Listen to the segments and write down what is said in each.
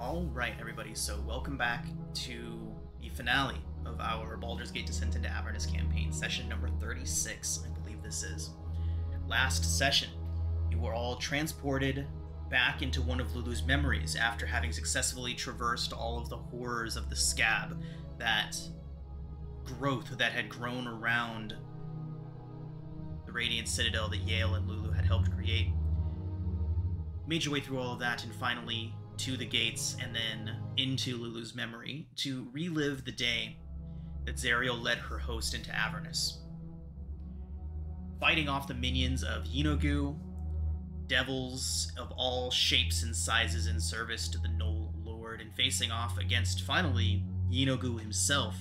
Alright, everybody, so welcome back to the finale of our Baldur's Gate Descent into Avernus campaign, session number 36, I believe this is. Last session, you were all transported back into one of Lulu's memories after having successfully traversed all of the horrors of the scab, that growth that had grown around the Radiant Citadel that Yale and Lulu had helped create. Made your way through all of that and finally to the gates and then into Lulu's memory to relive the day that Zariel led her host into Avernus. Fighting off the minions of Yinogu, devils of all shapes and sizes in service to the Knoll Lord, and facing off against, finally, Yinogu himself.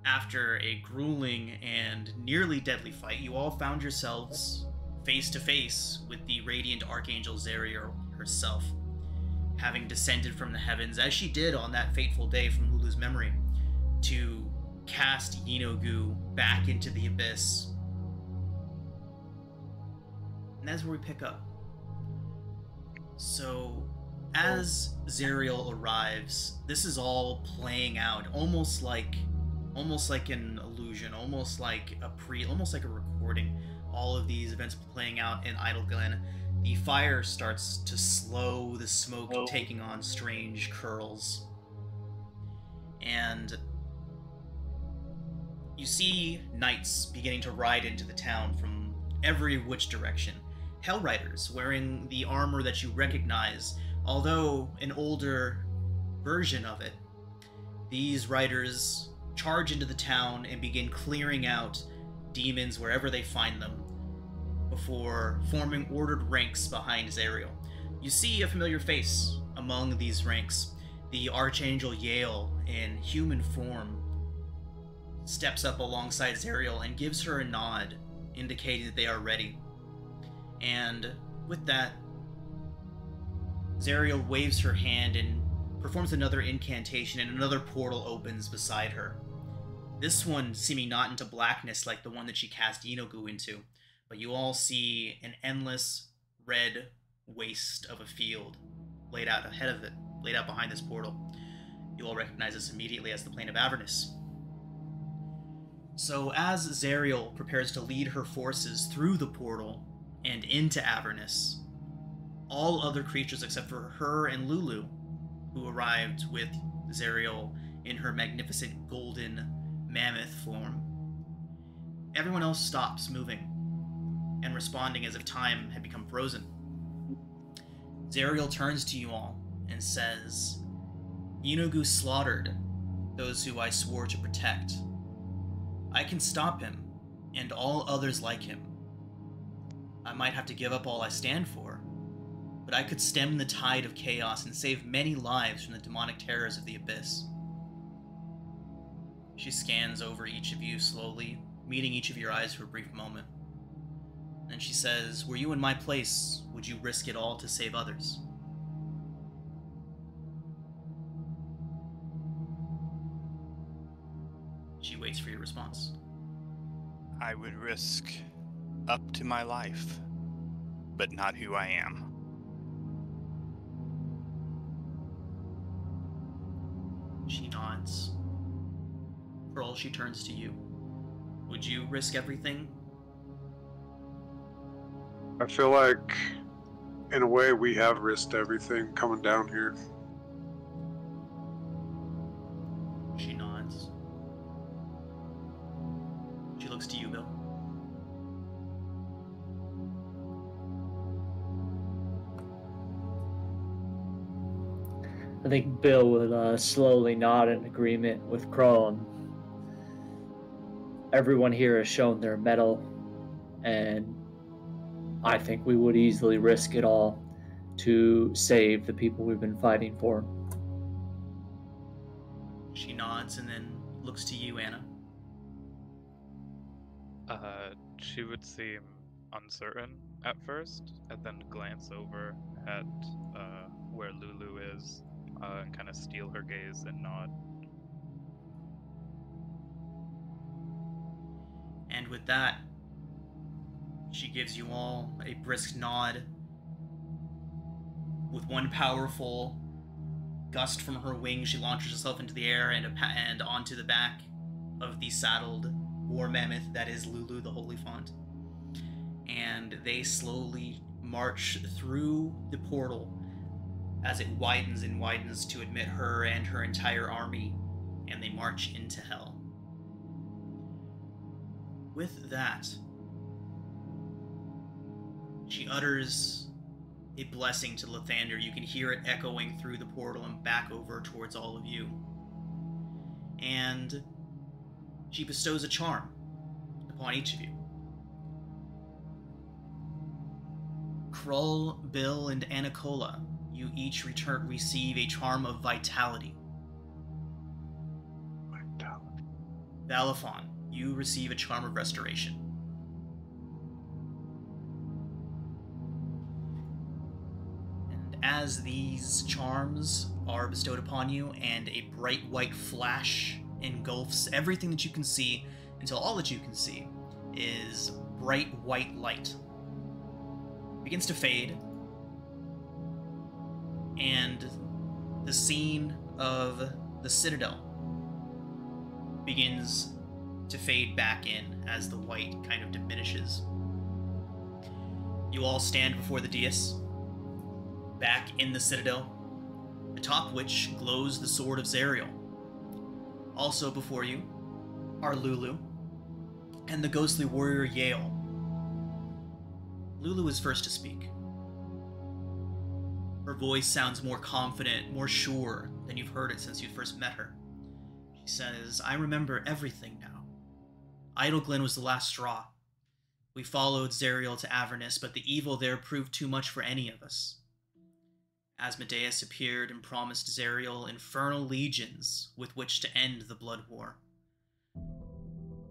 After a grueling and nearly deadly fight, you all found yourselves face to face with the radiant Archangel Zariel herself, having descended from the heavens, as she did on that fateful day from Lulu's memory, to cast Yinogu back into the abyss. And that's where we pick up. So, as Zariel arrives, this is all playing out, almost like an illusion, almost like a recording. All of these events playing out in Idleglen. The fire starts to slow, the smoke taking on strange curls. And you see knights beginning to ride into the town from every which direction. Hellriders wearing the armor that you recognize, although an older version of it. These riders charge into the town and begin clearing out demons wherever they find them, before forming ordered ranks behind Zariel. You see a familiar face among these ranks. The Archangel Yale, in human form, steps up alongside Zariel and gives her a nod, indicating that they are ready. And with that, Zariel waves her hand and performs another incantation, and another portal opens beside her. This one seeming not into blackness like the one that she cast Yinogu into, but you all see an endless red waste of a field laid out ahead of it, laid out behind this portal. You all recognize this immediately as the Plain of Avernus. So as Zariel prepares to lead her forces through the portal and into Avernus, all other creatures except for her and Lulu, who arrived with Zariel in her magnificent golden mammoth form, everyone else stops moving and responding as if time had become frozen. Zariel turns to you all and says, "Yinogu slaughtered those who I swore to protect. I can stop him, and all others like him. I might have to give up all I stand for, but I could stem the tide of chaos and save many lives from the demonic terrors of the abyss." She scans over each of you slowly, meeting each of your eyes for a brief moment. And she says, "Were you in my place, would you risk it all to save others?" She waits for your response. I would risk up to my life, but not who I am. She nods. Pearl, she turns to you. Would you risk everything? I feel like, in a way, we have risked everything coming down here. She nods. She looks to you, Bill. I think Bill would slowly nod in agreement with Crone. Everyone here has shown their mettle, and I think we would easily risk it all to save the people we've been fighting for. She nods and then looks to you, Anna. She would seem uncertain at first, and then glance over at where Lulu is, and kind of steal her gaze and nod. And with that, she gives you all a brisk nod With one powerful gust from her wing, she launches herself into the air and onto the back of the saddled war mammoth that is Lulu, the Holy Font. And they slowly march through the portal as it widens and widens to admit her and her entire army, and they march into hell. With that, she utters a blessing to Lathander. You can hear it echoing through the portal and back over towards all of you. And she bestows a charm upon each of you. Krull, Bill, and Anicola, you each receive a charm of vitality. Vitality. Balafon, you receive a charm of restoration. And as these charms are bestowed upon you, and a bright white flash engulfs everything that you can see, until all that you can see is bright white light. It begins to fade, and the scene of the Citadel begins to fade back in as the white kind of diminishes. You all stand before the dais, back in the Citadel, atop which glows the sword of Zariel. Also before you are Lulu and the ghostly warrior Yale. Lulu is first to speak. Her voice sounds more confident, more sure than you've heard it since you first met her. She says, "I remember everything now. Idleglen was the last straw. We followed Zariel to Avernus, but the evil there proved too much for any of us. Asmodeus appeared and promised Zariel infernal legions with which to end the blood war.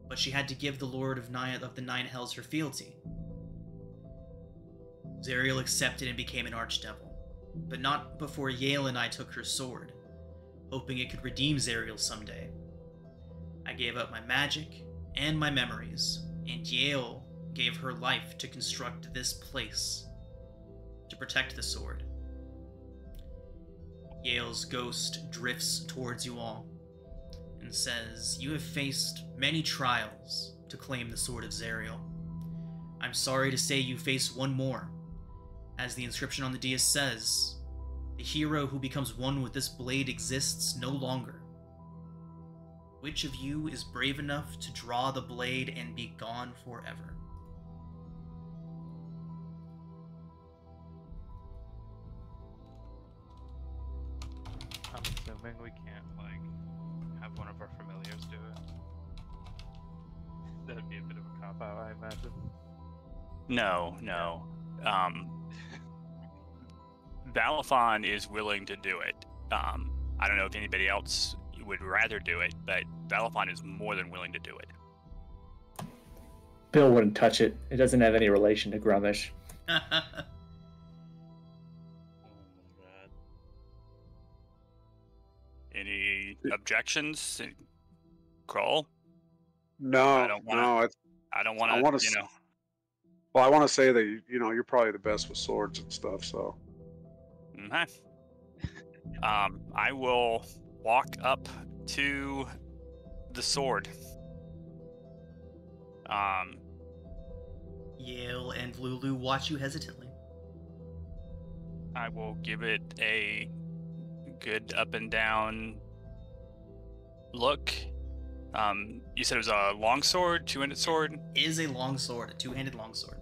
But she had to give the Lord of the Nine Hells her fealty. Zariel accepted and became an archdevil, but not before Yale and I took her sword, hoping it could redeem Zariel someday. I gave up my magic and my memories, and Yale gave her life to construct this place, to protect the sword." Yale's ghost drifts towards you all and says, "You have faced many trials to claim the sword of Zariel. I'm sorry to say you face one more. As the inscription on the dais says, the hero who becomes one with this blade exists no longer. Which of you is brave enough to draw the blade and be gone forever?" I'm assuming we can't, have one of our familiars do it. That'd be a bit of a cop-out, I imagine. No. Balafon is willing to do it. I don't know if anybody else would rather do it, but Balafon is more than willing to do it. Bill wouldn't touch it. It doesn't have any relation to Grummish. Oh my god. Any objections? Kroll? No, I don't wanna- no. I don't want I wanna to, Well, I want to say that you're probably the best with swords and stuff. So Okay. I will walk up to the sword. Yale and Lulu watch you hesitantly. I will give it a good up and down look. You said it was a long sword, two-handed sword? It is a long sword, a two-handed long sword.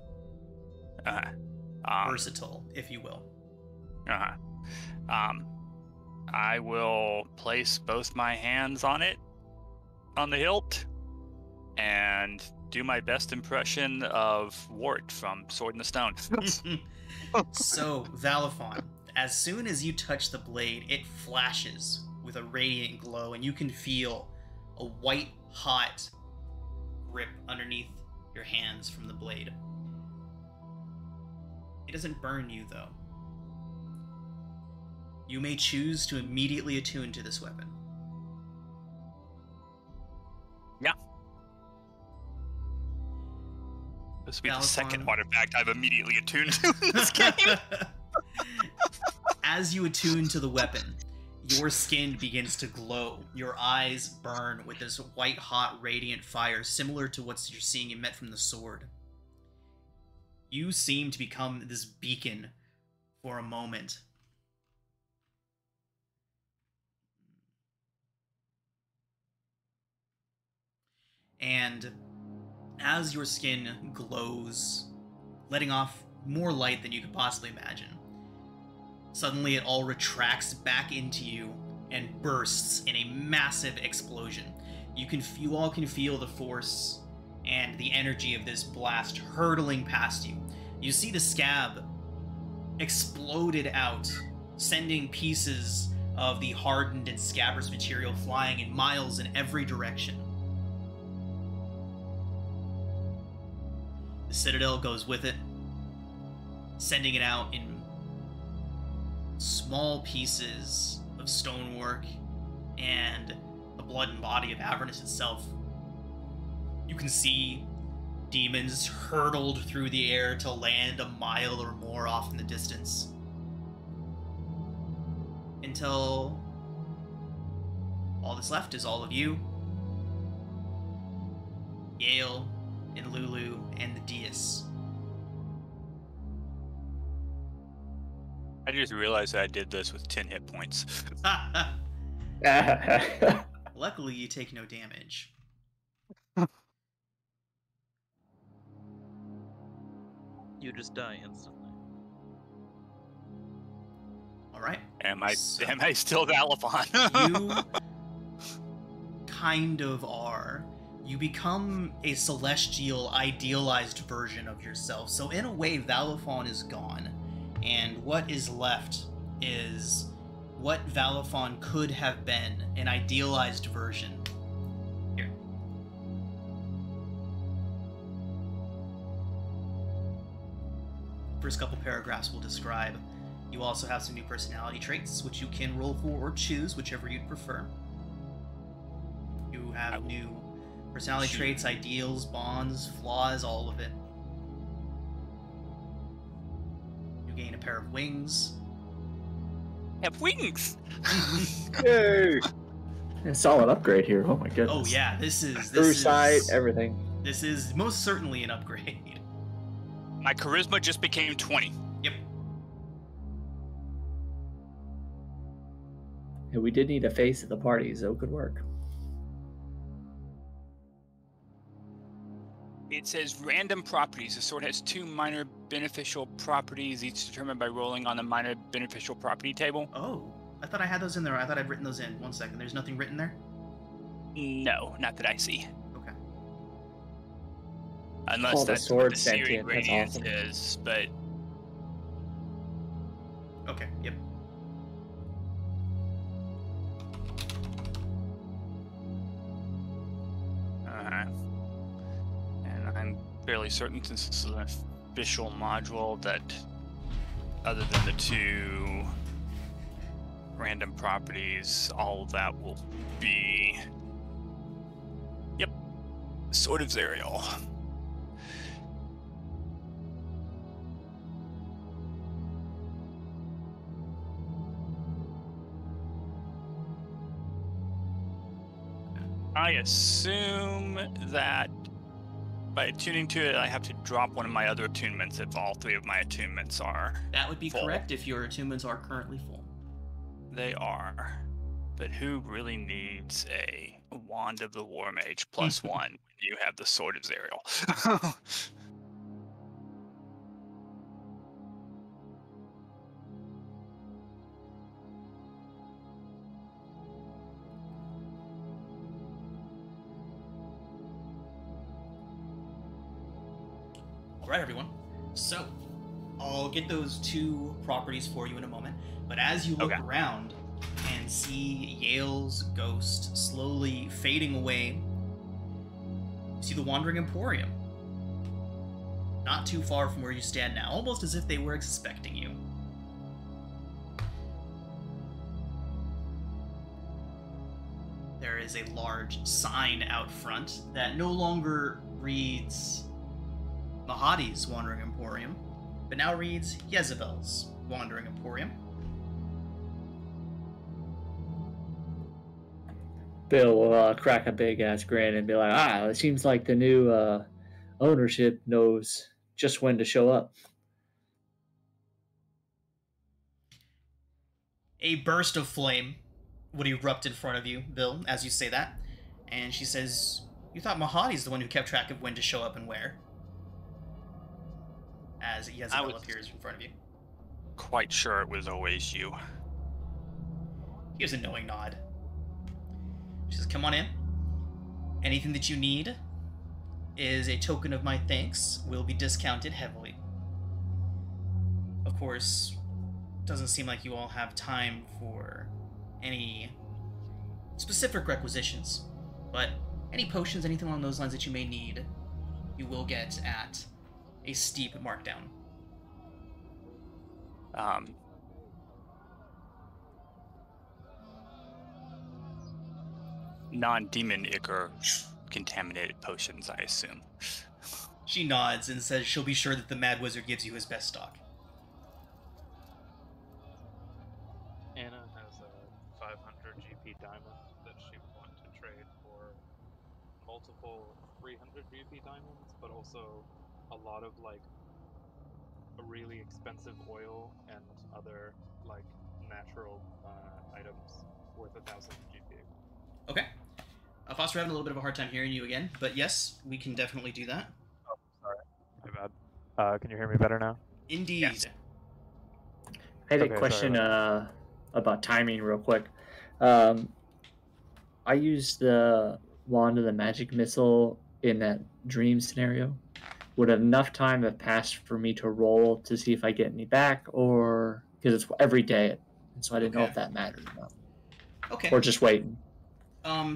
Versatile, if you will. I will place both my hands on it, on the hilt, and do my best impression of Wart from Sword in the Stone. So, Valafon, as soon as you touch the blade, it flashes with a radiant glow, and you can feel a white, hot grip underneath your hands from the blade. It doesn't burn you, though. You may choose to immediately attune to this weapon. Yeah. This will be the second Balafon. artifact I've immediately attuned to in this game. As you attune to the weapon, your skin begins to glow. Your eyes burn with this white-hot, radiant fire, similar to what you're seeing emit from the sword. You seem to become this beacon for a moment. And as your skin glows, letting off more light than you could possibly imagine, suddenly it all retracts back into you and bursts in a massive explosion. You all can feel the force and the energy of this blast hurtling past you. You see the scab exploded out, sending pieces of the hardened and scabrous material flying in miles in every direction. The Citadel goes with it, sending it out in small pieces of stonework and the blood and body of Avernus itself. You can see demons hurtled through the air to land a mile or more off in the distance. Until all that's left is all of you, Yale and Lulu and the Dias. I just realized I did this with 10 hit points. Luckily, you take no damage. You just die instantly. All right. Am I So- am I still Valifon? You kind of are. You become a celestial, idealized version of yourself. So in a way, Valifon is gone. And what is left is what Valifon could have been, an idealized version. Here. First couple paragraphs will describe. You also have some new personality traits, which you can roll for or choose, whichever you'd prefer. You have new personality traits, ideals, bonds, flaws, all of it. You gain a pair of wings. Have wings. Yay! A solid upgrade here. Oh my goodness. Oh yeah, this is Through sight, everything. This is most certainly an upgrade. My charisma just became 20. Yep. And we did need a face at the party, so it could work. It says random properties. The sword has 2 minor beneficial properties, each determined by rolling on the minor beneficial property table. Oh, I thought I had those in there. I thought I'd written those in. 1 second. There's nothing written there? No, not that I see. Okay. Unless Call the that's sword what the Searing sentient, that's Radiance awesome. is, but Okay, yep. and I'm fairly certain, since this is an official module, that other than the 2 random properties, all of that will be, yep, Sword of Zariel. I assume that by attuning to it, I have to drop one of my other attunements if all 3 of my attunements are. That would be Full. correct if your attunements are currently full. They are. But who really needs a Wand of the War Mage +1 when you have the Sword of Zariel? Alright, everyone. So, I'll get those 2 properties for you in a moment. But as you look Okay. around and see Yale's ghost slowly fading away, you see the Wandering Emporium. Not too far from where you stand now, almost as if they were expecting you. There is a large sign out front that no longer reads Mahadi's Wandering Emporium, but now reads Jezebel's Wandering Emporium. Bill will crack a big ass grin and be like, it seems like the new ownership knows just when to show up. A burst of flame would erupt in front of you, Bill, as you say that. And she says, "You thought Mahadi's the one who kept track of when to show up and where?" As Yezebel appears in front of you. Quite sure it was always you. He gives a knowing nod. She says, "Come on in. Anything that you need is a token of my thanks. Will be discounted heavily. Of course, doesn't seem like you all have time for any specific requisitions, but any potions, anything along those lines that you may need, you will get at a steep markdown." Non-demon ichor contaminated potions, I assume. She nods and says she'll be sure that the Mad Wizard gives you his best stock. Anna has a 500 GP diamond that she would want to trade for multiple 300 GP diamonds, but also a lot of like a really expensive oil and other like natural items worth 1,000 GP. Okay. Foster, having a little bit of a hard time hearing you again, but yes, we can definitely do that. Oh, sorry. My bad. Can you hear me better now? Indeed. Yes. I had a Okay, question about timing real quick. I used the Wand of the Magic Missile in that dream scenario. Would enough time have passed for me to roll to see if I get any back, or because it's every day, and so I didn't know if that mattered or not. Okay. Or just waiting.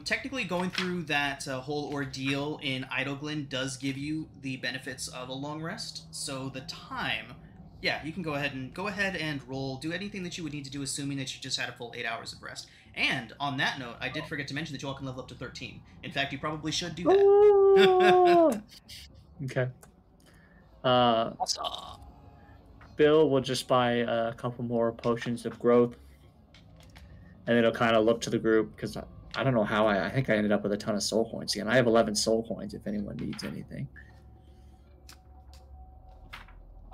Technically, going through that whole ordeal in Idleglen does give you the benefits of a long rest. So the time, yeah, you can go ahead and roll, do anything that you would need to do, assuming that you just had a full 8 hours of rest. And on that note, I did forget to mention that you all can level up to 13. In fact, you probably should do that. Okay. Bill will just buy a couple more potions of growth, and it'll kind of look to the group because I don't know how I think I ended up with a ton of soul coins again. I have 11 soul coins if anyone needs anything.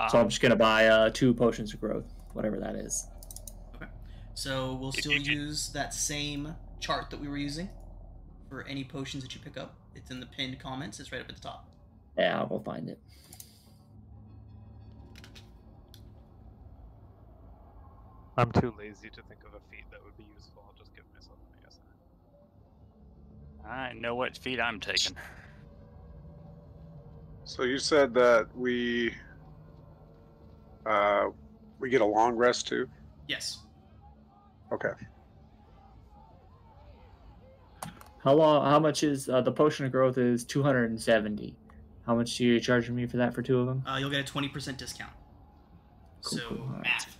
So I'm just gonna buy 2 potions of growth, whatever that is. Okay. So we'll still use that same chart that we were using for any potions that you pick up. It's in the pinned comments. It's right up at the top. Yeah, I'll go find it. I'm too lazy to think of a feat that would be useful. I'll just give myself an ASI. I know what feat I'm taking. So you said that we get a long rest too? Yes. Okay. How much is the potion of growth? Is 270. How much are you charging me for that for 2 of them? You'll get a 20% discount. Cool, So, cool. math.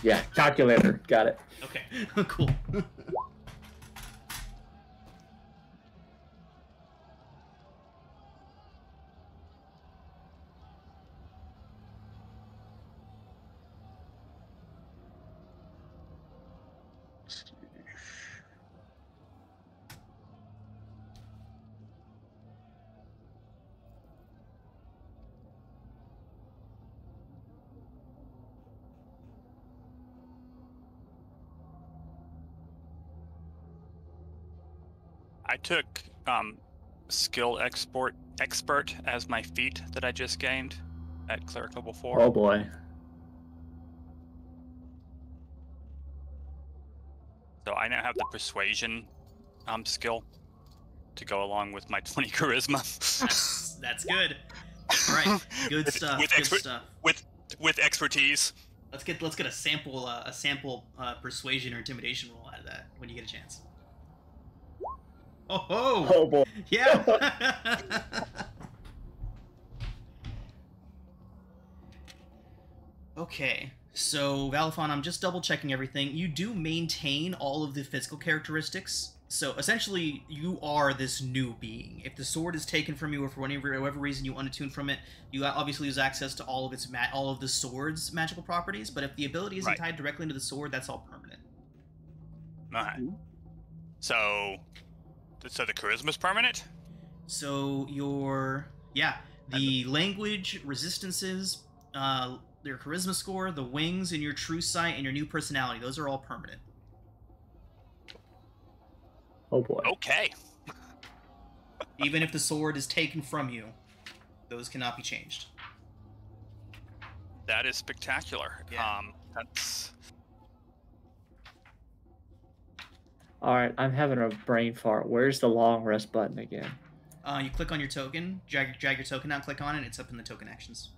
Yeah, calculator. Got it. Okay, cool. I took skill expert as my feat that I just gained at cleric level 4. Oh boy. So I now have the persuasion skill to go along with my 20 charisma. That's good. All right, good stuff. Good stuff. With expertise. Let's get a sample persuasion or intimidation roll out of that when you get a chance. Oh ho! Oh boy. Yeah. Okay, so Valifon, I'm just double checking everything. You do maintain all of the physical characteristics. So essentially, you are this new being. If the sword is taken from you, or for whatever reason you unattune from it, you obviously lose access to all of the sword's magical properties. But if the ability isn't tied directly into the sword, that's all permanent. Alright. So the charisma's permanent? So the language, resistances, your charisma score, the wings, and your true sight, and your new personality, those are all permanent. Oh boy. Okay. Even if the sword is taken from you, those cannot be changed. That is spectacular. Yeah. That's... Alright, I'm having a brain fart. Where's the long rest button again? You click on your token, drag your token out, click on it, it's up in the token actions.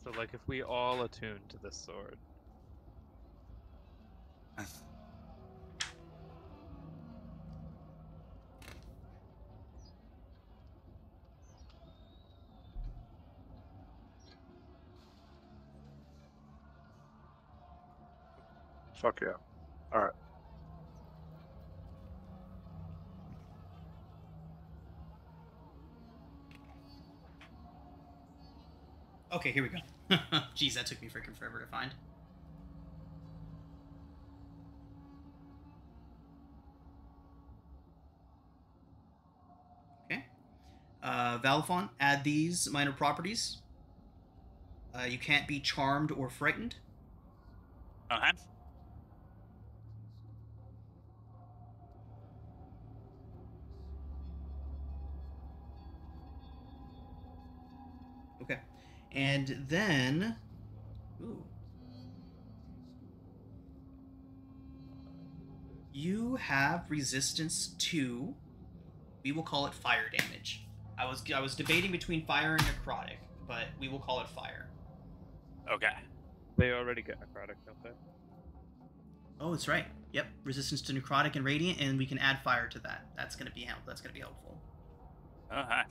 So, like, if we all attune to this sword. Fuck yeah. Alright. Okay, here we go. Jeez, that took me freaking forever to find. Okay. Valifon, add these minor properties. You can't be charmed or frightened. Okay. Okay. And then... Ooh. You have resistance to... We will call it fire damage. I was debating between fire and necrotic, but we will call it fire. Okay. They already get necrotic, don't they? Oh, that's right. Yep, resistance to necrotic and radiant, and we can add fire to that. That's gonna be helpful. Okay.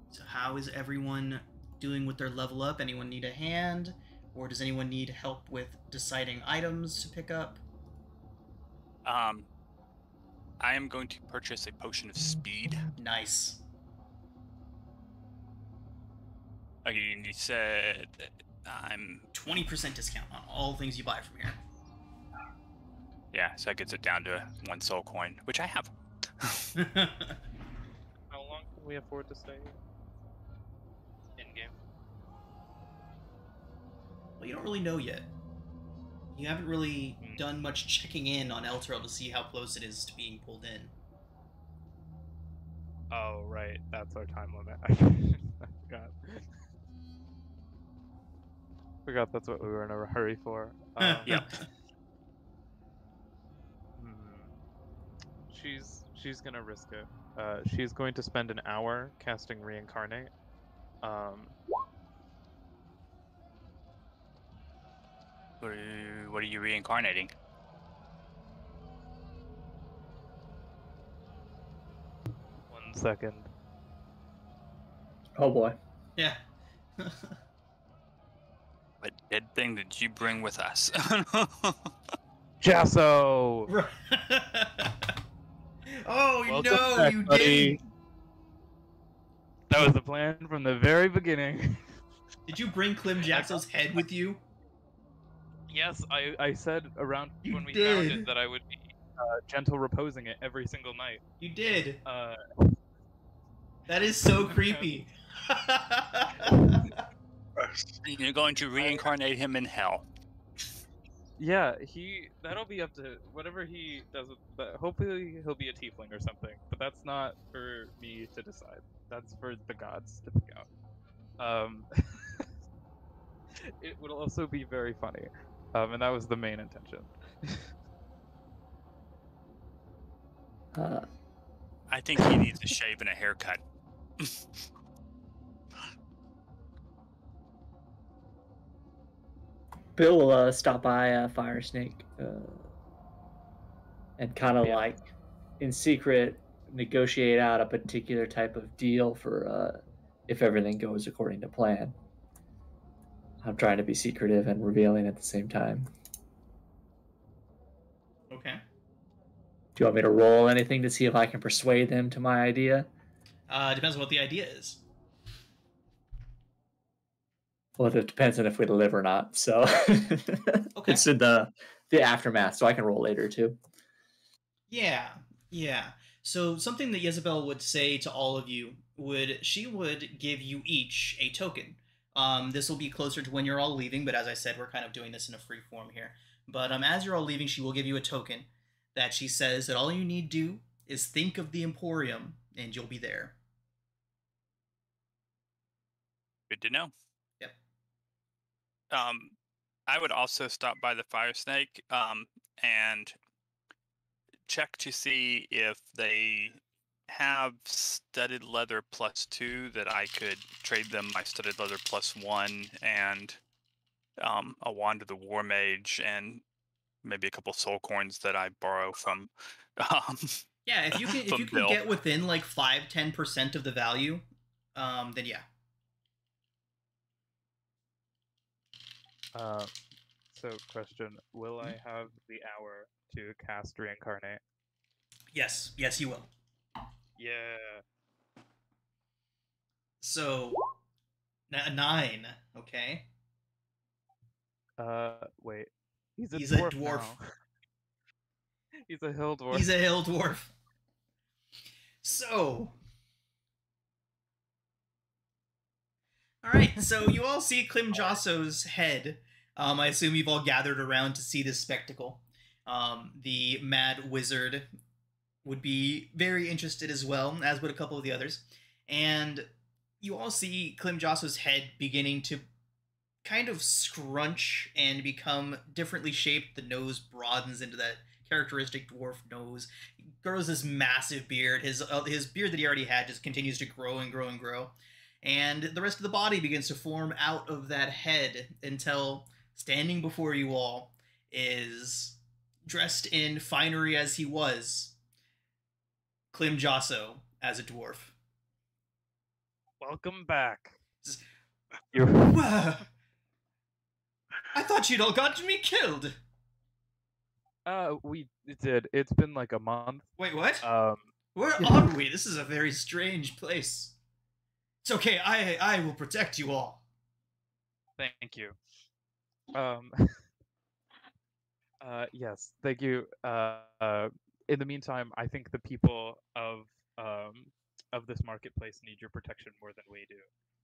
So how is everyone doing with their level up? Anyone need a hand? Or does anyone need help with deciding items to pick up? I am going to purchase a potion of speed. Nice. Okay, you said I'm 20% discount on all things you buy from here. Yeah, so that gets it down to 1 soul coin, which I have. How long can we afford to stay in game? Well, you don't really know yet. You haven't really done much checking in on Elturel to see how close it is to being pulled in. Oh, right. That's our time limit. I forgot. Forgot that's what we were in a hurry for. Yep. She's gonna risk it. She's going to spend an hour casting Reincarnate. What are you reincarnating? One second. Oh boy. Yeah. What dead thing did you bring with us? Jasso! Oh, Welcome no, back, you buddy. didn't! That was the plan from the very beginning. Did you bring Clem Jaxo's head with you? Yes, I said around You when we did. found it that I would be gentle reposing it every single night. You did. Uh, That is so creepy. You're going to reincarnate him in hell. yeah, that'll be up to whatever he does. But hopefully he'll be a tiefling or something. But that's not for me to decide. That's for the gods to pick out. It would also be very funny, and that was the main intention. I think he needs a shave and a haircut. Bill will stop by Fire Snake and kind of like in secret negotiate out a particular type of deal for if everything goes according to plan. I'm trying to be secretive and revealing at the same time. Okay. Do you want me to roll anything to see if I can persuade them to my idea? Depends on what the idea is. Well, it depends on if we live or not. So Okay. it's in the aftermath, so I can roll later too. Yeah, yeah. So something that Jezebel would say to all of you she would give you each a token. This will be closer to when you're all leaving, but as I said, we're kind of doing this in a free form here. But as you're all leaving, she will give you a token that she says that all you need to do is think of the Emporium, and you'll be there. Good to know. Yep. I would also stop by the Fire Snake and check to see if they have studded leather +2 that I could trade them my studded leather +1 and a wand of the War Mage and maybe a couple soul coins that I borrow from. Yeah, if you can get within like 5-10% of the value, then yeah. So question: will I have the hour to cast reincarnate? Yes, you will. Yeah. So 9, okay. Wait. He's a dwarf. dwarf. Now. He's a hill dwarf. He's a hill dwarf. So, all right. So you all see Klim Josso's head. I assume you've all gathered around to see this spectacle. The mad wizard would be very interested as well, as would a couple of the others. And you all see Klim Josso's head beginning to kind of scrunch and become differently shaped. The nose broadens into that characteristic dwarf nose. He grows this massive beard. His beard that he already had just continues to grow and grow and grow. And the rest of the body begins to form out of that head until standing before you all is dressed in finery as he was, Klim Josso as a dwarf. Welcome back. I thought you'd all gotten me killed. We did. It's been like a month. Wait, what? Where are we? This is a very strange place. It's okay. I will protect you all. Thank you. Yes, thank you. In the meantime, I think the people of this marketplace need your protection more than we do.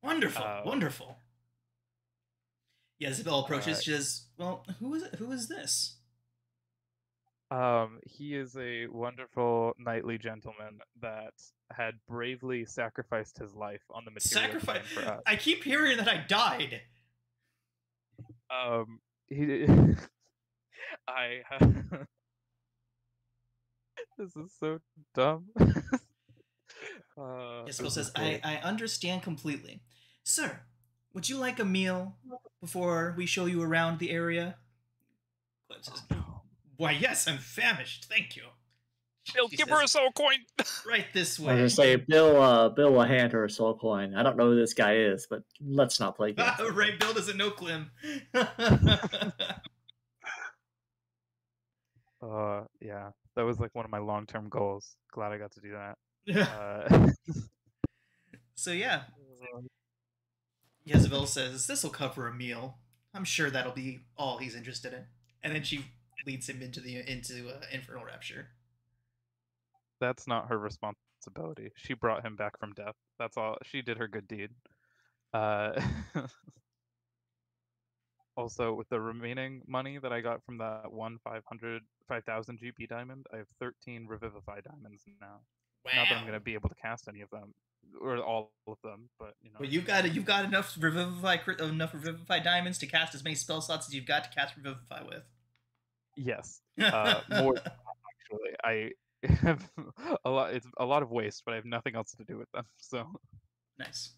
Wonderful, wonderful. Jezebel approaches. She says, "Well, who is it? Who is this?" He is a wonderful knightly gentleman that had bravely sacrificed his life on the material plane for us. I keep hearing that I died. He. This is so dumb. Jezebel says, I understand completely. Sir, would you like a meal before we show you around the area? Clint says, why, yes, I'm famished. Thank you. Bill, give her a soul coin. Right this way. I was gonna say, Bill will hand her a soul coin. I don't know who this guy is, but let's not play games. Right, Bill doesn't know Klim. Yeah, that was like one of my long-term goals. Glad I got to do that. So yeah, Jezebel says, this'll cover a meal. I'm sure that'll be all he's interested in. And then she leads him into Infernal Rapture. That's not her responsibility. She brought him back from death. That's all. She did her good deed. Also, with the remaining money that I got from that 5,000 GP diamond, I have 13 Revivify diamonds now. Wow. Not that I'm going to be able to cast any of them, or all of them, but you know. Well, you've got enough Revivify diamonds to cast as many spell slots as you've got to cast Revivify with. Yes, more actually. I have a lot. It's a lot of waste, but I have nothing else to do with them. So nice.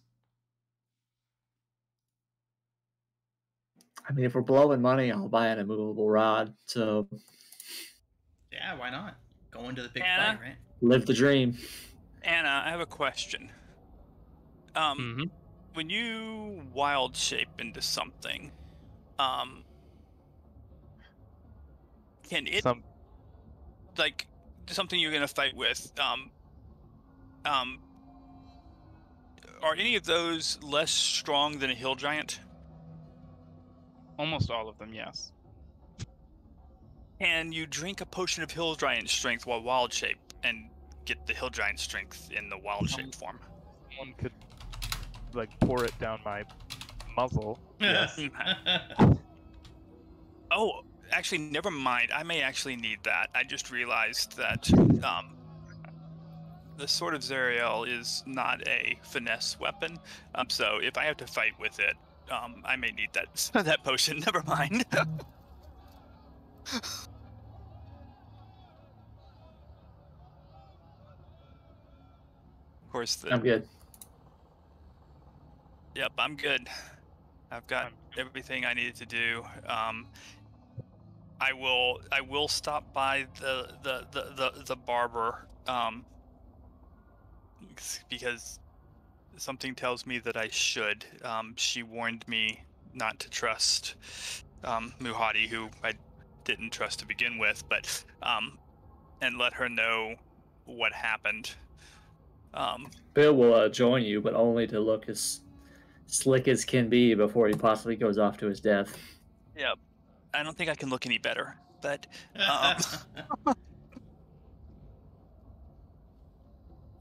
I mean, if we're blowing money, I'll buy an immovable rod. So yeah, why not? Go into the big fight, right? Live the dream. Anna, I have a question. When you wild shape into something, can it like something you're gonna fight with. Are any of those less strong than a hill giant? Almost all of them, yes. Can you drink a potion of hill giant strength while wild shape and get the hill giant strength in the wild shape form? One could like pour it down my muzzle. Yes. Oh, actually, never mind. I may actually need that. I just realized that the Sword of Zariel is not a finesse weapon. So if I have to fight with it, I may need that that potion. Never mind. Of course, I'm good. Yep, I'm good. I've got everything I needed to do. I will stop by the barber because something tells me that I should. She warned me not to trust Muhadi, who I didn't trust to begin with, but and let her know what happened. Bill will join you, but only to look as slick as can be before he possibly goes off to his death. Yep. I don't think I can look any better, but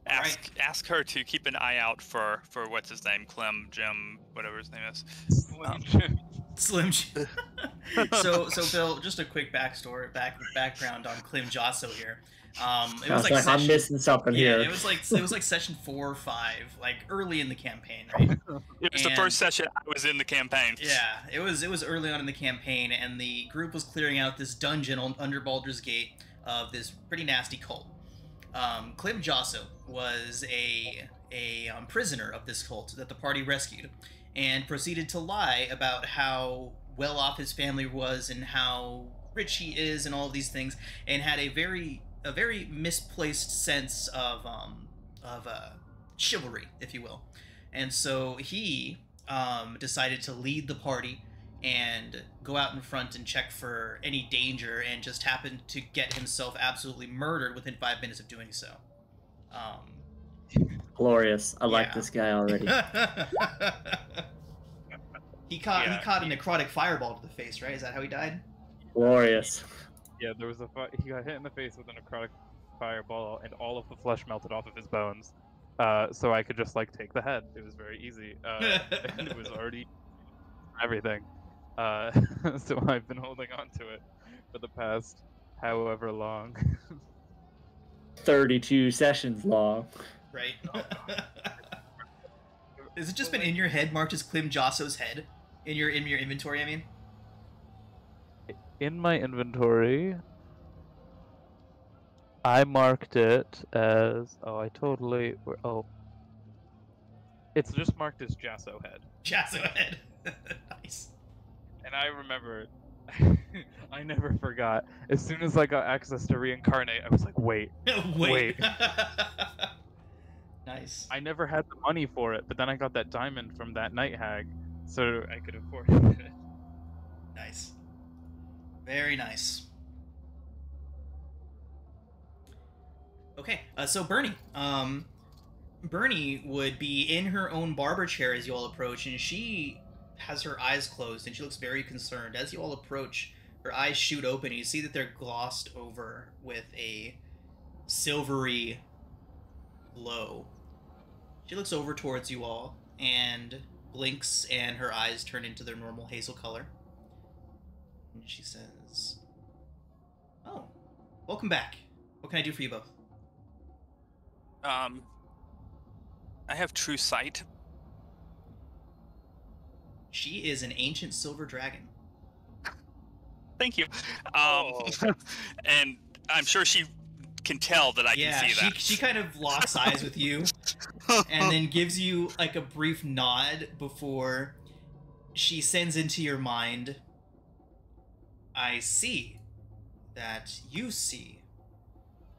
ask her to keep an eye out for what's his name, Clem, Jim, whatever his name is. Slim Jim. So Bill, just a quick background on Clem Josso here. It was like I'm missing something here. It was like session 4 or 5, like early in the campaign, right? It was the first session I was in the campaign. Yeah, it was early on in the campaign, and the group was clearing out this dungeon under Baldur's Gate of this pretty nasty cult. Clem Josso was a prisoner of this cult that the party rescued, and proceeded to lie about how well off his family was and how rich he is and all of these things, and had a very misplaced sense of chivalry, if you will. And so he decided to lead the party and go out in front and check for any danger, and just happened to get himself absolutely murdered within 5 minutes of doing so. Glorious. I like this guy already. He caught a necrotic fireball to the face, right? Is that how he died? Glorious. Yeah, there was he got hit in the face with a necrotic fireball, and all of the flesh melted off of his bones. So I could just like take the head. It was very easy, and it was already everything. So I've been holding on to it for the past however long. 32 sessions long. Right. Has it just been in your head, marked as Clem Josso's head? In your inventory, I mean? In my inventory, I marked it as it's just marked as Jasso head. Jasso head. Nice. And I remember, I never forgot. As soon as I got access to reincarnate, I was like, wait. Wait. Nice. I never had the money for it, but then I got that diamond from that night hag, so I could afford it. Nice. Very nice. Okay, so Bernie. Bernie would be in her own barber chair as you all approach, and she has her eyes closed, and she looks very concerned. As you all approach, her eyes shoot open, and you see that they're glossed over with a silvery glow. She looks over towards you all, and blinks, and her eyes turn into their normal hazel color. And she says, "Oh, welcome back. What can I do for you both?" I have true sight. She is an ancient silver dragon. Thank you. And I'm sure she can tell that I can see that. She kind of locks eyes with you, and then gives you like a brief nod before she sends into your mind, "I see that you see.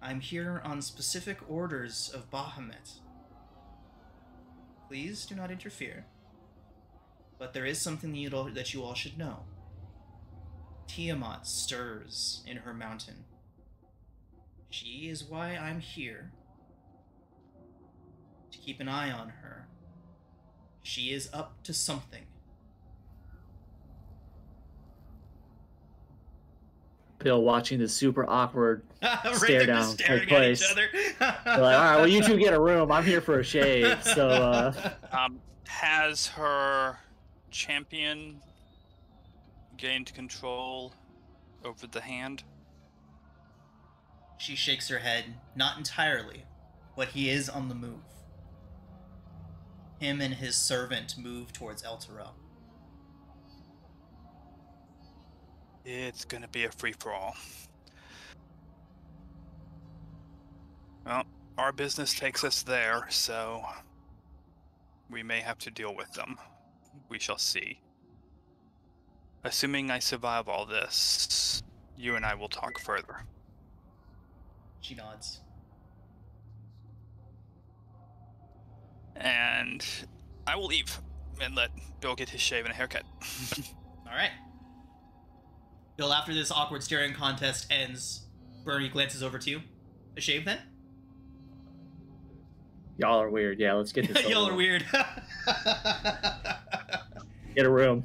I'm here on specific orders of Bahamut. Please do not interfere. But there is something that you all should know. Tiamat stirs in her mountain. She is why I'm here. To keep an eye on her. She is up to something. Bill watching the super awkward Right, stare they're down just take staring at place. each other. They're like, all right, well, you two get a room. I'm here for a shave. So, Has her champion gained control over the hand? She shakes her head, not entirely, but he is on the move. Him and his servant move towards El Terrell. It's gonna be a free-for-all. Well, our business takes us there, so we may have to deal with them. We shall see. Assuming I survive all this, you and I will talk further. She nods. And I will leave and let Bill get his shave and a haircut. All right. Bill, after this awkward staring contest ends, Bernie glances over to you. A shave, then? y'all are weird. Yeah, let's get this over Y'all are with. weird. Get a room.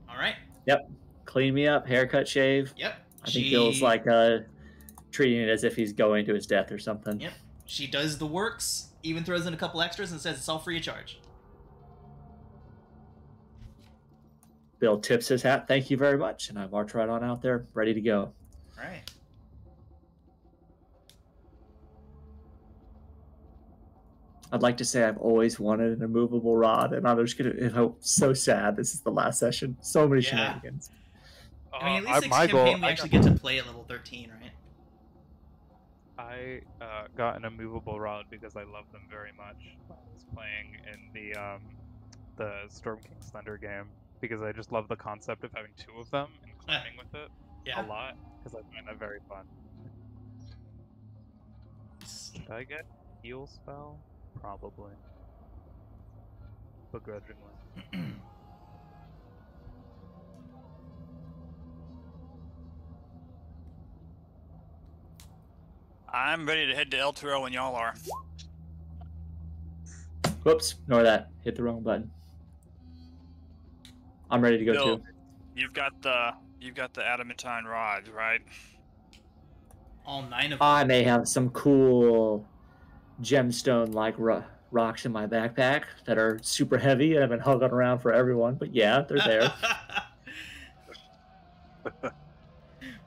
All right. Yep. Clean me up, haircut, shave. Yep. I think Bill's like treating it as if he's going to his death or something. Yep. She does the works, even throws in a couple extras and says it's all free of charge. Bill tips his hat. Thank you very much. And I march right on out there, ready to go. All right. I'd like to say I've always wanted an immovable rod, and I'm just gonna. So sad. This is the last session. So many Yeah. shenanigans. I mean, at least this my campaign goal, we actually get to play at level 13, right? I got an immovable rod because I love them very much. I was playing in the Storm King's Thunder game because I just love the concept of having two of them and climbing with it Yeah. a lot because I find that very fun. Should I get heal spell? Probably. Begrudgingly. I'm ready to head to El Toro when y'all are. Whoops, ignore that. Hit the wrong button. I'm ready to go Bill, too. you've got the adamantine rods, right? All 9 of them. I may have some cool gemstone-like rocks in my backpack that are super heavy and have been hugging around for everyone. But yeah, they're there.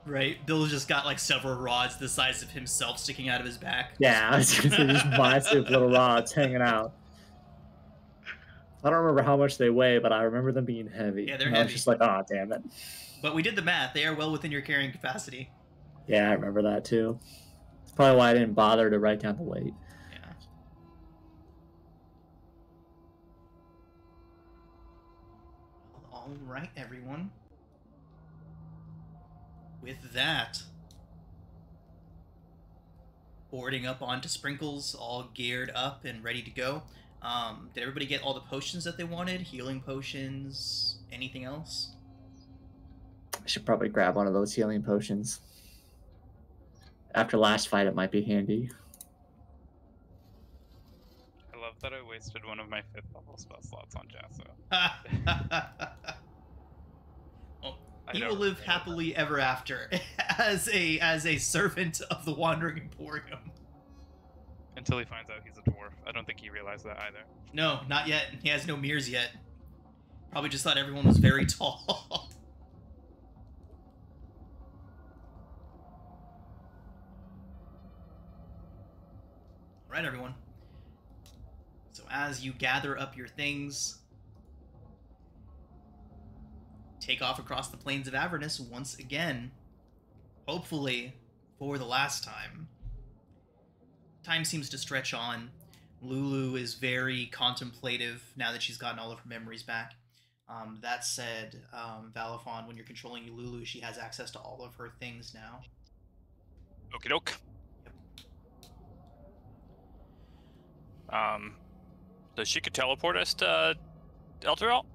Right? Bill's just got like several rods the size of himself sticking out of his back. Yeah, it's just massive little rods hanging out. I don't remember how much they weigh, but I remember them being heavy. Yeah, they're and I was heavy. just like, oh, damn it. But we did the math. They are well within your carrying capacity. Yeah, I remember that too. It's probably why I didn't bother to write down the weight. Yeah. All right, everyone. With that, boarding up onto Sprinkles, all geared up and ready to go. Did everybody get all the potions that they wanted? Healing potions? Anything else? I should probably grab one of those healing potions. After last fight, it might be handy. I love that I wasted one of my 5th level spell slots on Jasso. Well, I he don't will live regret happily ever after as a servant of the Wandering Emporium. Until he finds out he's a dwarf. I don't think he realized that either. No, not yet. He has no mirrors yet. Probably just thought everyone was very tall. All right, everyone. So as you gather up your things, take off across the plains of Avernus once again, hopefully for the last time. Time seems to stretch on. Lulu is very contemplative now that she's gotten all of her memories back. That said, Valifon, when you're controlling Lulu, she has access to all of her things now. Okie doke. So she could teleport us to Elturel?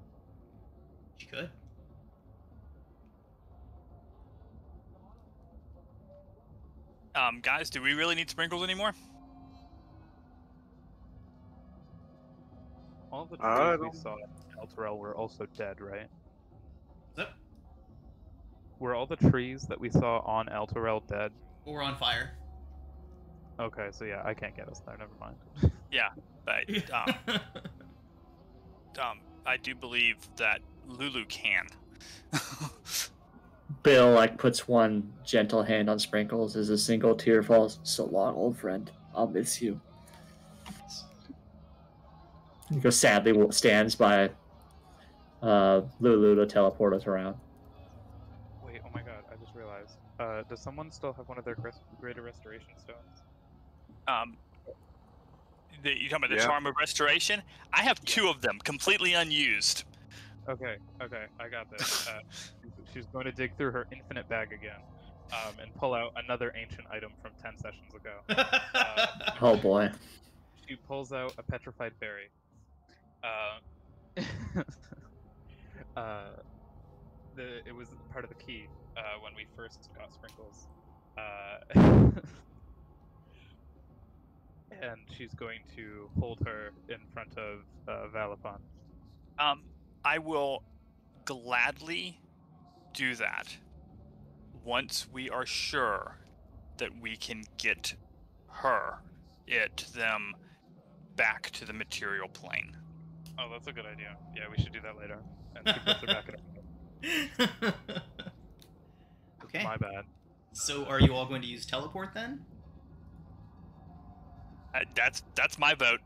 She could. Guys, do we really need sprinkles anymore? All the I trees we don't- saw in Elturel were also dead, right? Yep. Were all the trees that we saw on Elturel dead? Or on fire. Okay, so yeah, I can't get us there. Never mind. Yeah, but I do believe that Lulu can. Bill like puts one gentle hand on Sprinkles as a single tear falls. So long, old friend. I'll miss you. He goes sadly stands by Lulu to teleport us around. Wait, oh my god, I just realized. Does someone still have one of their greater restoration stones? You talking about the Yeah. Charm of Restoration? I have 2 of them, completely unused. Okay, I got this. She's going to dig through her infinite bag again, and pull out another ancient item from 10 sessions ago. Oh boy. She pulls out a petrified berry. It was part of the key when we first got Sprinkles. And she's going to hold her in front of Valipon. I will gladly do that once we are sure that we can get them back to the material plane. Oh, that's a good idea. Yeah, we should do that later. And she puts her back in her Okay. My bad. So are you all going to use teleport then? That's my vote.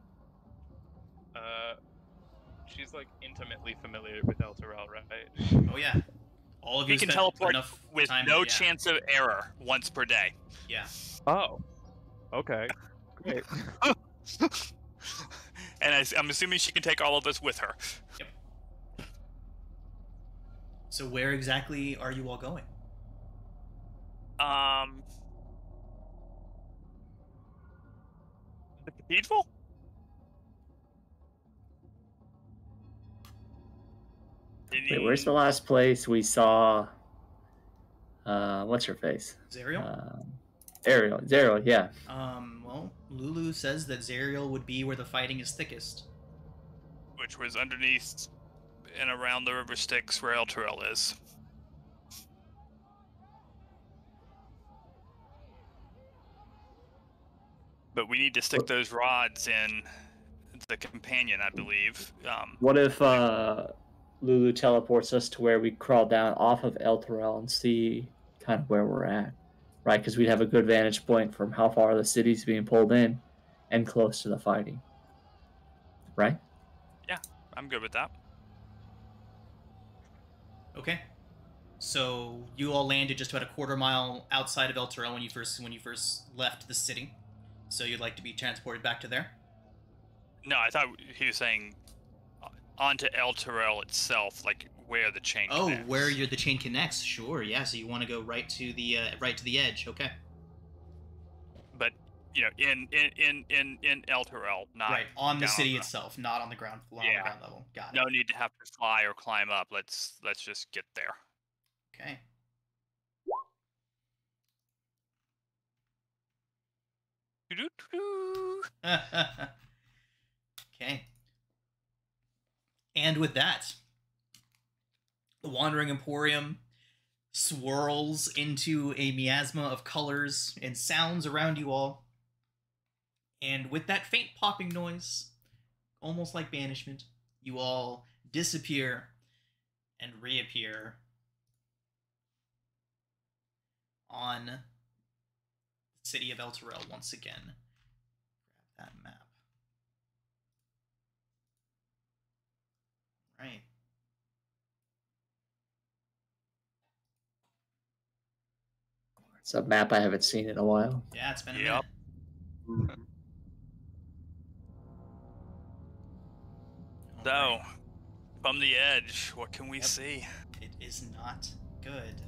She's like intimately familiar with Elturel, right? Oh yeah. All of you We can spent teleport enough with time no yeah. chance of error once per day. Yeah. Oh. Okay. Great. And I'm assuming she can take all of us with her. So where exactly are you all going? The cathedral? Wait, where's the last place we saw? What's her face? Zariel? Zariel, yeah. Well, Lulu says that Zariel would be where the fighting is thickest. Which was underneath and around the river Styx where Elturel is. But we need to stick those rods in the companion, I believe. What if Lulu teleports us to where we crawl down off of Elturel and see kind of where we're at, right? Because we'd have a good vantage point from how far the city's being pulled in and close to the fighting, right? Yeah, I'm good with that. Okay. So you all landed just about a quarter mile outside of Elturel when you first left the city. So you'd like to be transported back to there? No, I thought he was saying onto Elturel itself, like where the chain connects. Where the chain connects. Sure, yeah. So you want to go right to the edge. Okay. But in Elturel, not right on the down city itself, not on the ground. On the ground level. Got it. No need to have to fly or climb up. Let's just get there. Okay. Okay. And with that, the Wandering Emporium swirls into a miasma of colors and sounds around you all. And with that faint popping noise, almost like banishment, you all disappear and reappear on the city of Elturel once again. Grab that map. Right. It's a map I haven't seen in a while. Yeah, it's been a minute. Mhm. So, Alright. from the edge, what can we Yep. see? It is not good.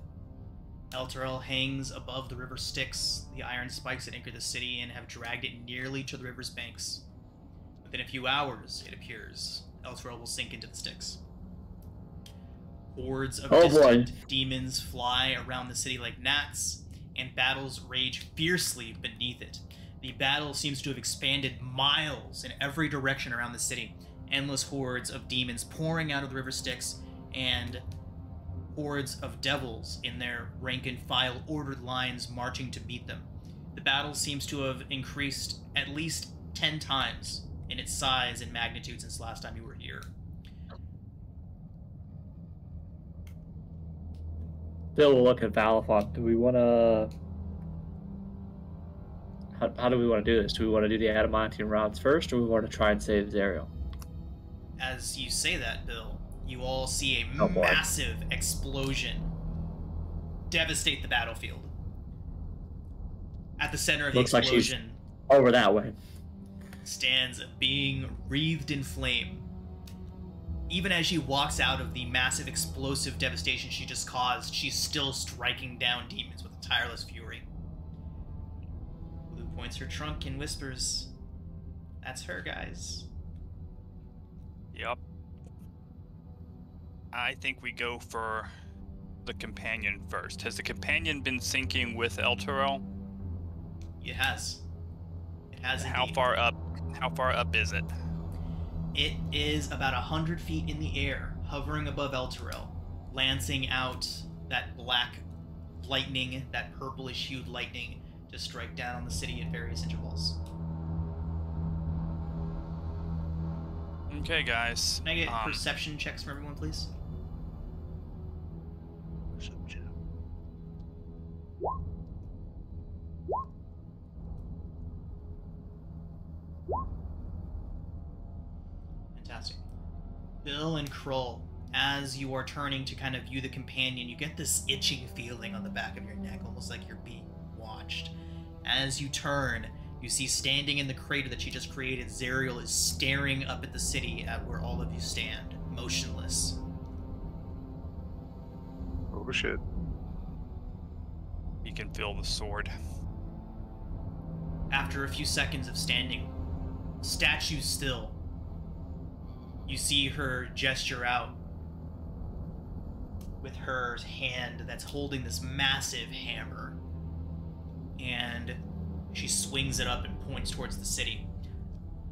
Elturel hangs above the river Styx, the iron spikes that anchor the city and have dragged it nearly to the river's banks. Within a few hours, it appears, Elturel will sink into the Styx. Hordes of distant demons fly around the city like gnats, and battles rage fiercely beneath it. The battle seems to have expanded miles in every direction around the city. Endless hordes of demons pouring out of the river Styx, and hordes of devils in their rank-and-file ordered lines marching to meet them. The battle seems to have increased at least 10 times in its size and magnitude since last time you were here. Bill will look at Valifont. Do we want to... How do we want to do this? Do we want to do the Adamantium rods first, or do we want to try and save Zariel? As you say that, Bill, you all see a Oh, boy. massive explosion devastate the battlefield. At the center of the Looks like she's explosion over that way. stands a being wreathed in flame. Even as she walks out of the massive explosive devastation she just caused, she's still striking down demons with a tireless fury. Blue points her trunk and whispers, "That's her, guys." Yep. I think we go for the companion first. Has the companion been sinking with Elturel? It has. It has How indeed. far up? How far up is it? It is about 100 feet in the air, hovering above Elturel, lancing out that black lightning, that purplish hued lightning, to strike down on the city at various intervals. Okay, guys. Can I get perception checks from everyone, please? Fantastic. Bill and Kroll, as you are turning to kind of view the companion, you get this itching feeling on the back of your neck, almost like you're being watched. As you turn, you see standing in the crater that she just created, Zariel is staring up at the city at where all of you stand, motionless. Oh shit. You can feel the sword. After a few seconds of standing, statue still, you see her gesture out with her hand that's holding this massive hammer, and she swings it up and points towards the city.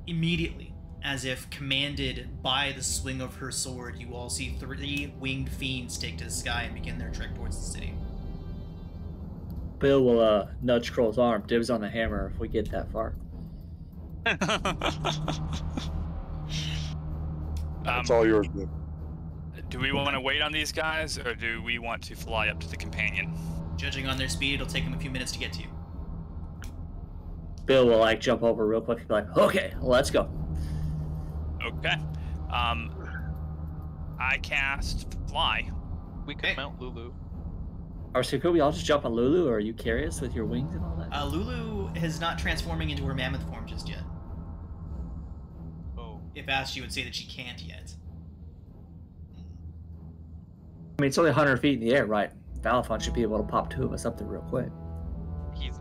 Immediately, as if commanded by the swing of her sword, you all see 3 winged fiends take to the sky and begin their trek towards the city. Bill will nudge Kroll's arm, dibs on the hammer if we get that far. It's all yours, man. Do we want to wait on these guys, or do we want to fly up to the companion? Judging on their speed, it'll take them a few minutes to get to you. Bill will like jump over real quick and be like, "Okay, let's go." Okay. I cast fly. We could mount Lulu. Or so could we all just jump on Lulu, or are you curious with your wings and all that? Lulu is not transforming into her mammoth form just yet. Oh. If asked, she would say that she can't yet. I mean, it's only 100 feet in the air, right? Valifont should be able to pop 2 of us up there real quick. He's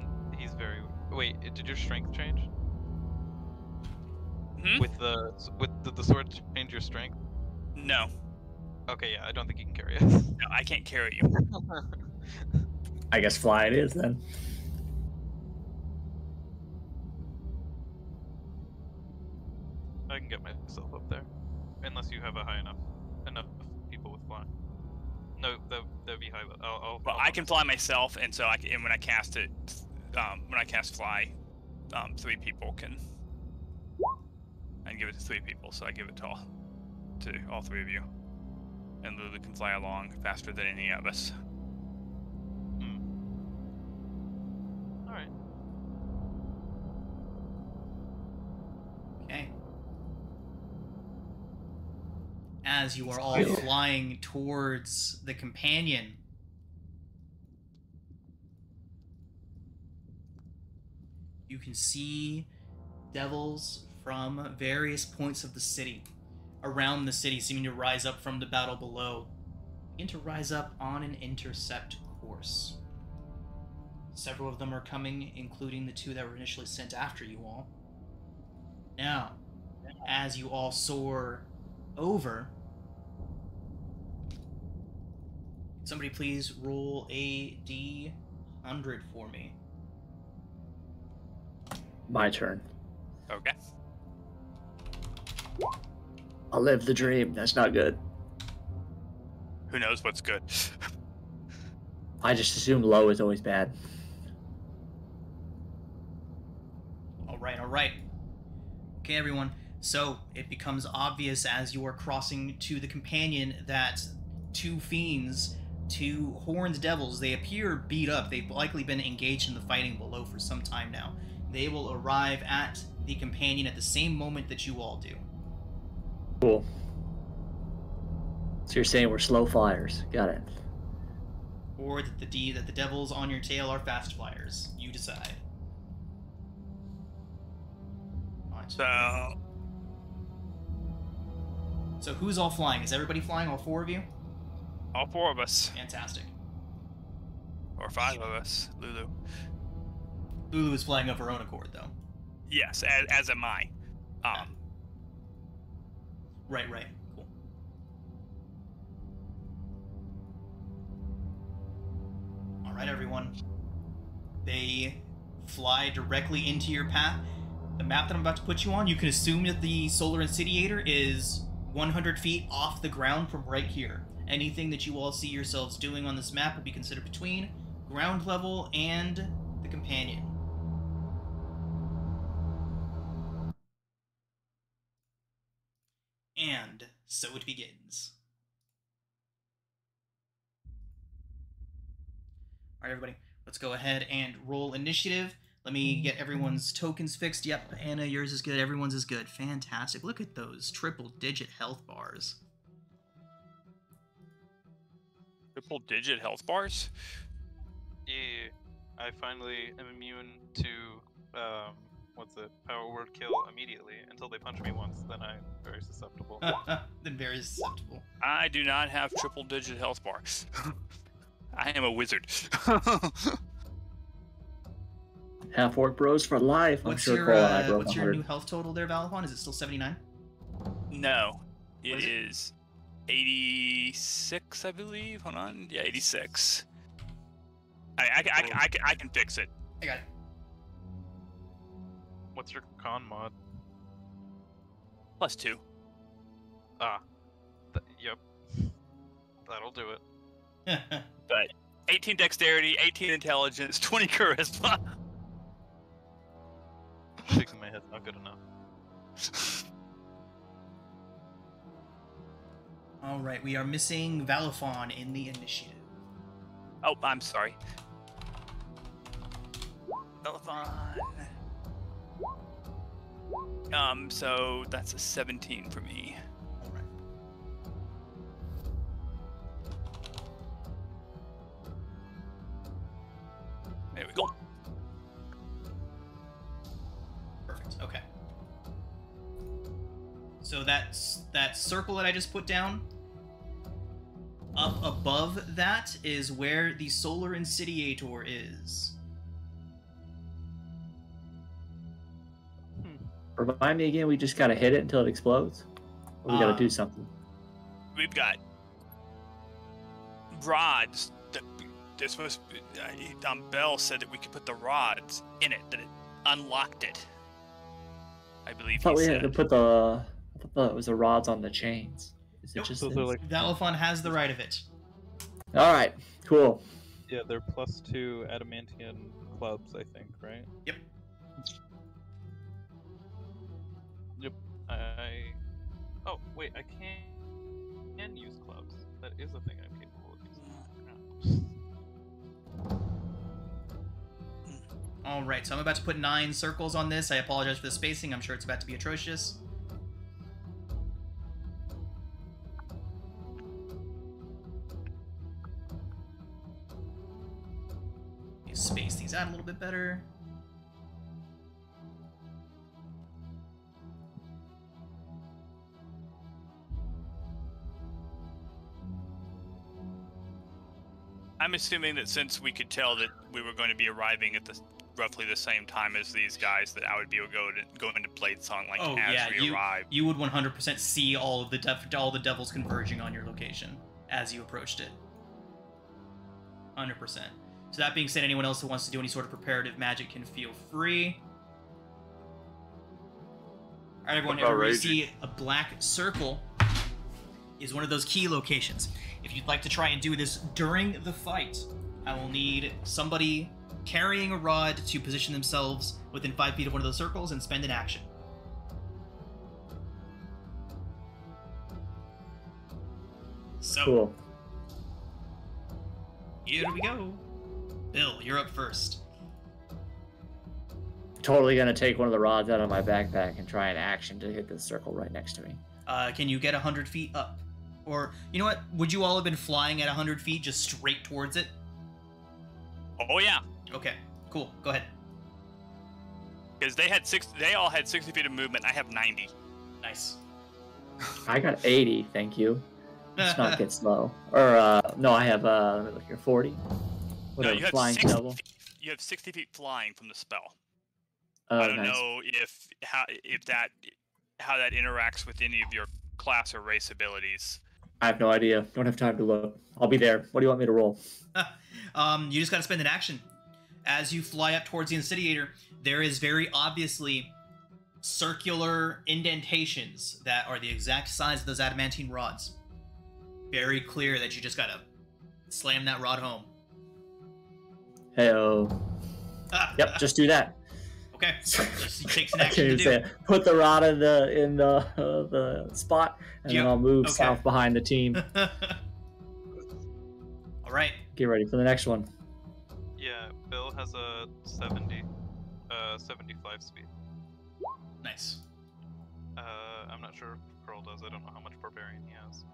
very. Wait, did your strength change? Hmm? With the sword change your strength? No. Okay, yeah, I don't think you can carry us. No, I can't carry you. I guess fly it is then. I can get myself up there, unless you have a high enough people with flying. No, that'd be high. I'll Well, I can fly myself, and so and when I cast it, when I cast fly, 3 people can. I can give it to 3 people, so I give it to all 3 of you, and Lulu can fly along faster than any of us. All right. Okay. As you are all flying towards the companion, you can see devils from various points of the city, around the city, seeming to rise up from the battle below, and to rise up on an intercept course. Several of them are coming, including the 2 that were initially sent after you all. Now, as you all soar over, somebody please roll a D. 100 for me. My turn. Okay. I'll live the dream. That's not good. Who knows what's good? I just assume low is always bad. All right. Okay, everyone. So, it becomes obvious as you are crossing to the companion that two fiends, two horned devils, they appear beat up. They've likely been engaged in the fighting below for some time now. They will arrive at the companion at the same moment that you all do. Cool. So you're saying we're slow flyers. Got it. Or that the devils on your tail are fast flyers. You decide. Alright. So who's all flying? Is everybody flying? All four of you? All four of us. Fantastic. Or five of us, Lulu. Lulu is flying of her own accord, though. Yes, as am I. Right. Cool. Alright, everyone. They fly directly into your path. The map that I'm about to put you on, you can assume that the solar incendiator is 100 feet off the ground from right here. Anything that you all see yourselves doing on this map would be considered between ground level and the companion. And so it begins. Alright, everybody, let's go ahead and roll initiative. Let me get everyone's tokens fixed. Yep, Anna, yours is good. Everyone's is good. Fantastic. Look at those triple-digit health bars. Triple-digit health bars? Yeah, I finally am immune to, power word kill immediately. Until they punch me once, then I'm very susceptible. Then very susceptible. I do not have triple-digit health bars. I am a wizard. Half orc bros for life. I'm What's sure your, Cole and I broke what's your 100. new health total there, Valahon? Is it still 79? No, What it is 86, I believe. Hold on, yeah, 86. I can fix it. I got it. What's your con mod? +2. Yep. That'll do it. But 18 dexterity, 18 intelligence, 20 charisma. Shaking my head's not good enough. Alright, we are missing Valafon in the initiative. Oh, I'm sorry. Telephone. So that's a 17 for me. Alright. There we go. Perfect. Okay. So that's that circle that I just put down. Up above that is where the solar incendiator is. Remind me again, we just gotta hit it until it explodes? Or we gotta do something? We've got rods. This was Bell said that we could put the rods in it, that it unlocked it. I believe I thought he we said. had to put the... I thought it was the rods on the chains. Is it Nope. just Those this? are like Valafon has the right of it. Alright, cool. Yeah, they're +2 adamantium clubs, I think, right? Yep. Yep. Oh, wait, I can use clubs. That is a thing I'm capable of using. Alright, so I'm about to put 9 circles on this. I apologize for the spacing. I'm sure it's about to be atrocious. Let me space these out a little bit better. I'm assuming that since we could tell that we were going to be arriving at roughly the same time as these guys, that I would be able to go into plate song like Oh as yeah, we arrive. you would 100% see all of the devils converging on your location as you approached it. 100%. So that being said, anyone else who wants to do any sort of preparative magic can feel free. Alright, everyone, everywhere you see a black circle is one of those key locations. If you'd like to try and do this during the fight, I will need somebody carrying a rod to position themselves within 5 feet of one of those circles and spend an action. So, Cool. here we go. Bill, you're up first. Totally gonna take one of the rods out of my backpack and try an action to hit the circle right next to me. Can you get 100 feet up? Or, you know what? Would you all have been flying at 100 feet just straight towards it? Oh yeah, Okay, cool. Go ahead. because they all had 60 feet of movement. I have 90. Nice. I got 80, thank you. Let's not get slow. Or, no, I have, let me look here, 40. No, Whatever, you have flying 60 double. feet. You have 60 feet flying from the spell. Oh, I don't nice. know how that interacts with any of your class or race abilities. I have no idea. Don't have time to look. I'll be there. What do you want me to roll? You just gotta spend an action. As you fly up towards the Insidiator, there is very obviously circular indentations that are the exact size of those adamantine rods. Very clear that you just gotta slam that rod home. Hey-oh. Ah, Yep, just do that. Okay. Just takes an I action can't to even do. say it. Put the rod in the spot, and Yep, then I'll move okay. south behind the team. All right. Get ready for the next one. Yeah, Bill has a 75 speed. Nice. I'm not sure if Pearl does. I don't know how much barbarian he has.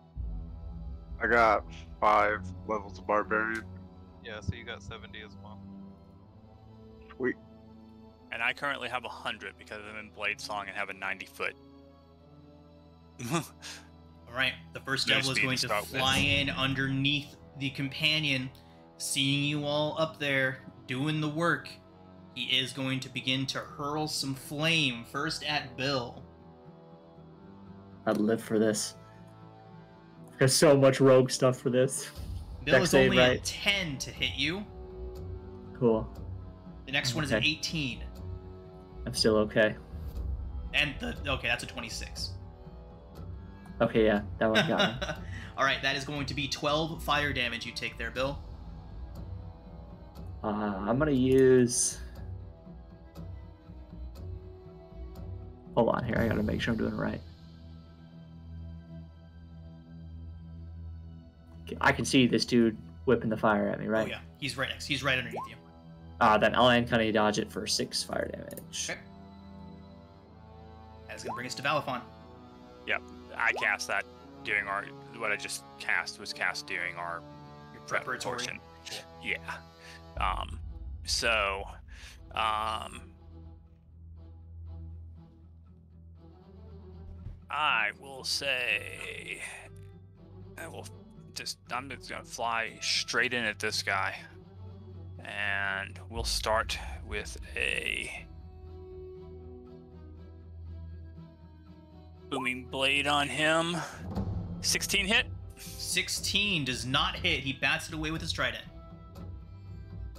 I got 5 levels of barbarian. Yeah, so you got 70 as well. Sweet. And I currently have 100 because I'm in Blade Song and have a 90 foot. All right. The first No devil is speed going to to start with. fly in underneath the companion, seeing you all up there doing the work. He is going to begin to hurl some flame, first at Bill. I'd live for this. There's so much rogue stuff for this. Bill Dex is save, only a right? 10 to hit you. Cool. The next one is an Okay. 18. I'm still okay. And okay, that's a 26. Okay, yeah, that one got me. All right, that is going to be 12 fire damage you take there, Bill. I'm gonna use. Hold on here. I gotta make sure I'm doing it right. Okay, I can see this dude whipping the fire at me, right? Oh yeah, he's right next. He's right underneath you. Then I'll uncanny dodge it for 6 fire damage. Okay. That's gonna bring us to Valifon. Yep, I cast that during our. What I just cast was cast during our Your prep preparatory. portion. Cool. Yeah. So, I will say, I'm just gonna fly straight in at this guy, and we'll start with a booming blade on him. 16 hit. 16 does not hit. He bats it away with his trident.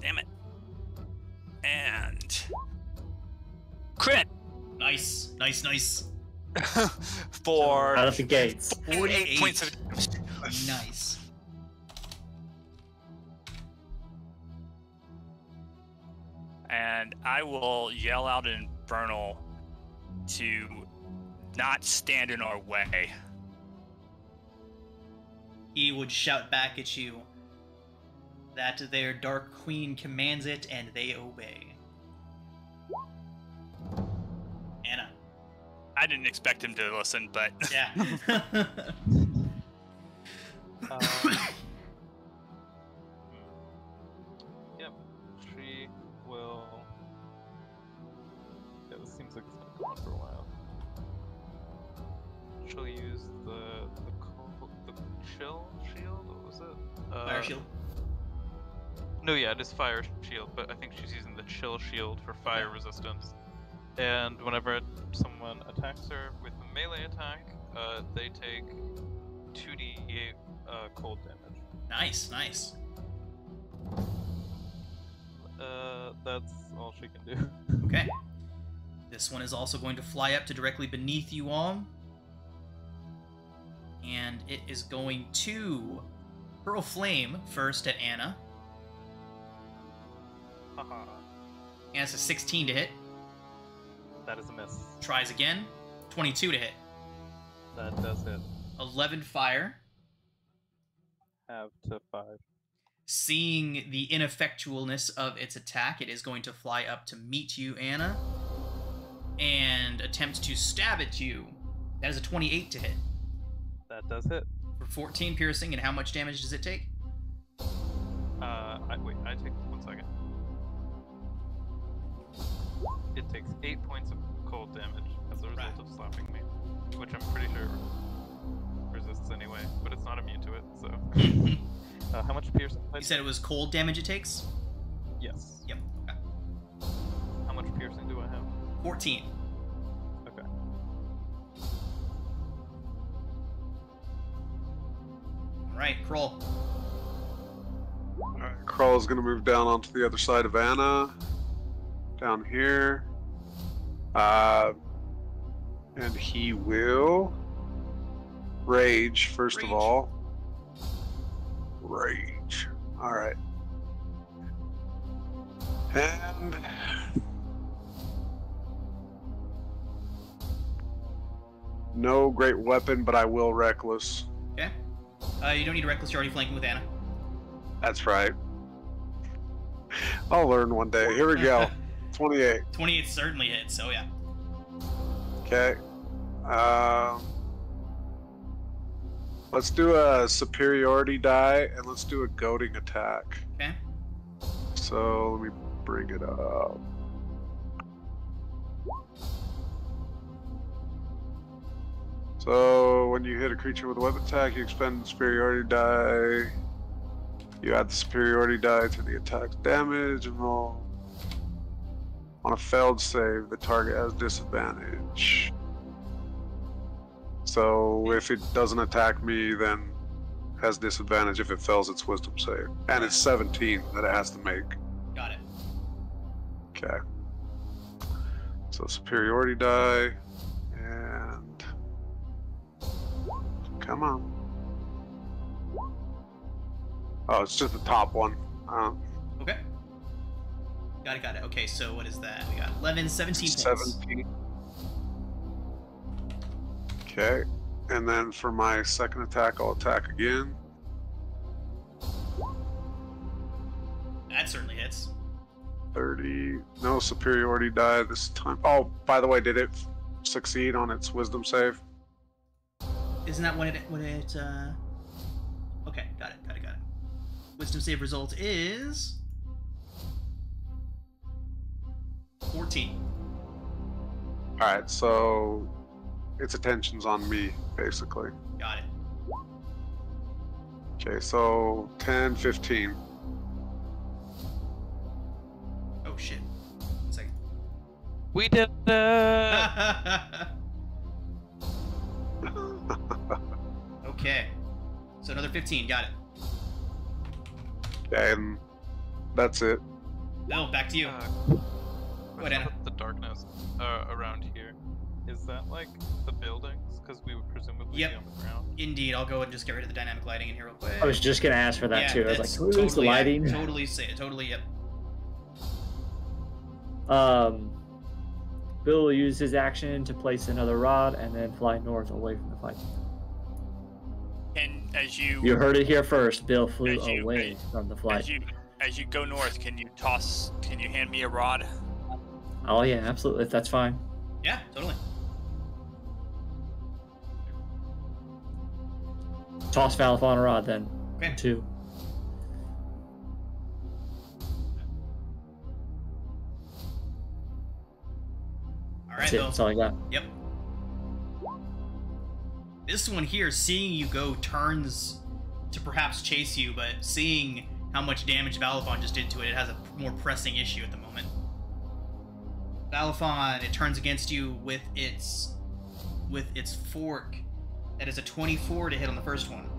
Damn it. And crit Nice, nice, nice. for Out of the gates. 48 points of damage. Nice. And I will yell out an infernal to not stand in our way. He would shout back at you that their Dark Queen commands it and they obey. Anna. I didn't expect him to listen, but Yeah. Yep, she will. Yeah, this seems like it's been going on for a while. She'll use the chill shield. What was it? Fire shield. No, yeah, it is fire shield, but I think she's using the chill shield for fire resistance. And whenever someone attacks her with a melee attack, they take 2d8 cold damage. Nice, nice. That's all she can do. Okay. This one is also going to fly up to directly beneath you all. And it is going to hurl flame first at Anna. Haha. And it's a 16 to hit. That is a miss. Tries again. 22 to hit. That does hit. 11 fire. Have to 5. Seeing the ineffectualness of its attack, it is going to fly up to meet you, Anna, and attempt to stab at you. That is a 28 to hit. That does hit. For 14 piercing, and how much damage does it take? I take 1 second. It takes 8 points of cold damage as a result of slapping me, which I'm pretty sure resists anyway, but it's not immune to it, so. How much piercing? You said it was cold damage it takes? Yes. Yep. Okay. How much piercing do I have? 14. Okay. Alright, Kroll. Alright, Krull's gonna move down onto the other side of Anna. Down here. And he will rage, first Rage. of all. Rage. Alright. And no great weapon, but I will reckless. Okay. You don't need a reckless, you're already flanking with Anna. That's right. I'll learn one day. Here we go. 28. 28 certainly hits, so yeah. Okay. Let's do a superiority die, and let's do a goading attack. Okay. So let me bring it up. So when you hit a creature with a weapon attack, you expend the superiority die. You add the superiority die to the attack's damage and roll. On a failed save, the target has disadvantage. So if it doesn't attack me, then has disadvantage if it fails its wisdom save. And it's 17 that it has to make. Got it. Okay. So superiority die, and come on. Oh, it's just the top one. Okay. Got it. Okay, so what is that? We got 11, 17 points. 17. Okay. And then for my second attack, I'll attack again. That certainly hits. 30. No superiority die this time. Oh, by the way, did it succeed on its wisdom save? Isn't that what it Okay, got it. Wisdom save result is 14. Alright, so its attention's on me, basically. Got it. Okay, so 10, 15. Oh shit. 1 second. We did it! Okay. So another 15, got it. Okay, and that's it. Bill, back to you. What Anna? about the darkness around here? Is that like the buildings? Because we would presumably Yep. be on the ground. Indeed, I'll go and just get rid of the dynamic lighting in here real quick. I was just gonna ask for that Yeah, too. I was that's like, who's the lighting? Totally, yep. Bill will use his action to place another rod and then fly north away from the fight. And as you You heard it here first. Bill flew As you- away from the flight. as you go north, can you hand me a rod? Oh yeah, absolutely. That's fine. Yeah, totally. Toss Valif on a rod then. Okay. 2. Alright, That's it. Bill. That's all I got. Yep. This one here, seeing you go, turns to perhaps chase you, but seeing how much damage Valifon just did to it, it has a more pressing issue at the moment. Valifon, it turns against you with its fork. That is a 24 to hit on the first one.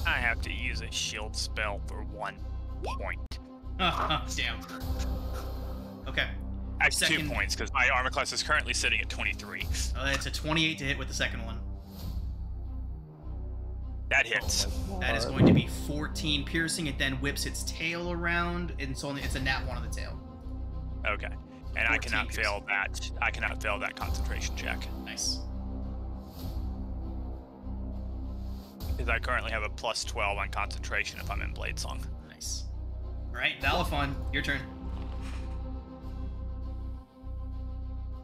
I have to use a shield spell for 1. point. Damn. Okay. Actually, 2 points, because my armor class is currently sitting at 23. It's a 28 to hit with the second one. That hits. That is going to be 14 piercing. It then whips its tail around, and it's a nat 1 on the tail. Okay. And I cannot fail that. I cannot fail that concentration check. Nice. Because I currently have a plus 12 on concentration if I'm in Blade Song. Nice. All right, Valifon, your turn.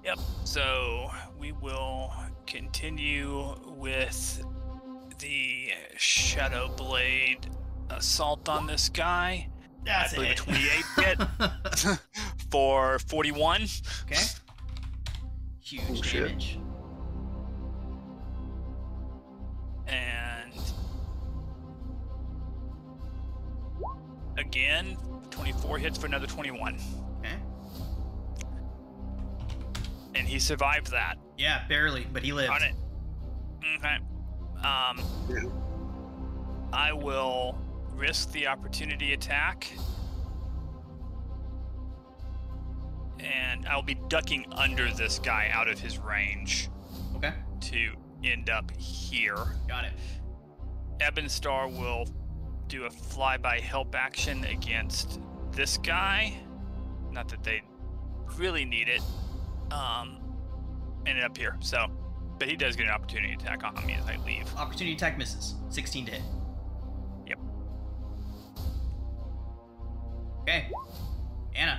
Yep. So we will continue with the Shadow Blade assault on this guy. That's I believe it. a 28 hit for 41. Okay. Huge damage. And again, 24 hits for another 21. Okay. And he survived that. Yeah, barely, but he lived. On it. Okay. I will risk the opportunity attack. And I'll be ducking under this guy out of his range. Okay. To end up here. Got it. Ebonstar will do a flyby help action against this guy. Not that they really need it. And up here. So, but he does get an opportunity attack on me as I leave. Opportunity attack misses. 16 to hit. Yep. Okay. Anna.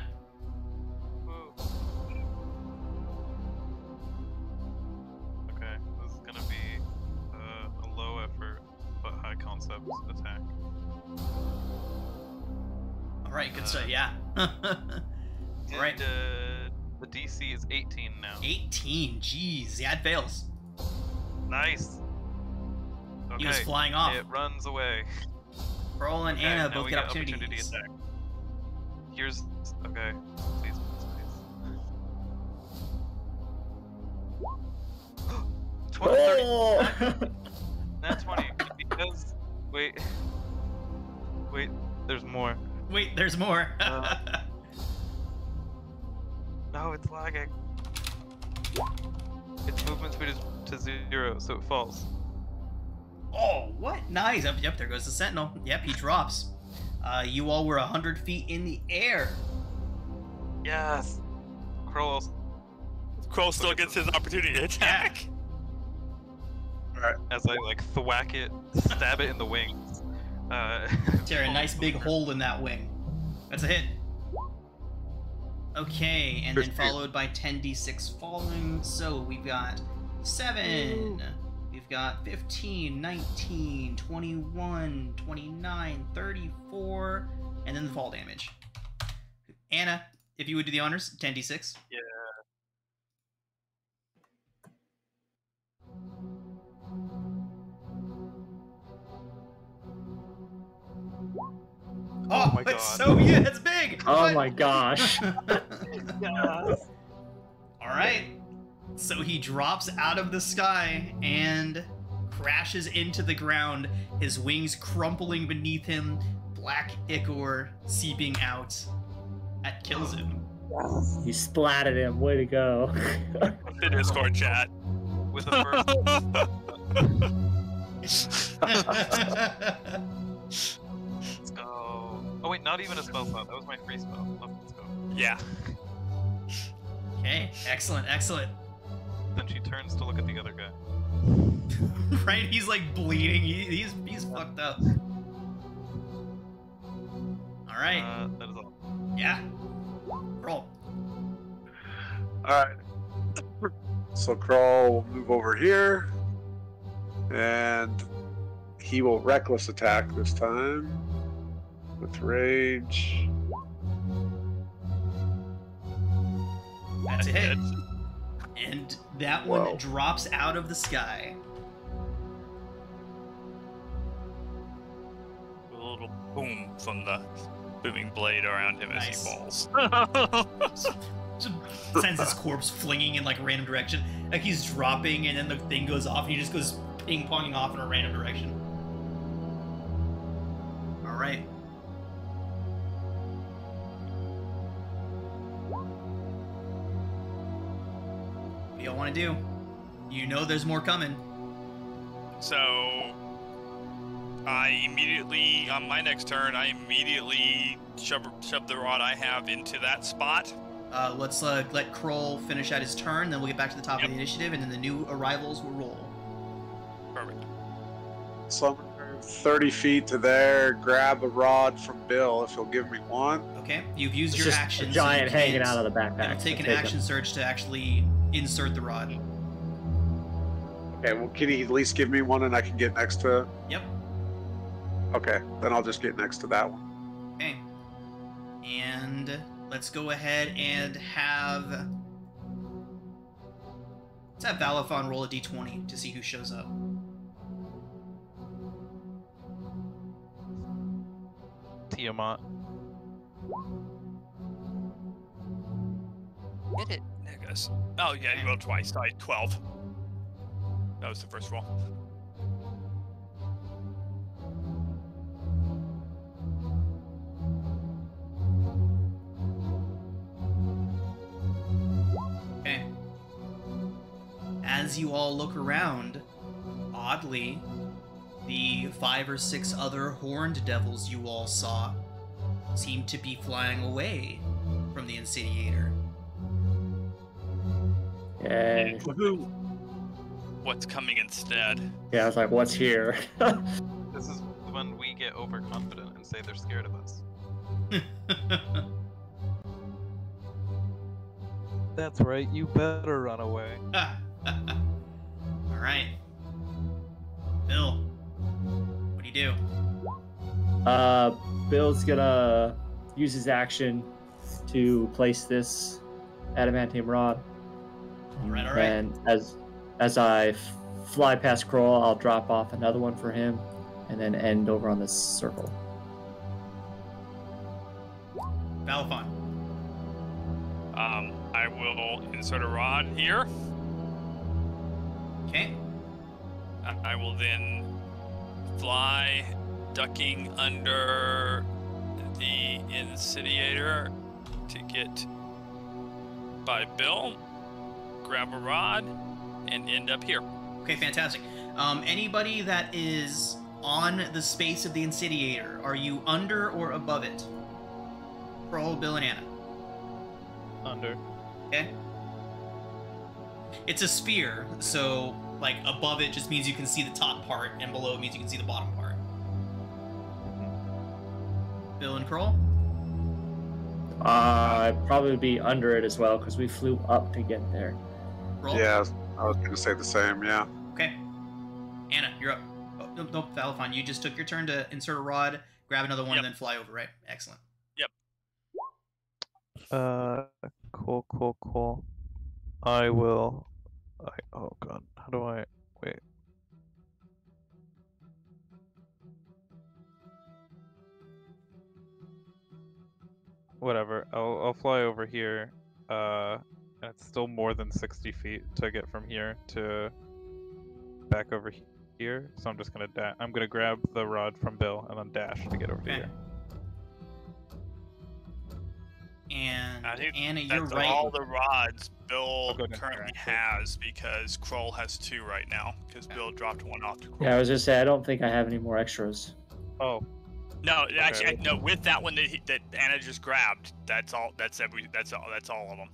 Okay, this is gonna be a low effort but high concept attack. All right, good stuff. Yeah. All right. The DC is 18 now. 18. Jeez. Yeah, it fails. Nice. Okay. He was flying off. It runs away. Kroll and Okay, Anna now both we get get opportunity opportunities. attack. Here's okay. Please. Oh! Nat 20 because wait, there's more. Wait, there's more. No, it's lagging. Its movement speed is to 0, so it falls. Oh, what? Nice. Yep, there goes the Sentinel. Yep, he drops. You all were 100 feet in the air. Yes. Kroll still gets his opportunity to attack. Alright. as I like thwack it, stab it in the wings. Tear a nice big hole in that wing. That's a hit. Okay, and then followed by 10d6 falling. So we've got 7. We've got 15, 19, 21, 29, 34, and then the fall damage. Anna, if you would do the honors, 10d6. Yeah. Oh my it's God. so yeah, that's big. Oh What? my gosh. Yes. All right. So he drops out of the sky and crashes into the ground, his wings crumpling beneath him, black ichor seeping out. That kills him. You splatted him. Way to go. The Discord chat. With a first. Let's go. Oh wait, not even a spell slot. That was my free spell. Let's go. Yeah. Okay, excellent, excellent. Then she turns to look at the other guy. Right? He's like bleeding. He's fucked up. All right. That is all. Yeah. Roll. Alright. So Crawl will move over here. And he will reckless attack this time. With rage. That's a hit. And that one Whoa. drops out of the sky. A little boom from the booming blade around him Nice. as he falls. Just sends his corpse flinging in like a random direction. Like he's dropping and then the thing goes off and he just goes ping-ponging off in a random direction. Alright. y'all want to do? You know there's more coming. So, I immediately, on my next turn, I immediately shove the rod I have into that spot. Let's let Kroll finish out his turn, then we'll get back to the top of the initiative, and then the new arrivals will roll. Perfect. So I'm gonna move 30 feet to there, grab a rod from Bill if he'll give me one. Okay, you've used It's your just action. a so you giant hanging can't- out of the backpack. It'll take I'll an action him. surge to actually insert the rod. Okay, well, can he at least give me one and I can get next to it? Yep. Okay, then I'll just get next to that one. Okay. And let's go ahead and have... Let's have Valifon roll a d20 to see who shows up. Tiamat. Hit it. There it goes. Oh, yeah, you rolled twice. Sorry, 12. That was the first roll. Okay. As you all look around, oddly, the 5 or 6 other horned devils you all saw seem to be flying away from the Insidiator. Yeah. What's coming instead? Yeah, I was like, what's here? This is when we get overconfident and say they're scared of us. That's right, you better run away. All right. Bill, what do you do? Bill's gonna use his action to place this adamantium rod. All right, all right. And as I fly past Kroll, I'll drop off another one for him, and then end over on this circle. Valifon. I will insert a rod here. Okay. I will then fly, ducking under the Insidiator to get by Bill, grab a rod, and end up here. Okay, fantastic. Anybody that is on the space of the Insidiator, are you under or above it? Kroll, Bill, and Anna. Under. Okay. It's a sphere, so like above it just means you can see the top part, and below it means you can see the bottom part. Bill and Kroll? I'd probably be under it as well, because we flew up to get there. Kroll? Yeah, I was gonna say the same, yeah. Okay. Anna, you're up. Oh, no, Valifon, you just took your turn to insert a rod, grab another one, Yep. and then fly over, right? Excellent. Cool. I will. Oh god, how do I wait? Whatever. I'll fly over here. And it's still more than 60 feet to get from here to back over here. So I'm just gonna I'm gonna grab the rod from Bill and then dash to get over Okay. here. And I think Anna, you're that's right. all the rods Bill I'll go down currently there, actually. has, because Kroll has 2 right now, because Bill dropped 1 off to Kroll. Yeah, I was just saying, I don't think I have any more extras. Oh, No, actually, Okay. no. With that one that Anna just grabbed, that's all. That's all of them.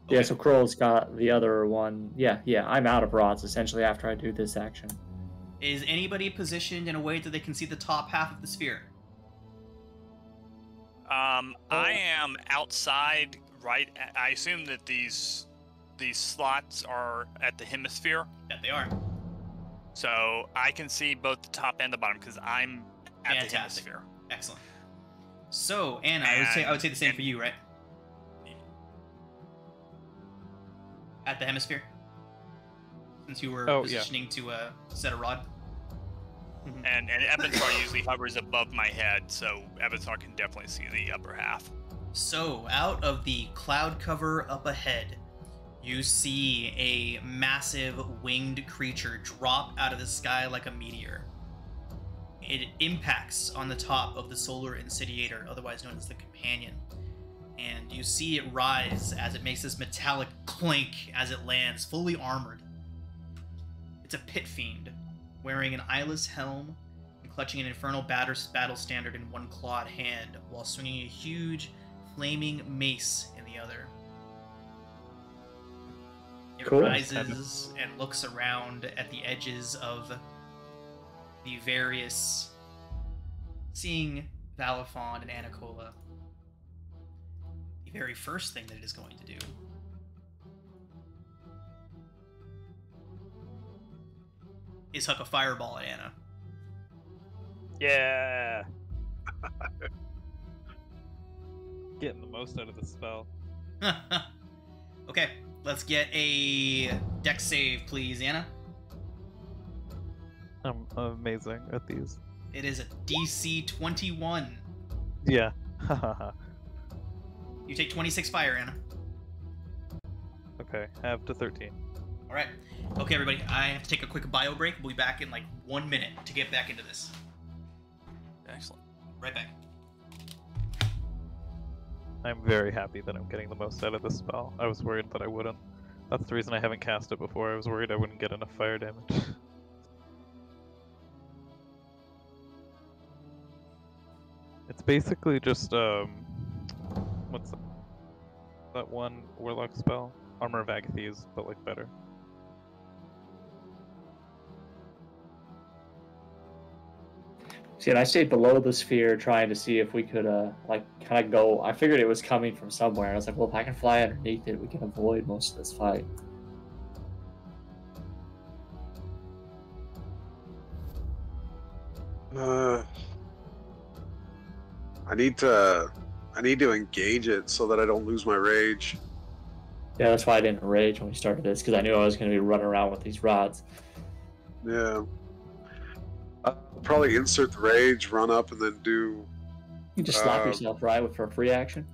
Yeah, so Kroll's got the other one. Yeah, I'm out of rods, essentially, after I do this action. Is anybody positioned in a way that they can see the top half of the sphere? I am outside. Right. I assume that these slots are at the hemisphere, That they are. so I can see both the top and the bottom because I'm at the Fantastic. hemisphere. Excellent. So, Anna, I would say the same for you, right? At the hemisphere? Since you were Oh, yeah. positioning to set a rod? And Evansar usually hovers above my head, so Evansar can definitely see the upper half. So, out of the cloud cover up ahead, you see a massive winged creature drop out of the sky like a meteor. It impacts on the top of the solar insidiator, otherwise known as the Companion. and you see it rise as it makes this metallic clink as it lands, fully armored. It's a pit fiend, wearing an eyeless helm and clutching an infernal battle standard in one clawed hand, while swinging a huge, flaming mace in the other. It Cool. rises and looks around at the edges of the various, seeing Valifon and Anacola. The very first thing that it is going to do is huck a fireball at Anna. Yeah. Getting the most out of the spell. Okay, let's get a dex save, please, Anna. I'm amazing at these. It is a DC 21. Yeah. You take 26 fire, Anna. Okay, half to 13. All right. Okay, everybody, I have to take a quick bio break. We'll be back in like 1 minute to get back into this. Excellent. Right back. I'm very happy that I'm getting the most out of this spell. I was worried that I wouldn't. That's the reason I haven't cast it before. I was worried I wouldn't get enough fire damage. It's basically just, what's that one warlock spell? Armor of Agathes, but like better. See, and I stayed below the sphere trying to see if we could, like, kind of go. I figured it was coming from somewhere. I was like, well, if I can fly underneath it, we can avoid most of this fight. I need to engage it so that I don't lose my rage. Yeah, that's why I didn't rage when we started this, because I knew I was going to be running around with these rods. Yeah. I'll probably insert the rage, run up, and then do. You just slap yourself, right, for a free action?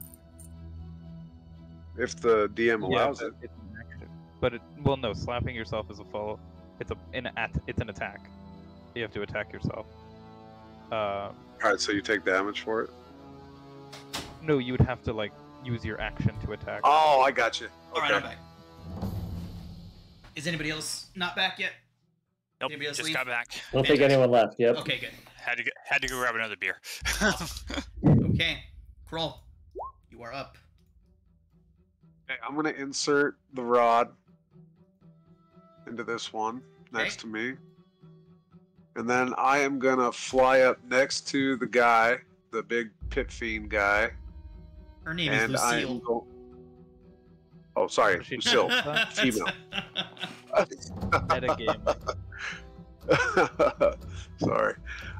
If the DM allows but it. it's an action. But well, no, slapping yourself is a follow. It's an attack. You have to attack yourself. Alright, so you take damage for it? No, you would have to like use your action to attack. Oh, I got you. All right, I'm back. Is anybody else not back yet? Nope, Anybody else just leave? got back. I don't think anyone left, yep. Okay, good. Had to go grab another beer. Okay, Kroll, you are up. Okay, I'm gonna insert the rod into this one next to me. And then I am gonna fly up next to the guy, the big pit fiend guy. Her name And is Lucille. Oh, sorry, Lucille. Female. Metagame. Sorry.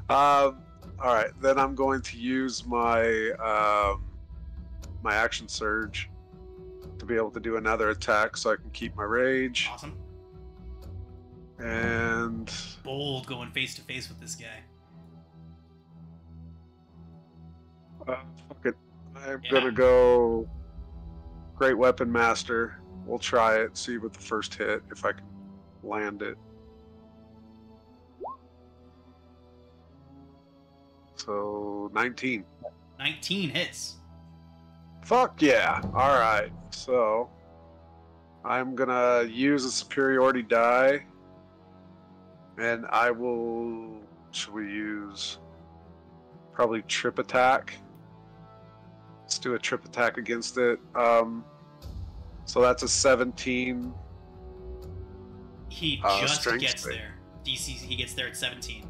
All right, then I'm going to use my my action surge to be able to do another attack, so I can keep my rage. Awesome. And Bold going face to face with this guy. fuck it. I'm gonna go Great Weapon Master. We'll try it, see what the first hit, if I can land it. So 19. 19 hits. Fuck yeah! Alright, so I'm gonna use a superiority die, and I will. Should we use probably trip attack? Let's do a trip attack against it. So that's a 17. He just strength gets save. there. DC, he gets there at 17.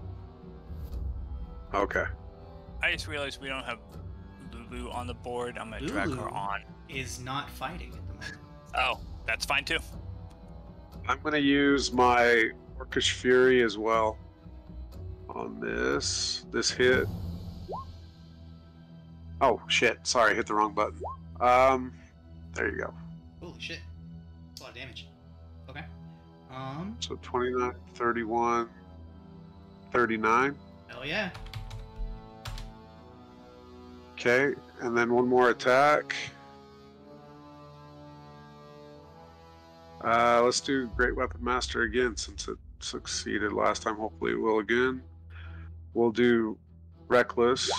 Okay. I just realized we don't have Lulu on the board. I'm gonna drag Lulu her on. is not fighting at the moment. Oh, that's fine too. I'm gonna use my Orcish Fury as well on this hit. Oh shit! Sorry, hit the wrong button. There you go. Holy shit. That's a lot of damage. Okay. So 29, 31, 39. Hell yeah. Okay, and then one more attack. Let's do Great Weapon Master again, since it succeeded last time. Hopefully it will again. We'll do Reckless.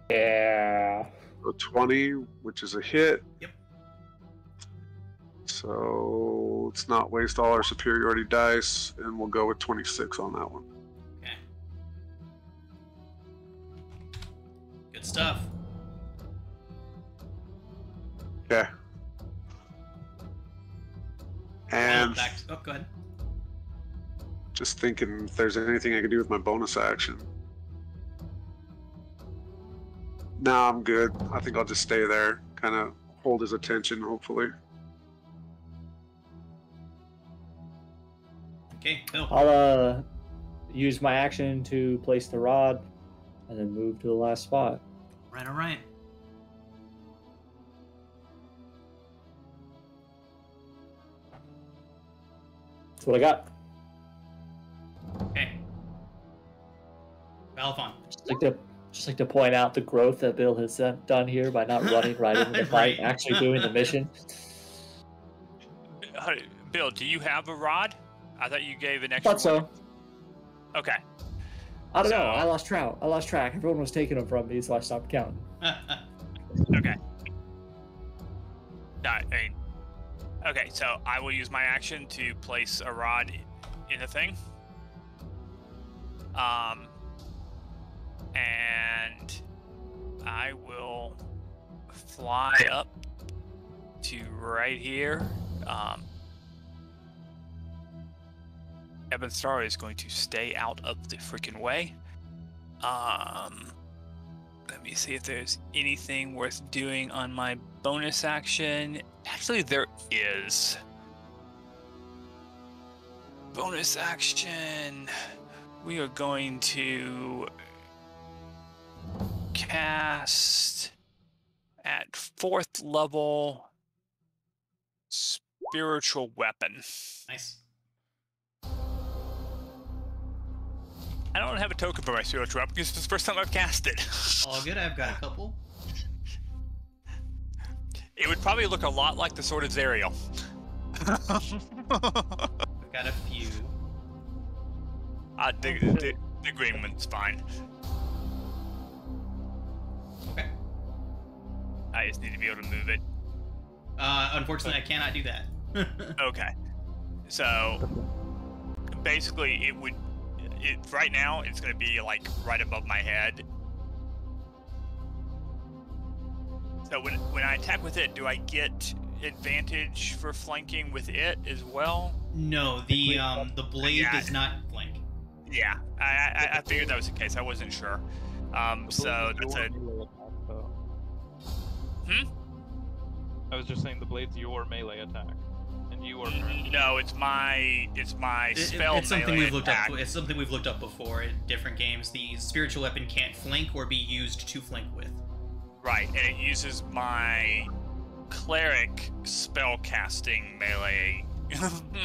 Yeah. So 20, which is a hit. Yep. So let's not waste all our superiority dice, and we'll go with 26 on that one. Okay. Good stuff. Okay. And Go ahead. just thinking if there's anything I could do with my bonus action. Nah, I'm good. I think I'll just stay there, kind of hold his attention, hopefully. Okay, Bill. I'll use my action to place the rod, and then move to the last spot. Right, all right. That's what I got. Okay. Balafon. Just like to point out the growth that Bill has done here by not running right into the fight, Right. actually doing the mission. Bill, do you have a rod? I thought you gave an I extra thought so. one. Okay. I don't know. So- I lost track. Everyone was taking them from me, so I stopped counting. Okay. Okay, so I will use my action to place a rod in the thing. And I will fly up to right here. Ebon Star is going to stay out of the freaking way. Let me see if there's anything worth doing on my bonus action. Actually, there is. Bonus action. We are going to cast at 4th level spiritual weapon. Nice. I don't have a token for my spiritual weapon because it's the first time I've cast it. All good. I've got a couple. It would probably look a lot like the Sword of Zerial. I've got a few. The green one's fine. Okay. I just need to be able to move it. Unfortunately, I cannot do that. Okay. So basically, right now it's going to be like right above my head. So when I attack with it, do I get advantage for flanking with it as well? No, the blade does not flank. Yeah, I figured that was the case. I wasn't sure. So that's a. I was just saying the blade's your melee attack, and you are. No, it's my spell It's something melee we've looked attack. up. It's something we've looked up before in different games. The spiritual weapon can't flank or be used to flank with. Right, and it uses my cleric spell casting melee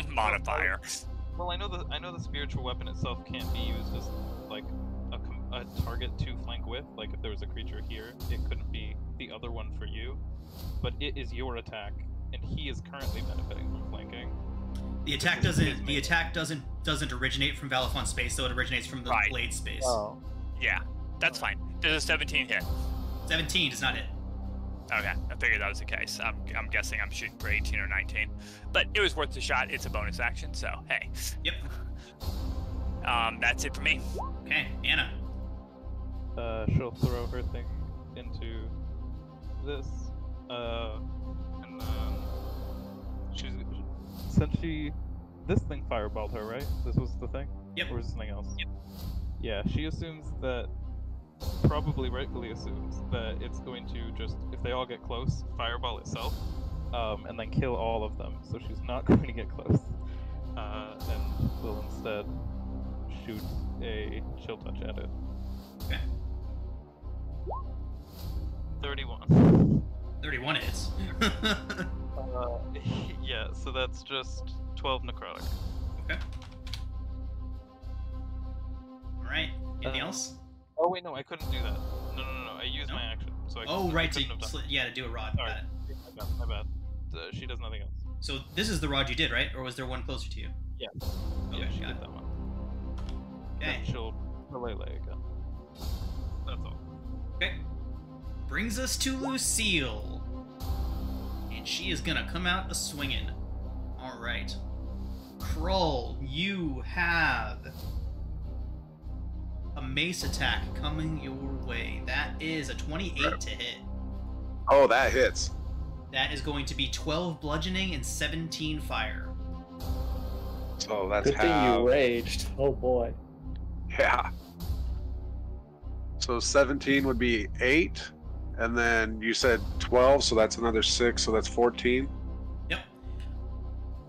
modifier. Well, I know the spiritual weapon itself can't be used as like a target to flank with. Like if there was a creature here, it couldn't be the other one for you. But it is your attack, and he is currently benefiting from flanking. The attack doesn't. The attack doesn't originate from Valafon's space, though it originates from the Right. blade space. Oh. Yeah, that's fine. Does a 17 hit? 17 does not hit. Okay, I figured that was the case. I'm guessing I'm shooting for 18 or 19, but it was worth the shot. It's a bonus action, so hey. Yep. That's it for me. Okay, Anna. She'll throw her thing into this, and then this thing fireballed her, right? This was the thing? Yep. Or is something else? Yep. Yeah, she assumes that, probably rightfully assumes that it's going to just, if they all get close, fireball itself, and then kill all of them. So she's not going to get close, and will instead shoot a chill touch at it. Okay. 31. 31 hits. Yeah, so that's just 12 necrotic. Okay. Alright. Anything else? Oh wait, no, I couldn't do that. No, I used No? my action, so I Oh, right. couldn't have done. To do a rod. Sorry. Got it. My bad. She does nothing else. So this is the rod you did, right? Or was there one closer to you? Yeah. Okay, Yeah, she got did it. that one. Okay. Then she'll relay again. That's all. Okay. brings us to Lucille. And she is gonna come out a-swinging. Alright. Krull, you have a mace attack coming your way. That is a 28 to hit. Oh, that hits. That is going to be 12 bludgeoning and 17 fire. So that's Good thing half. you raged. Oh boy. Yeah. So 17 would be 8, and then you said 12, so that's another 6, so that's 14. Yep.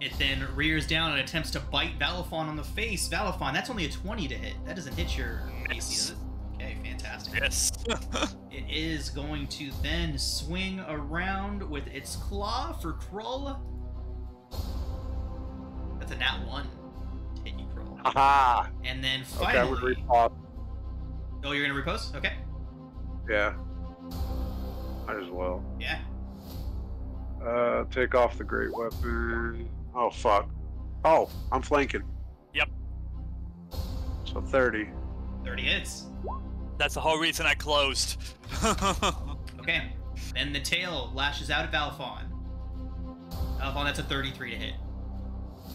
It then rears down and attempts to bite Valifon on the face. Valifon, that's only a 20 to hit. That doesn't hit your AC, does it? Okay, fantastic. Yes. It is going to then swing around with its claw for Krull. That's a nat 1 to hit you, Krull. Haha! And then Okay, I would finally... repop. Oh, you're going to repose? Okay. Yeah. Might as well. Yeah. Take off the great weapon. Oh, fuck. Oh, I'm flanking. Yep. So 30. 30 hits. That's the whole reason I closed. Okay. Then the tail lashes out at Valifon. Valifon, that's a 33 to hit.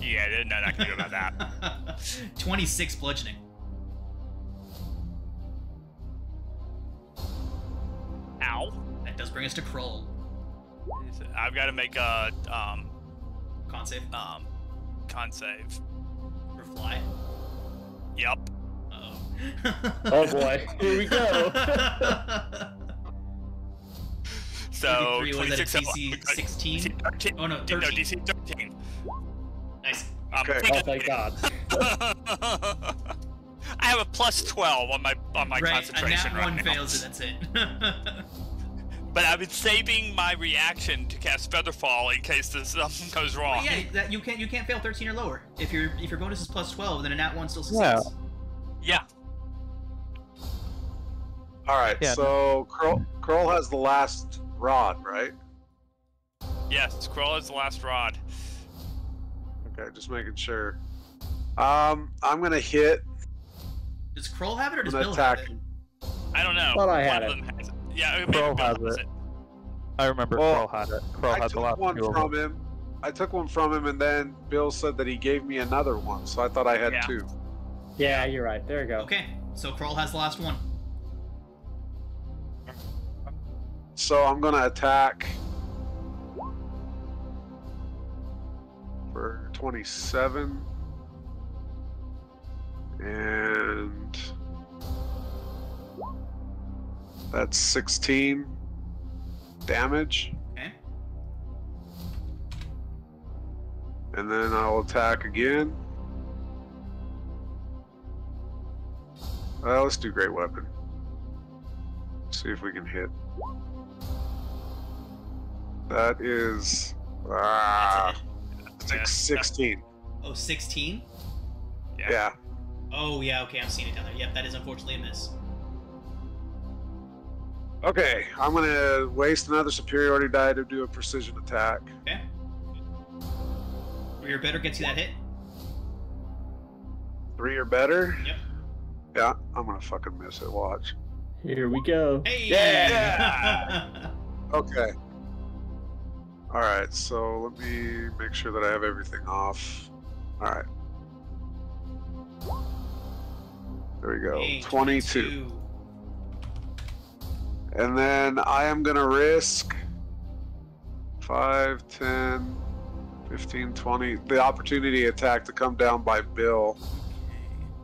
Yeah, no, not gonna do about that. 26 bludgeoning. Ow. That does bring us to Krull. I've got to make a Con save. con save. For fly. Yep. Uh-oh. Oh boy. Here we go. So 33, was that a 26 DC 16? 13. Oh no, No, 13. DC 13. Nice. Okay. Oh thank God. I have a plus 12 on my Right, concentration a nat right 1 now. fails it, that's it. But I've been saving my reaction to cast Featherfall in case this something goes wrong. Yeah, that you can't fail 13 or lower. If your bonus is plus 12, then a nat 1 still succeeds. Yeah. Alright, Yeah. so Krull has the last rod, right? Yes, Scroll is the last rod. Okay, just making sure. I'm gonna hit. Does Krull have it or does I'm Bill gonna have attack it? him. I don't know. Thought I had One it. of them has it. Yeah, maybe Kroll Bill has it. it. I remember Well, Kroll had it. Kroll I had the took last one two of from them. him. I took one from him, and then Bill said that he gave me another one, so I thought I had Yeah. 2. Yeah, you're right. There you go. Okay, so Krull has the last one. So I'm gonna attack for 27, and that's 16 damage. Okay. And then I'll attack again. Let's do great weapon. See if we can hit. That is That's a hit. 16. Oh, 16? Yeah. Oh, yeah, okay, I'm seeing it down there. Yep, that is unfortunately a miss. Okay, I'm gonna waste another superiority die to do a precision attack. Okay. Your better gets you that hit. 3 or better. Yep. Yeah, I'm gonna fucking miss it. Watch. Here we go. Hey! Yeah! Okay. All right, so let me make sure that I have everything off. All right. There we go. Hey, 22. And then I am going to risk 5, 10, 15, 20, the opportunity attack to come down by Bill.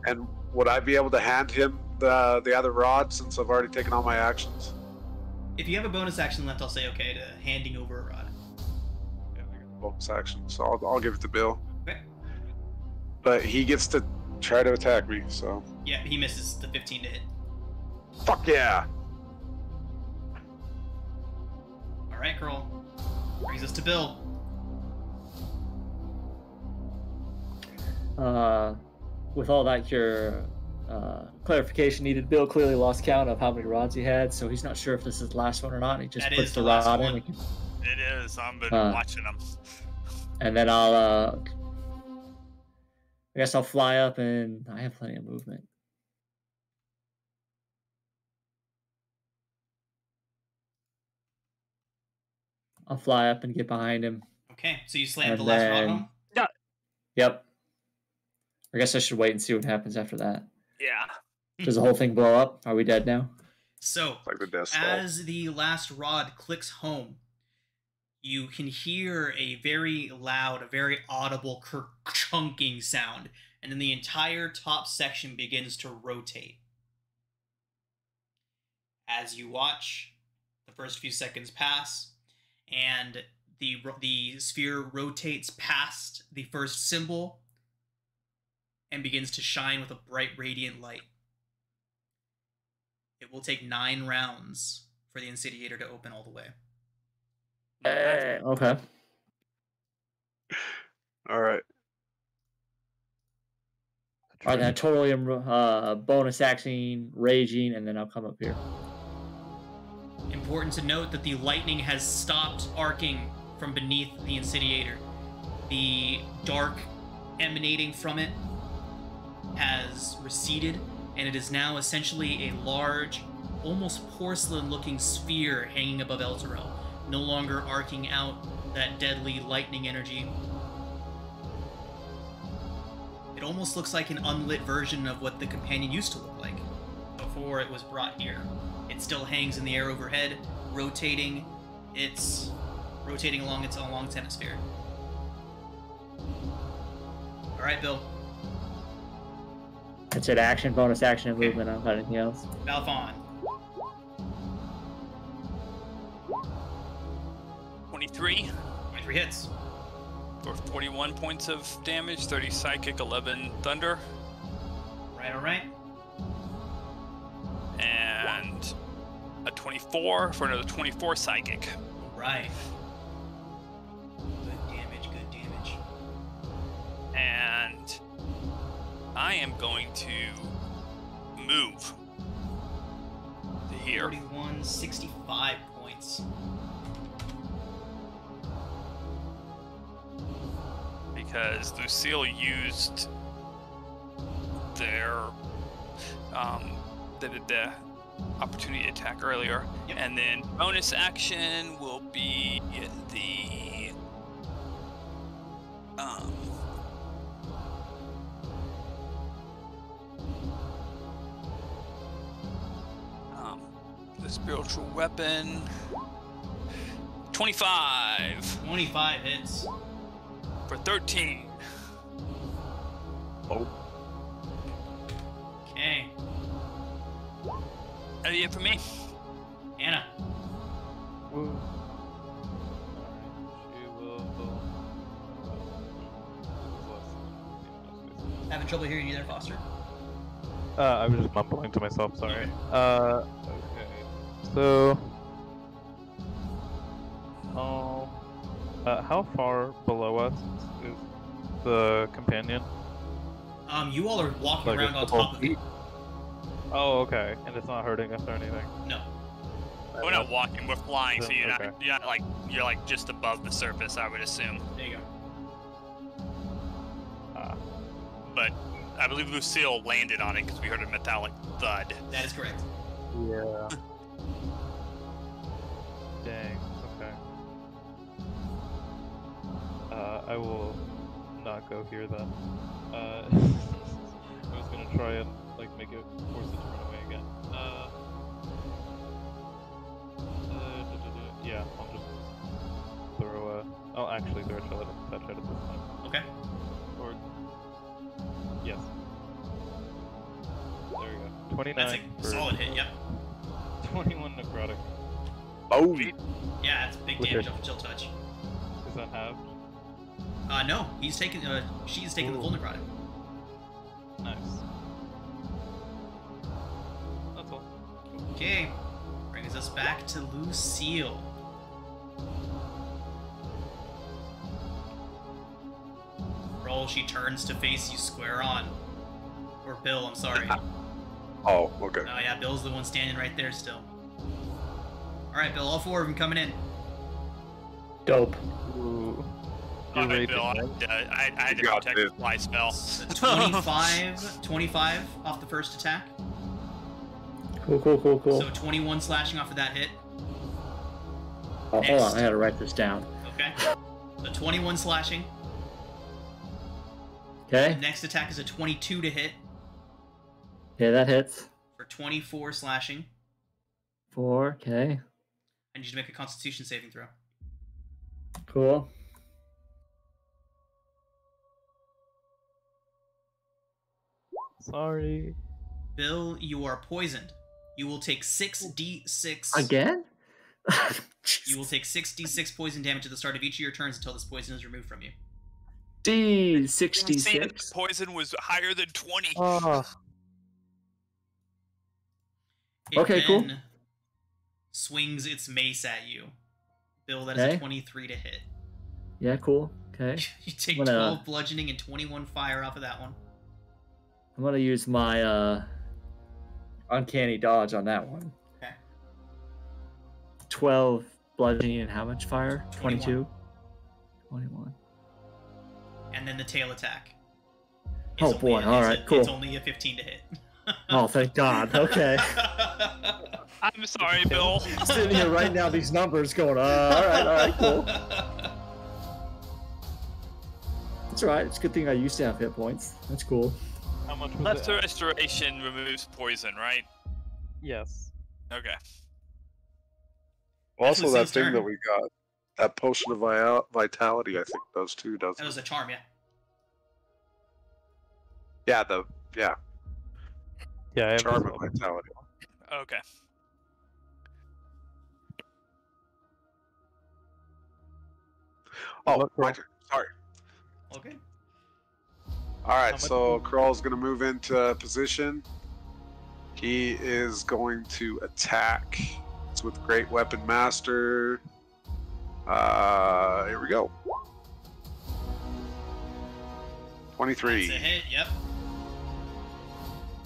And would I be able to hand him the other rod since I've already taken all my actions? If you have a bonus action left, I'll say okay to handing over a rod. Yeah, I got a bonus action, so I'll give it to Bill. Okay. But he gets to try to attack me, so. Yeah, he misses the 15 to hit. Fuck yeah! Alright, Krull. Brings us to Bill. With all that, your clarification needed. Bill clearly lost count of how many rods he had, so he's not sure if this is the last one or not. He just That puts is the the last rod one. in, It is. I've been watching them. and then I guess I'll fly up, and I have plenty of movement. I'll fly up and get behind him. Okay, so you slam And the last rod then- home? Yep. I guess I should wait and see what happens after that. Yeah. Does the whole thing blow up? Are we dead now? So, It's like the Death Stall. as the last rod clicks home, you can hear a very loud, a very audible chunking sound, and then the entire top section begins to rotate. As you watch, the first few seconds pass, and the sphere rotates past the first symbol and begins to shine with a bright, radiant light. It will take 9 rounds for the incendiator to open all the way. Okay. All right. All right, then I totally am bonus action, raging, and then I'll come up here. Important to note that the lightning has stopped arcing from beneath the incendiator. The dark emanating from it has receded, and it is now essentially a large, almost porcelain-looking sphere hanging above Elturel, no longer arcing out that deadly lightning energy. It almost looks like an unlit version of what the companion used to look like before it was brought here. It still hangs in the air overhead, rotating. It's rotating along its hemisphere. All right, Bill. That's it. Action, bonus action, and movement. I don't got anything else. Balfon. 23 23 hits. for 41 points of damage, 30 psychic, 11 thunder, Right, all right. and a 24 for another 24 psychic. All right. Good damage, good damage. And I am going to move to here. 41, 65 points. Because Lucille used their the opportunity attack earlier, Yep. and then bonus action will be the the spiritual weapon. 25 25 hits. for 13. Oh. Okay. That'll be it for me. Anna. Woo. She will. Having trouble hearing you there, Foster? I was just mumbling to myself. Sorry. Okay. So. How far below us is the companion? You all are walking Like around a on couple top of it. feet? Oh, okay. And it's not hurting us or anything. No. We're not walking, we're flying, so you're Okay. not, you're like just above the surface, I would assume. There you go. But I believe Lucille landed on it because we heard a metallic thud. That is correct. Yeah. Dang. Okay. I will not go here then. I was gonna try and like make it force it to run away again. Yeah, I'll just throw a. I'll actually throw a shell at it, touch at it this time. Okay. Or yes. There we go. 29 That's a for solid hit, yep. 21 necrotic. Oh. Yeah, that's a big With damage it. off a chill touch. Is that halved? No, he's taking, she's taking the full necrotic. Nice. That's all. Okay. Brings us back to Lucille. Roll, she turns to face you square on. Or Bill, I'm sorry. Oh, okay. Oh yeah, Bill's the one standing right there still. Alright, Bill, all 4 of them coming in. Dope. Ooh. All You're right, raging, Bill, right? I had to You got protect this. the fly spell. 25 off the first attack. Cool. So 21 slashing off of that hit. Oh, hold on, Next. I gotta write this down. Okay. A 21 slashing. Okay. The next attack is a 22 to hit Yeah, that hits. for 24 slashing. 4. Okay. I need you to make a Constitution saving throw. Cool. Sorry. Bill, you are poisoned. You will take 6d6. Again? You will take 6d6 poison damage at the start of each of your turns until this poison is removed from you. Saying D66. poison was higher than 20. Oh, It Okay, cool. then swings its mace at you. Bill, that is Okay. a 23 to hit. Yeah, cool. Okay. You take I'm gonna- 12 bludgeoning and 21 fire off of that one. I'm gonna use my uncanny dodge on that one. Okay. 12 bludgeoning and how much fire? 21. 22? 21. And then the tail attack. Oh, boy. All right, cool. It's only a 15 to hit. Oh, thank God. Okay. I'm sorry, Bill. Sitting here writing down these numbers going, all right, cool. That's all right. It's a good thing I used to have hit points. That's cool. how much was Lesser it? restoration removes poison, right? Yes. Okay. Also, that Lucille's thing turn. that we got, that potion of vitality, I think does too, doesn't That was it? a charm, yeah. Yeah, Yeah, I have charm this of one. vitality. Okay. Oh, Look, my roll. turn. Sorry. Okay. All right, much so is- Krawl's going to move into position. He is going to attack. It's with Great Weapon Master. Here we go. 23. That's a hit, yep.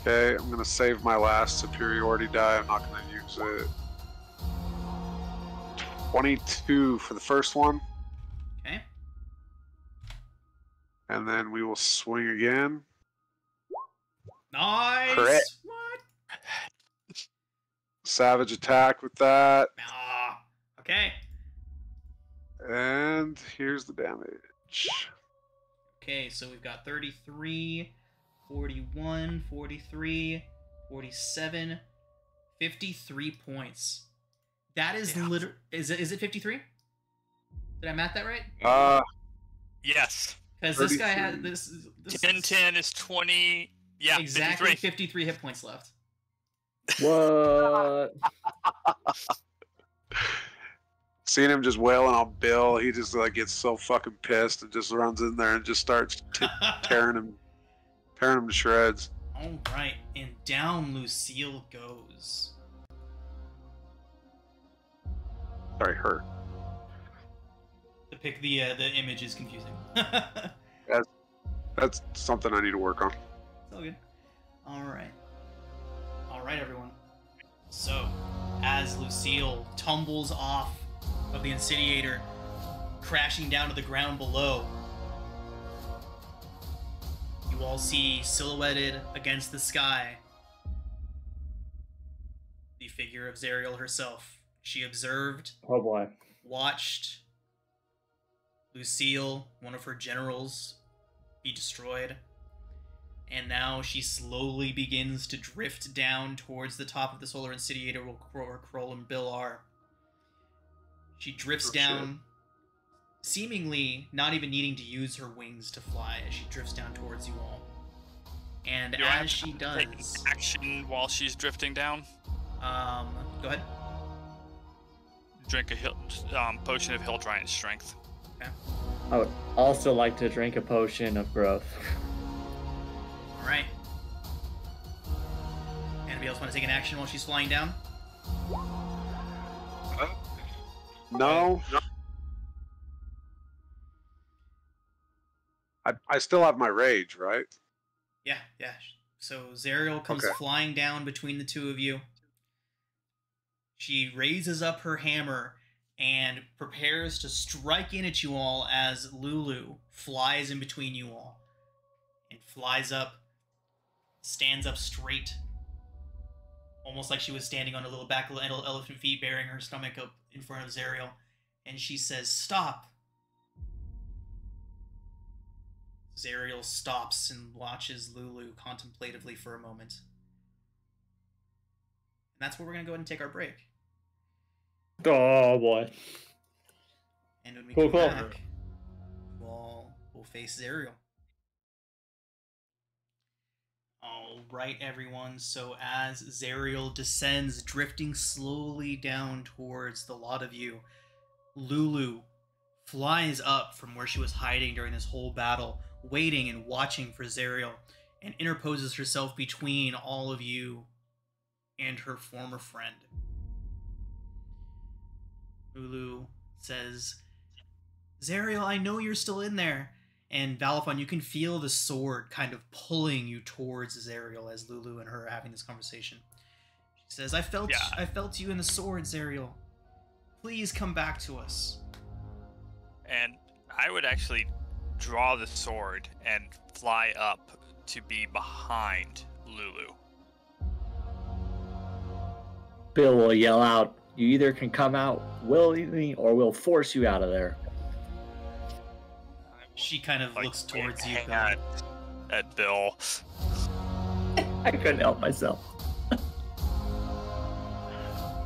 Okay, I'm going to save my last superiority die. I'm not going to use it. 22 for the first one. Okay. And then we will swing again. Nice! Correct. What? Savage attack with that. Ah. Okay. And here's the damage. Okay, so we've got 33, 41, 43, 47, 53 points. That is Yeah. literally... Is it 53? Did I math that right? Yes. Because this guy 33. had this 10 10 is 20. Yeah, exactly 53. 53 hit points left. What? Seeing him just wailing on Bill, he just like gets so fucking pissed and just runs in there and just starts tearing him to shreds. All right, and down Lucille goes. Sorry, her. The image is confusing. That's something I need to work on. It's all good. All right, everyone. So, as Lucille tumbles off of the incendiator, crashing down to the ground below, you all see silhouetted against the sky the figure of Zariel herself. She observed, Oh, boy. watched Lucille, one of her generals, be destroyed. And now she slowly begins to drift down towards the top of the solar incendiator where Kroll and Bill are. She drifts Oh, down, seemingly not even needing to use her wings to fly as she drifts down towards you all. And Do I have as she to does, take action while she's drifting down? go ahead. Drink a potion of Hill Giant Strength. I would also like to drink a potion of growth. All right. Anybody else want to take an action while she's flying down? No. I still have my rage, right? Yeah. So Zariel comes Okay. flying down between the two of you. She raises up her hammer and prepares to strike in at you all as Lulu flies in between you all. And flies up, stands up straight. Almost like she was standing on a little back elephant feet, bearing her stomach up in front of Zariel. and she says, "Stop." Zariel stops and watches Lulu contemplatively for a moment. And that's where we're going to go ahead and take our break. Oh boy. And when we Cool, come cool. back, we'll face Zariel. Alright, everyone. So as Zariel descends, drifting slowly down towards the lot of you, Lulu flies up from where she was hiding during this whole battle, waiting and watching for Zariel, and interposes herself between all of you and her former friend. Lulu says, "Zariel, I know you're still in there." And Valafon, you can feel the sword kind of pulling you towards Zariel as Lulu and her are having this conversation. She says, I felt you in the sword, Zariel. Please come back to us." And I would actually draw the sword and fly up to be behind Lulu. Bill will yell out, "You either can come out willingly or we'll force you out of there." She kind of looks towards you, Bill. At Bill. I couldn't help myself.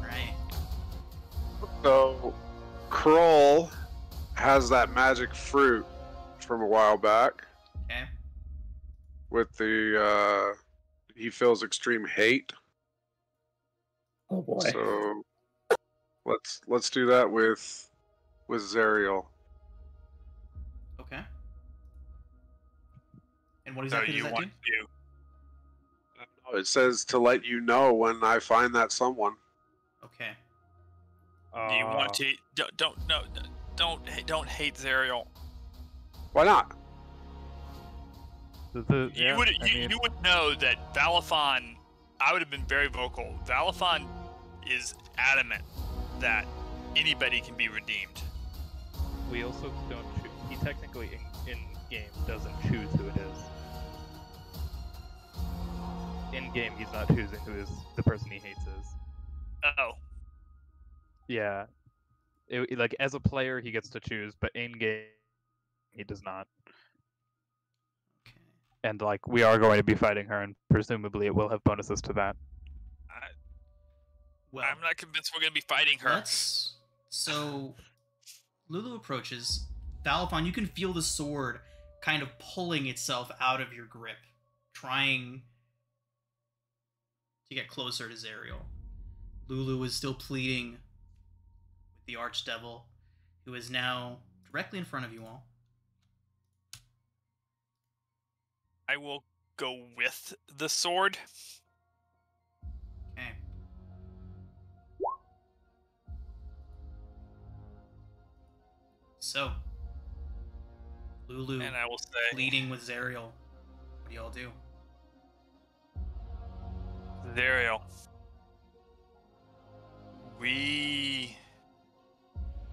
Right. So, Kroll has that magic fruit from a while back Okay. with the, he feels extreme hate. Oh boy. So, let's do that with Zariel. Okay. And what exactly does that do? It says to let you know when I find that someone. Okay. You want to don't hate Zariel. Why not? You would know that Valafon. I would have been very vocal. Valafon is adamant that anybody can be redeemed. We also don't choose. He technically in game doesn't choose who it is. In game, he's not choosing who is the person he hates is. Oh. Yeah. Like as a player, he gets to choose, but in game, he does not. Okay. And like we are going to be fighting her, and presumably it will have bonuses to that. Well, I'm not convinced we're going to be fighting her. So, Lulu approaches. Valafon, you can feel the sword kind of pulling itself out of your grip, trying to get closer to Zariel. Lulu is still pleading with the Archdevil, who is now directly in front of you all. I will go with the sword. Okay. So, Lulu And I will say, pleading with Zariel. What do y'all do? Zariel,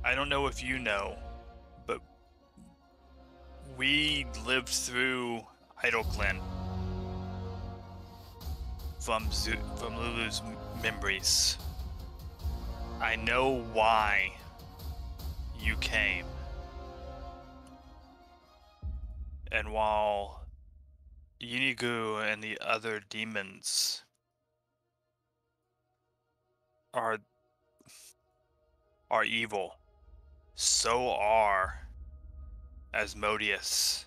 I don't know if you know, but we lived through Idleclan from Lulu's memories. I know why you came. And while Yinigu and the other demons are evil, so are Asmodeus,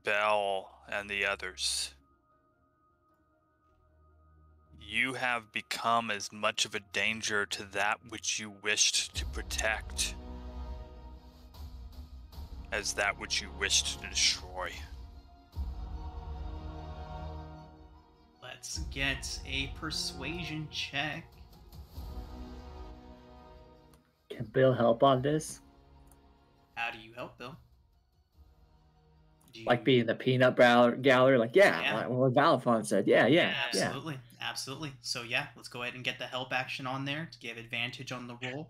Bel, and the others. You have become as much of a danger to that which you wished to protect as that which you wished to destroy. Let's get a persuasion check. Can Bill help on this? How do you help, Bill? Like being the peanut gallery, like, like what Valafon said. Yeah. Absolutely. So yeah, let's go ahead and get the help action on there to give advantage on the roll.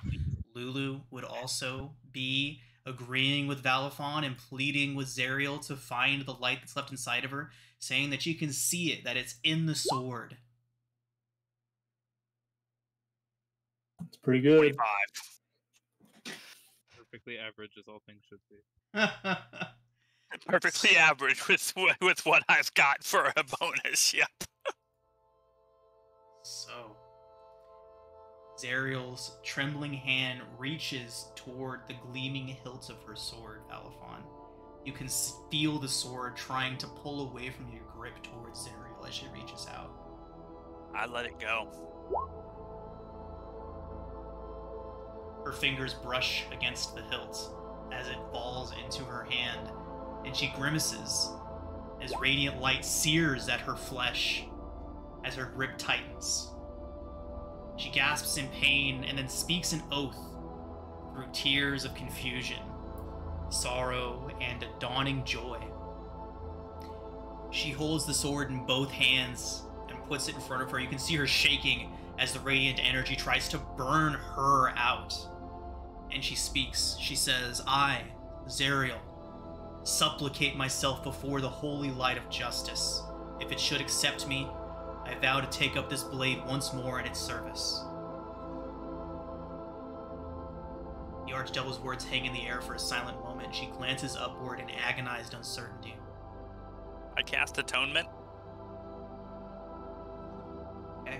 Lulu would also be agreeing with Valafon and pleading with Zariel to find the light that's left inside of her, saying that she can see it, that it's in the sword. It's pretty good. 25. perfectly average as all things should be. Perfectly average with what I've got for a bonus. Yep. So, Zariel's trembling hand reaches toward the gleaming hilt of her sword, Valafon. You can feel the sword trying to pull away from your grip towards Zariel as she reaches out. I let it go. Her fingers brush against the hilt as it falls into her hand, and she grimaces as radiant light sears at her flesh as her grip tightens. She gasps in pain and then speaks an oath through tears of confusion, sorrow, and a dawning joy. She holds the sword in both hands and puts it in front of her. You can see her shaking as the radiant energy tries to burn her out. And she speaks. She says, I, Zariel, supplicate myself before the holy light of justice. If it should accept me, I vow to take up this blade once more in its service. The Archdevil's words hang in the air for a silent moment. She glances upward in agonized uncertainty. I cast Atonement. Okay.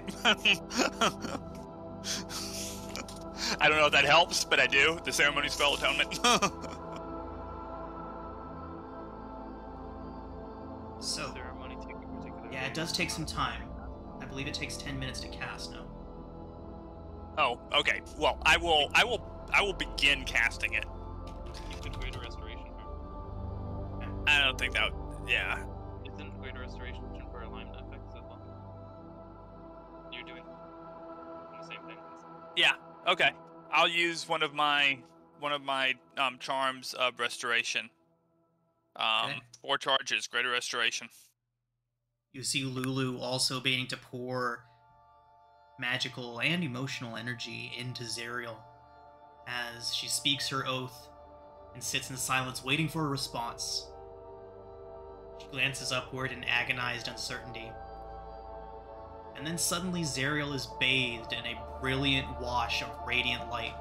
I don't know if that helps, but I do. The ceremony spell Atonement. So, Ceremony take a particular. yeah, it does take some time. I believe it takes 10 minutes to cast, no? Oh, okay. Well, I will begin casting it. You could Greater Restoration. I don't think that. Yeah. Isn't Greater Restoration for alignment effects as well? You're doing the same thing. Yeah. Okay. I'll use one of my charms of restoration. Okay. 4 charges, Greater Restoration. You see Lulu also beginning to pour magical and emotional energy into Zariel as she speaks her oath and sits in silence waiting for a response. She glances upward in agonized uncertainty. And then suddenly Zariel is bathed in a brilliant wash of radiant light.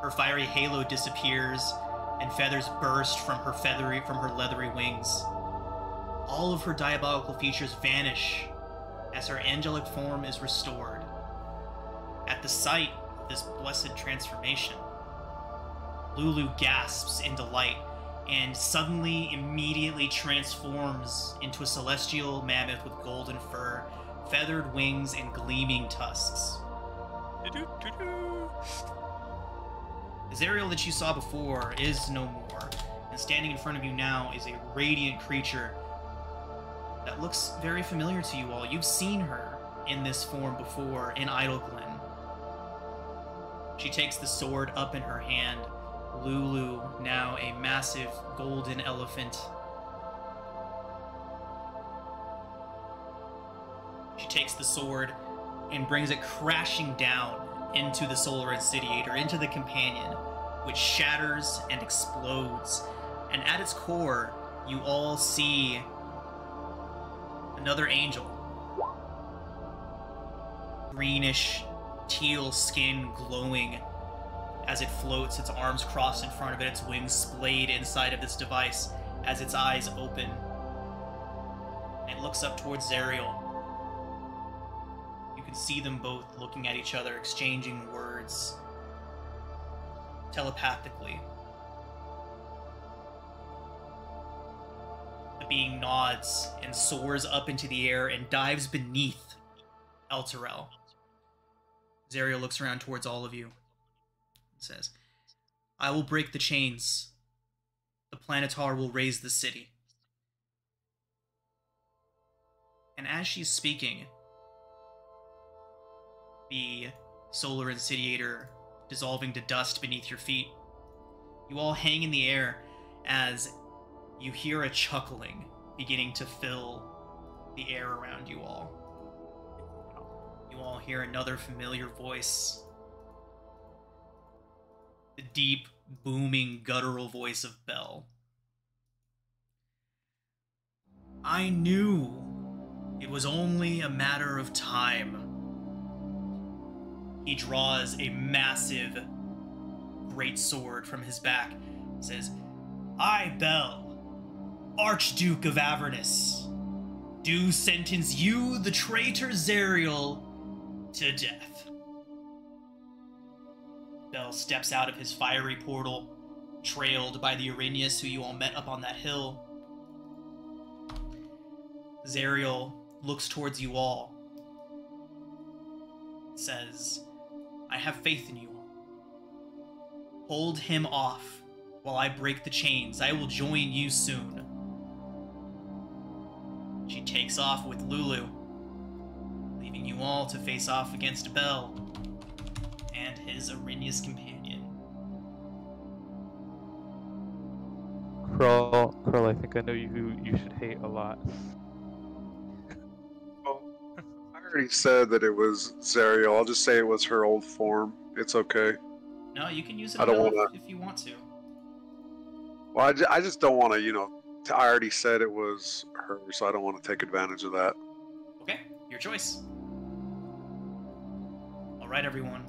Her fiery halo disappears, and feathers burst from her leathery wings. All of her diabolical features vanish as her angelic form is restored. At the sight of this blessed transformation, Lulu gasps in delight and suddenly, immediately transforms into a celestial mammoth with golden fur, feathered wings, and gleaming tusks. The Zariel that you saw before is no more, and standing in front of you now is a radiant creature that looks very familiar to you all. You've seen her in this form before in Idleglen. She takes the sword up in her hand. Lulu, now a massive golden elephant. She takes the sword and brings it crashing down into the Solar Insidiator, into the companion, which shatters and explodes. And at its core, you all see another angel. Greenish, teal skin glowing as it floats, its arms crossed in front of it, its wings splayed inside of this device as its eyes open. It looks up towards Zariel. You can see them both looking at each other, exchanging words telepathically. The being nods and soars up into the air and dives beneath Elturel. Zariel looks around towards all of you and says, I will break the chains. The Planetar will raise the city. And as she's speaking, the Solar Insidiator dissolving to dust beneath your feet, you all hang in the air as you hear a chuckling beginning to fill the air around you all. You all hear another familiar voice. The deep, booming, guttural voice of Bell. I knew it was only a matter of time. He draws a massive great sword from his back. Says, I, Bel, Archduke of Avernus, do sentence you, the traitor Zariel, to death. Bel steps out of his fiery portal, trailed by the Arrhenius who you all met up on that hill. Zariel looks towards you all. Says, I have faith in you all. Hold him off while I break the chains. I will join you soon. She takes off with Lulu, leaving you all to face off against Bel and his Arrhenius companion. Krull, I think I know you should hate a lot. Oh, I already said that it was Zariel. I'll just say it was her old form. It's okay. No, you can use it I don't if you want to. Well, I just don't want to, I already said it was her, so I don't want to take advantage of that. Okay, your choice. Alright, everyone.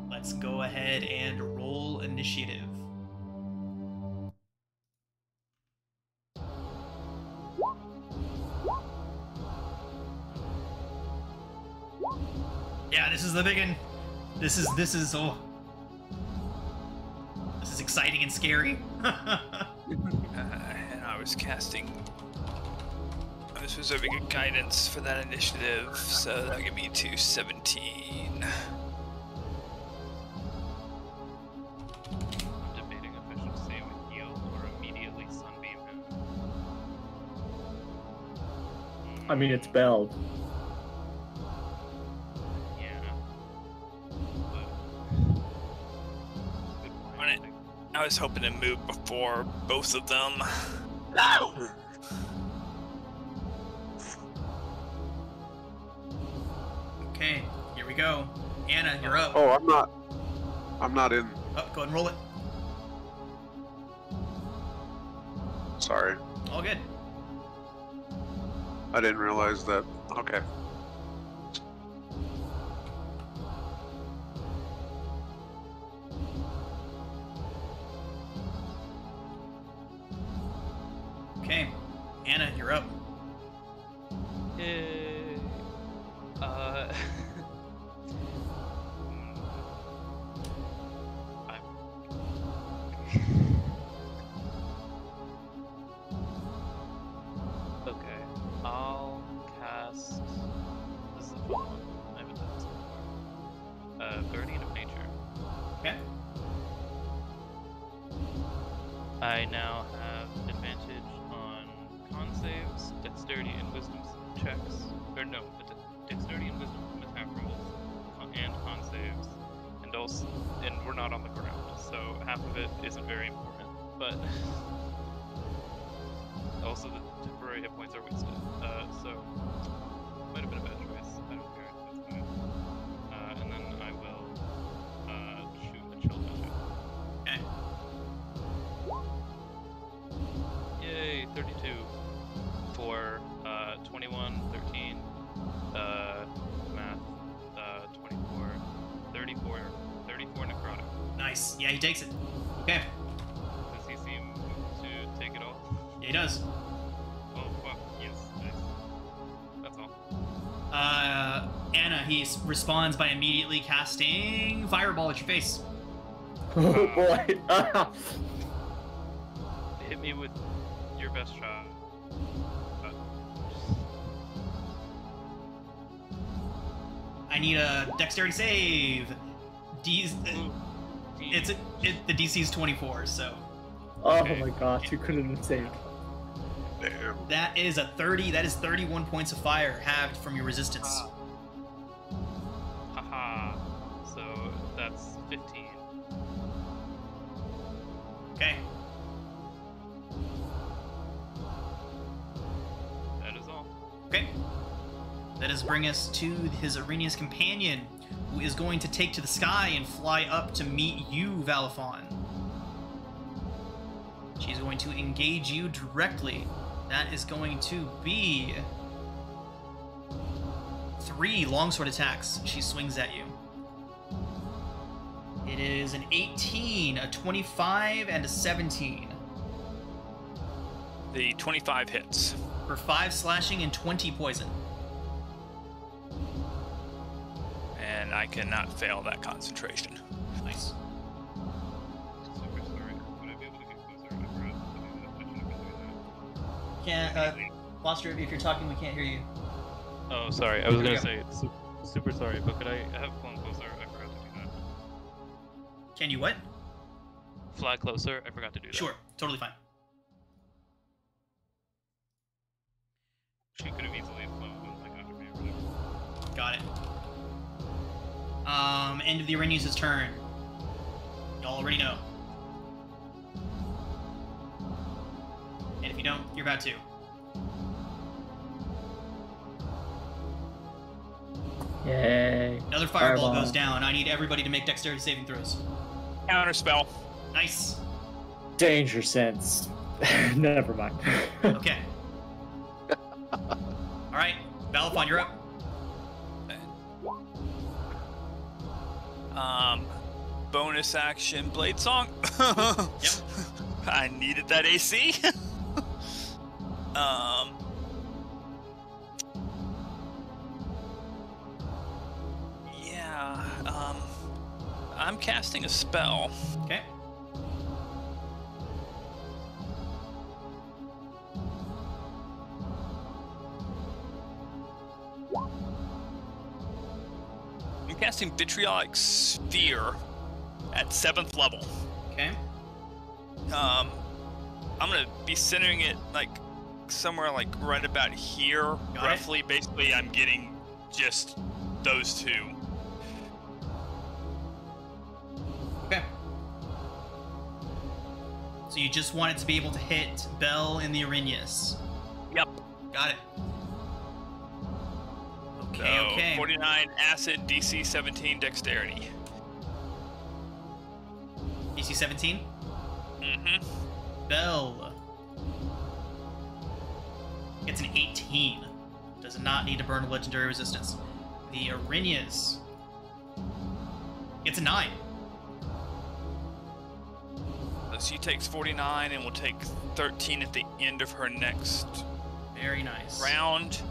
Let's go ahead and roll initiative. Yeah, this is the big one. This is exciting and scary. And I was reserving a guidance for that initiative, so that'll give me 217. I'm debating if I should stay with heal or immediately sunbeam him. I mean, it's Bel. Yeah. But... Good On it. point. I was hoping to move before both of them. Okay, here we go. Anna, you're up. Oh, I'm not in. Oh, go ahead and roll it. Sorry. All good. I didn't realize that. Okay. Okay, Anna, you're up. Yay. Okay, I'll cast. This is a fun one. I haven't done this before. Guardian of Nature. Okay. I now have advantage on con saves, dexterity and wisdom checks. Or no, dexterity and wisdom attack rolls, and con saves. And also, and we're not on the ground, so half of it isn't very important. But also the temporary hit points are wasted. So might have been a bad choice. I don't care. That's fine. And then I will shoot a chill magic. Okay. Yay, 32 for 21, 13, math, 24, 34 necrotic. Nice. Yeah, he takes it. Okay. Does he seem to take it all? Yeah, he does. Oh, fuck, yes, nice. That's all. Anna, he responds by immediately casting Fireball at your face. Oh boy. Hit me with your best shot. I need a dexterity save. The DC is 24, so Oh Okay. my gosh, you couldn't have saved. Damn. that is a 30. That is 31 points of fire halved from your resistance. Haha. So that's 15. Okay. That is all. Okay. That does bring us to his Arrhenius companion, who is going to take to the sky and fly up to meet you, Valifon. She's going to engage you directly. That is going to be 3 longsword attacks. She swings at you. It is an 18, a 25, and a 17. The 25 hits. For 5 slashing and 20 poison. And I cannot fail that concentration. Nice. Super sorry. Would I be able to get closer? I forgot to do that. I should have been doing Can't, Foster, if you're talking, we can't hear you. that. Oh, sorry. I was There we gonna go. say super sorry, but could I have flown closer? I forgot to do that. Can you what? Fly closer. I forgot to do that. Sure, totally fine. She could have easily flown like under me or whatever. Got it. End of the Arrhenius' turn. Y'all already know. And if you don't, you're about to. Yay. Another fireball Fireball. goes down. I need everybody to make dexterity saving throws. Counter spell. Nice. Danger sense. Never mind. Okay. Alright, Balafon, you're up. Bonus action blade song. Yep. I needed that AC. Yeah. I'm casting a spell. Okay. I'm casting Vitriolic Sphere at 7th level. Okay. I'm gonna be centering it like somewhere like right about here, Got it. roughly. Basically, I'm getting just those two. Okay. So you just wanted to be able to hit Bell in the Arrhenius. Yep. Got it. So Okay, okay. 49 acid, DC 17 dexterity. DC 17. Mm-hmm. Bell gets an 18. Does not need to burn a legendary resistance. The Arrhenius gets a 9. So she takes 49 and will take 13 at the end of her next Very nice. round.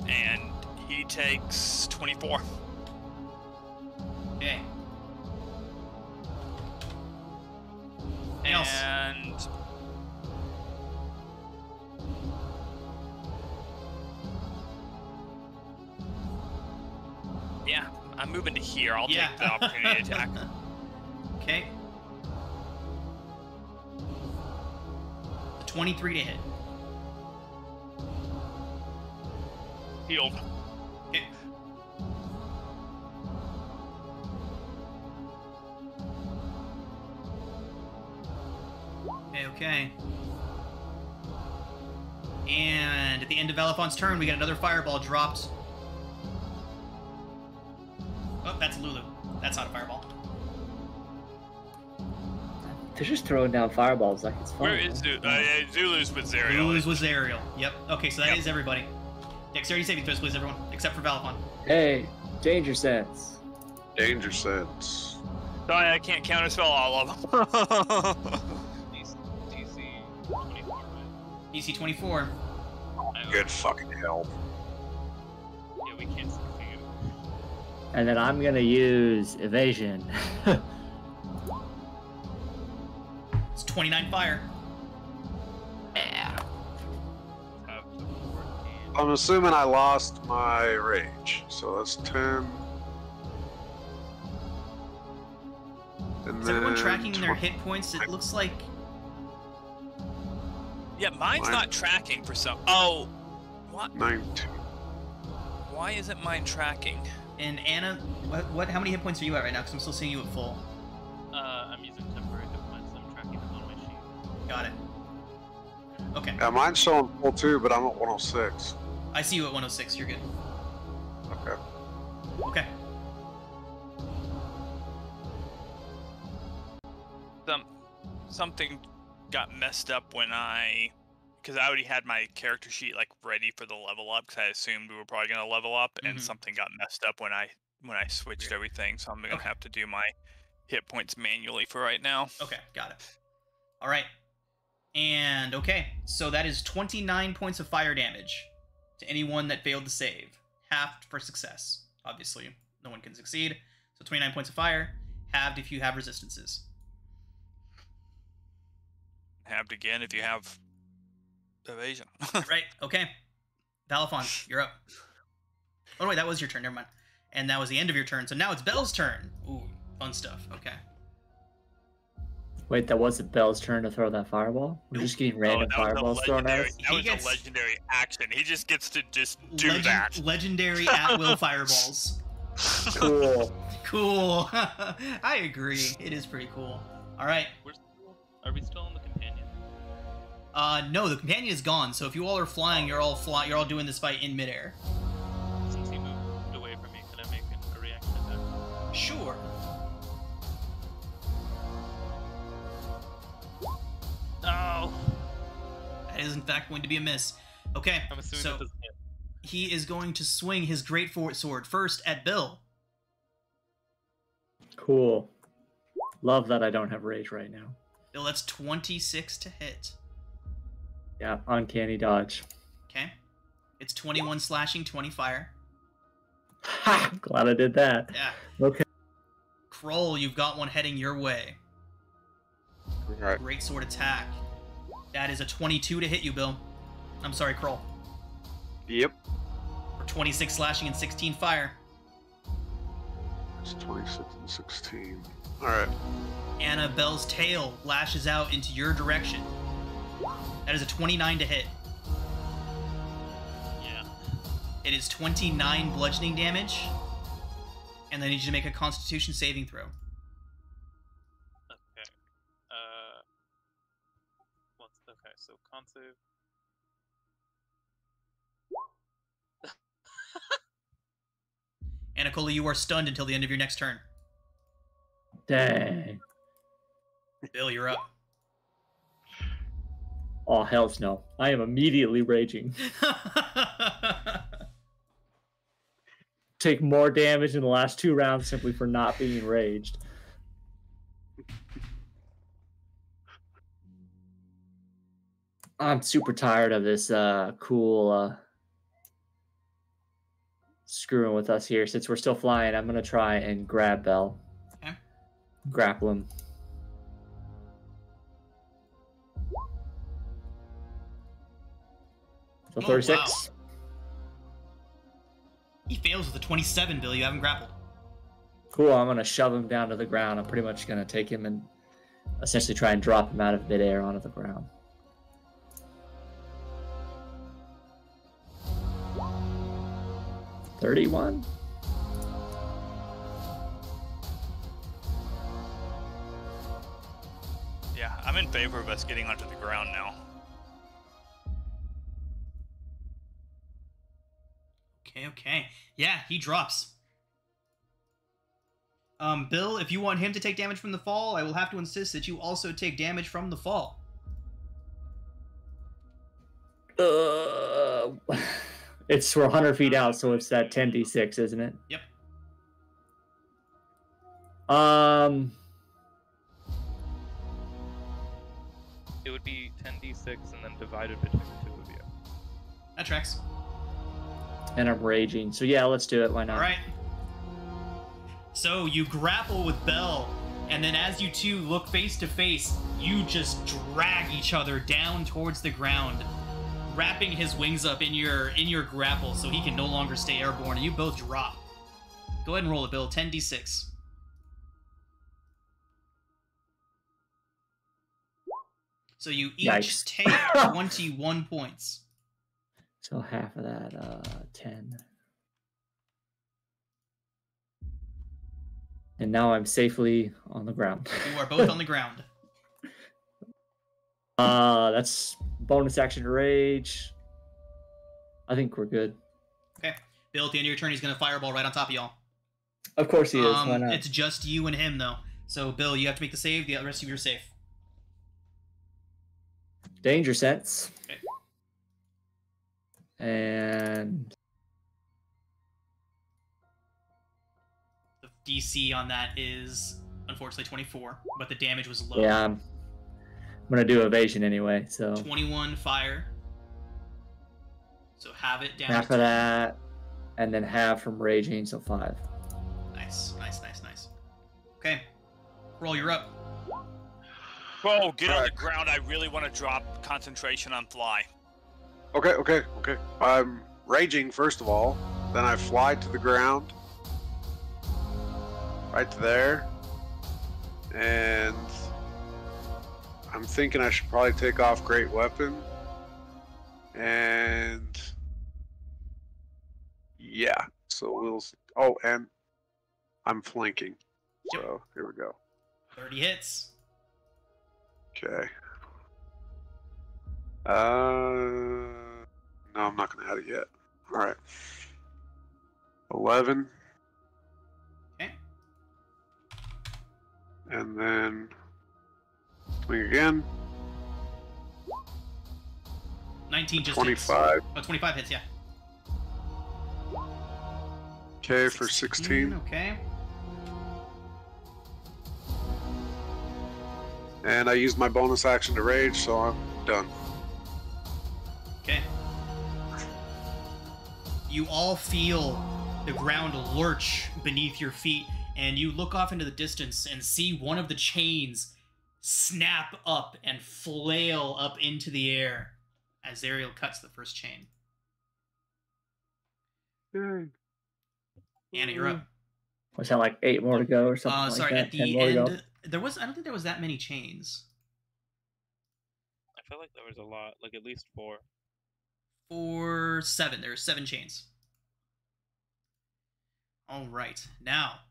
And he takes 24. Okay. Anything else? And yeah, I'm moving to here. I'll Yeah. take the opportunity attack. Okay. The 23 to hit. Healed. Okay. Okay. And at the end of Elafon's turn, we get another fireball dropped. Oh, that's Lulu. That's not a fireball. They're just throwing down fireballs like it's fun. Where is Zulu? Zulu's with Zerial. Lulu's was Ariel. Yep. Okay, so that is everybody. Dexterity saving throws, please, everyone, except for Balafon. Hey, danger sense. Danger sense. Sorry, I can't counterspell all of them. DC 24, right? DC 24. Good fucking hell. Yeah, we can't succeed. And then I'm gonna use evasion. It's 29 fire. Have the 14. I'm assuming I lost my rage, so that's 10. And Is everyone then tracking their hit points? It looks like... Yeah, mine's Mine- not tracking for some. Oh, what? 19. Why isn't mine tracking? And Anna, how many hit points are you at right now? Because I'm still seeing you at full. I'm using temporary hit points. I'm tracking them on my sheet. Got it. Okay. Yeah, mine's showing full too, but I'm at 106. I see you at 106. You're good. Okay. Okay. Something got messed up when because I already had my character sheet like ready for the level up because I assumed we were probably gonna level up, and Mhm. something got messed up when I when I switched Weird. everything, so I'm gonna Okay. have to do my hit points manually for right now. Okay, got it. All right. And okay, so that is 29 points of fire damage to anyone that failed to save. Halved for success. Obviously, no one can succeed. So 29 points of fire, halved if you have resistances. Halved again if you have evasion. Right, okay. Valafon, you're up. Oh, wait, that was your turn, never mind. And that was the end of your turn, so now it's Belle's turn. Ooh, fun stuff, okay. Wait, that wasn't Bell's turn to throw that fireball? We're just getting random that was a fireballs thrown at us? That He was gets- a legendary action. He just gets to just do that. Legendary at-will fireballs. Cool. Cool. I agree. It is pretty cool. All right. Are we still on the companion? No, the companion is gone. So if you all are flying, you're all doing this fight in midair. Since he moved away from me, can I make a reaction attack? Sure. No! That is in fact going to be a miss. Okay. I'm assuming so that doesn't hit. he is going to swing his great sword first at Bill. Cool. Love that I don't have rage right now. Bill, that's 26 to hit. Yeah, uncanny dodge. Okay. It's 21 slashing, 20 fire. Ha! Glad I did that. Yeah. Okay. Kroll, you've got one heading your way. Alright. Great sword attack. That is a 22 to hit you, Bill. I'm sorry, Kroll. Yep. For 26 slashing and 16 fire. It's 26 and 16. Alright. Annabelle's tail lashes out into your direction. That is a 29 to hit. Yeah. It is 29 bludgeoning damage. And then I need you to make a constitution saving throw. Okay. Okay, so con save. Anacola, you are stunned until the end of your next turn. Dang. Bill, you're up. Oh, hell's no. I am immediately raging. Take more damage in the last 2 rounds simply for not being raged. I'm super tired of this cool screwing with us here. Since we're still flying, I'm going to try and grab Bell. Okay. Grapple him. So Oh, 36. wow. He fails with a 27, Bill. You haven't grappled. Cool, I'm going to shove him down to the ground. I'm pretty much going to take him and essentially try and drop him out of midair onto the ground. $31. Yeah, I'm in favor of us getting onto the ground now. Okay. Yeah, he drops. Bill, if you want him to take damage from the fall, I will have to insist that you also take damage from the fall. It's we're 100 feet out, so it's that 10d6, isn't it? Yep. It would be 10d6 and then divided between the two of you. That tracks. And I'm raging. So yeah, let's do it. Why not? All right. So you grapple with Bell, and then as you two look face to face, you just drag each other down towards the ground, wrapping his wings up in your grapple so he can no longer stay airborne, and you both drop. Go ahead and roll it, Bill. 10d6. So you each Yikes. take 21 points. So half of that, 10. And now I'm safely on the ground. You are both on the ground. That's bonus action to rage. I think we're good. Okay. Bill, at the end of your turn, he's going to fireball right on top of y'all. Of course he is. Why not? It's just you and him, though. So, Bill, you have to make the save. The rest of you are safe. Danger sense. Okay. And DC on that is unfortunately 24, but the damage was low. Yeah, I'm gonna do evasion anyway, so 21 fire. So have it down. half to of 10. that, and then half from raging, so 5. Nice. Okay, Roll, you're up. Bro, get on the ground. I really want to drop concentration on fly. Okay. I'm raging first of all, then I fly to the ground. Right there. And I'm thinking I should probably take off Great Weapon. And yeah, so we'll. Oh, and I'm flanking. So here we go. 30 hits. Okay. No, I'm not gonna add it yet. All right. 11. Okay. And then swing again. 19 just 25. hits. Oh, 25 hits, yeah. Okay, for 16. Okay. And I used my bonus action to rage, so I'm done. Okay. You all feel the ground lurch beneath your feet, and you look off into the distance and see one of the chains snap up and flail up into the air as Ariel cuts the first chain. Yay. Anna, you're up. Was that like 8 more to go or something like Sorry, that? at 10 the more to go? end, I don't think there was that many chains. I feel like there was a lot, like at least 4. For 7, there's 7 chains. All right, now,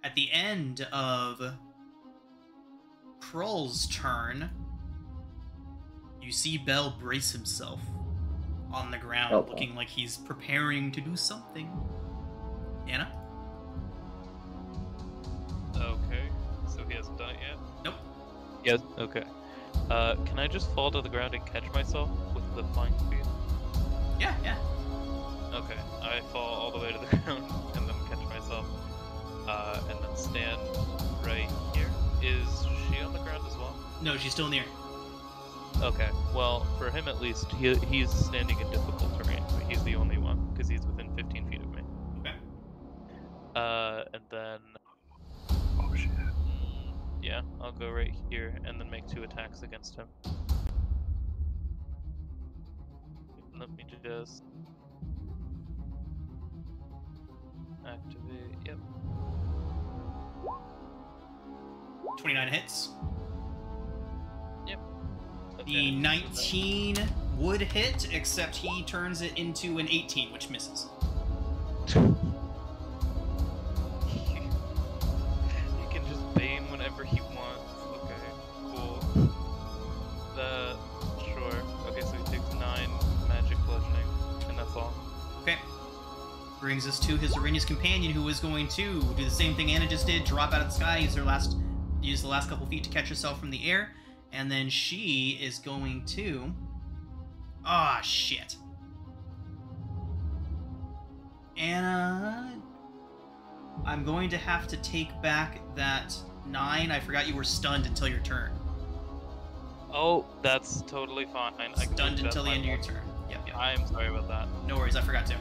at the end of Krull's turn, you see Bell brace himself on the ground, Oh. looking like he's preparing to do something. Anna? Okay, so he hasn't done it yet? Nope. Yes, okay. Can I just fall to the ground and catch myself with the flying speed? Yeah. Okay, I fall all the way to the ground and then catch myself, and then stand right here. Is she on the ground as well? No, she's still in the air. Okay, well, for him at least, he's standing in difficult terrain, but he's the only one, because he's within 15 feet of me. Okay. And then... Oh, shit. Yeah, I'll go right here, and then make 2 attacks against him. Let me just... activate, yep. 29 hits. Yep. The Okay, 19 would hit, except he turns it into an 18, which misses. He can just bane whenever he wants. Okay, cool. Sure. Okay, so he takes 9 magic bludgeoning, and that's all. Okay. Brings us to his Arrhenius companion, who is going to do the same thing Anna just did, drop out of the sky, use the last couple feet to catch herself from the air, and then she is going to... Ah, shit. Anna... I'm going to have to take back that 9. I forgot you were stunned until your turn. Oh, that's totally fine. Stunned until the end of your turn. Yep. I'm sorry about that. No worries, I forgot to.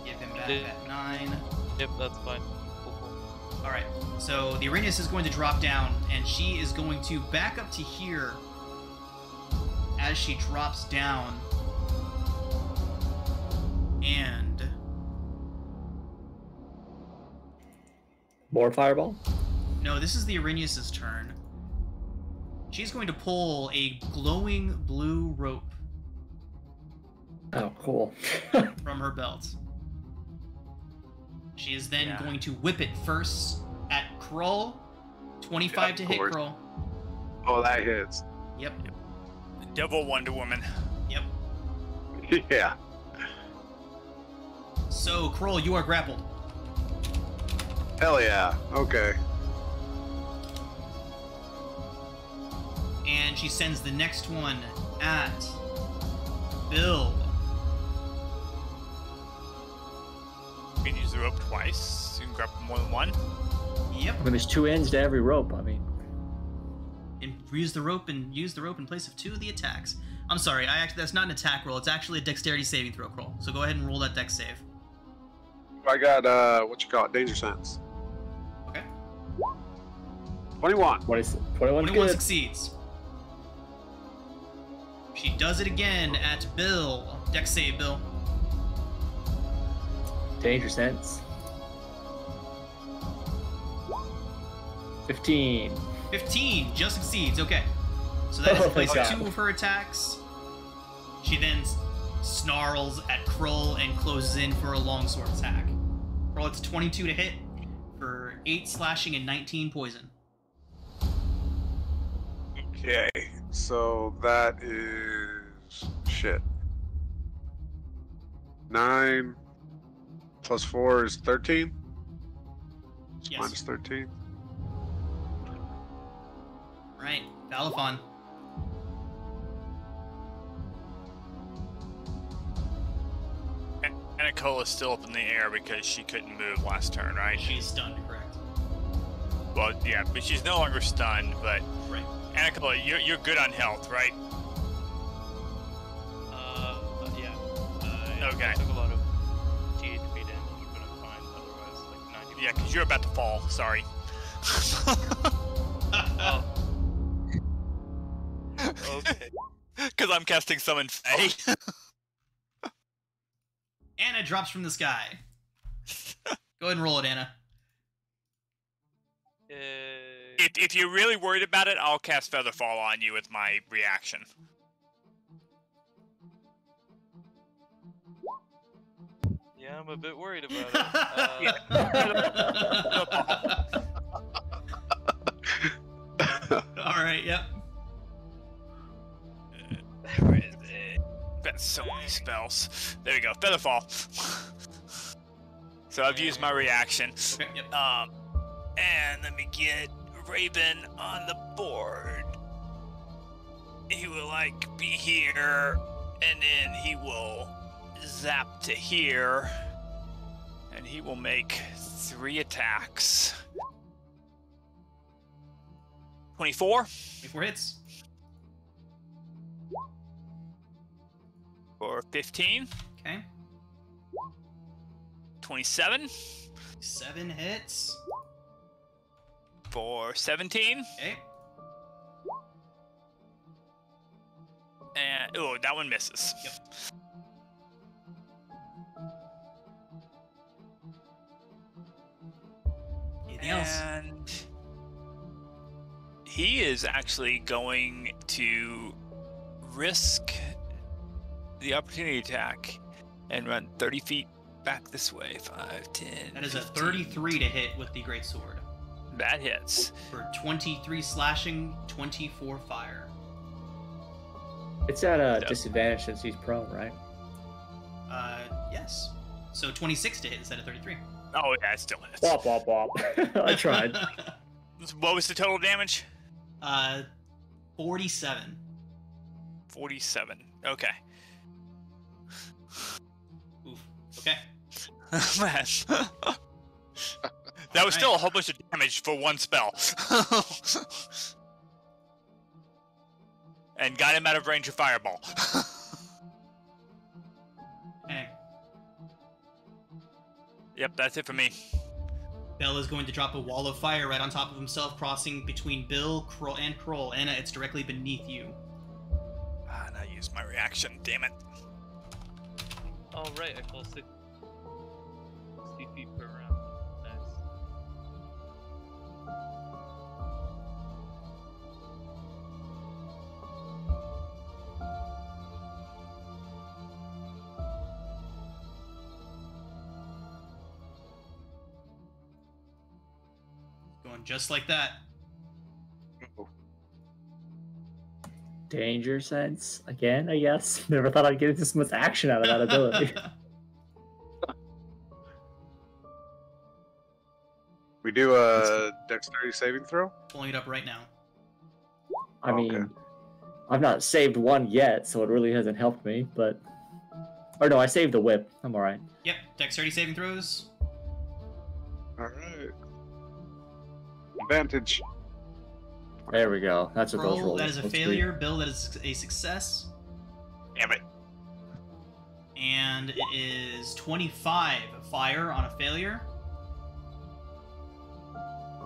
Give him back that 9. Yep, that's fine. Cool. Alright, so the Arrhenius is going to drop down, and she is going to back up to here as she drops down. And... More fireball? No, this is the Arrhenius' turn. She's going to pull a glowing blue rope Oh, cool. from her belt. She is then Yeah. going to whip it first at Krull. 25 Yeah, to of hit course. Krull. Oh, that hits. Yep. Devil Wonder Woman. Yep. Yeah. So, Krull, you are grappled. Hell yeah. Okay. And she sends the next one at Bill. You can use the rope twice. You can grab more than one. Yep. I mean, there's two ends to every rope. I mean, And use the rope in place of 2 of the attacks. I'm sorry, that's not an attack roll. It's actually a dexterity saving throw roll. So go ahead and roll that dex save. I got danger sense. Okay. 21. 21 21 good. succeeds. She does it again at Bill. Dex save, Bill. Danger sense. 15. 15 just succeeds. Okay. So that is in Oh, place thank of God. 2 of her attacks. She then snarls at Krull and closes in for a longsword attack. Krull, it's 22 to hit for 8 slashing and 19 poison. Okay, so that is shit. 9 plus 4 is 13. It's Yes. minus 13. Right. Balafon. Anacola's still up in the air because she couldn't move last turn, right? She's stunned, correct? Well, yeah, but she's no longer stunned. But Right. Anacola, you're good on health, right? Yeah. Okay. I took a lot of THP damage, but I'm fine otherwise, like 90. Yeah, because you're about to fall. Sorry. Oh. Okay. Because I'm casting Summon Fae. Anna drops from the sky. Go ahead and roll it, Anna. If you're really worried about it, I'll cast Featherfall on you with my reaction. Yeah, I'm a bit worried about it. All right. Yep. Where is it? Got so many spells. There we go. Featherfall. So I've used my reaction. Okay. Yep. And let me get Raven on the board. He will be here, and then he will zap to here, and he will make 3 attacks. 24 24 hits. for 15. Okay. 27 7 hits. for 17. Okay. And oh, that one misses. Yep. Anything else? And he is actually going to risk the opportunity attack and run 30 feet back this way. 5, 10. That is a 15. 33 to hit with the great sword That hits. for 23 slashing, 24 fire. It's at a Yep. disadvantage since he's prone, right? Yes. So 26 to hit instead of 33. Oh yeah, it still hits. Wop, wop, wop. I tried. What was the total damage? 47. 47. Okay. Oof. Okay. Man. That was still a whole bunch of damage for one spell. And got him out of range of fireball. Okay. Yep, that's it for me. Bell is going to drop a wall of fire right on top of himself, crossing between Bill, Kroll, and Kroll. Anna, it's directly beneath you. And I used my reaction, damn it. Oh, right, I fall 60 feet per round. Nice. Going just like that. Danger sense again, I guess. Never thought I'd get this much action out of that ability. We do a dexterity saving throw? Pulling it up right now. I mean, Okay. I've not saved one yet, so it really hasn't helped me, but... Or no, I saved the whip. I'm alright. Yep, dexterity saving throws. Alright. Advantage. There we go. That's what those Roll, rolls that is a supposed to be. failure. Bill, that is a success. Damn it. And it is 25 fire on a failure.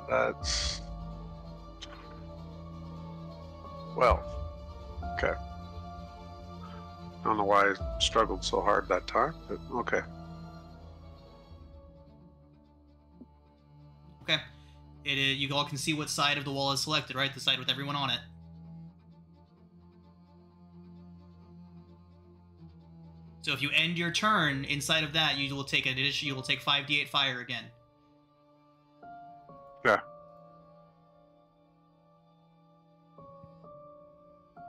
That's 12. Okay. I don't know why I struggled so hard that time, but okay. Okay. It is, you all can see what side of the wall is selected, right? The side with everyone on it. So if you end your turn inside of that, you will take you will take 5d8 fire again. Yeah.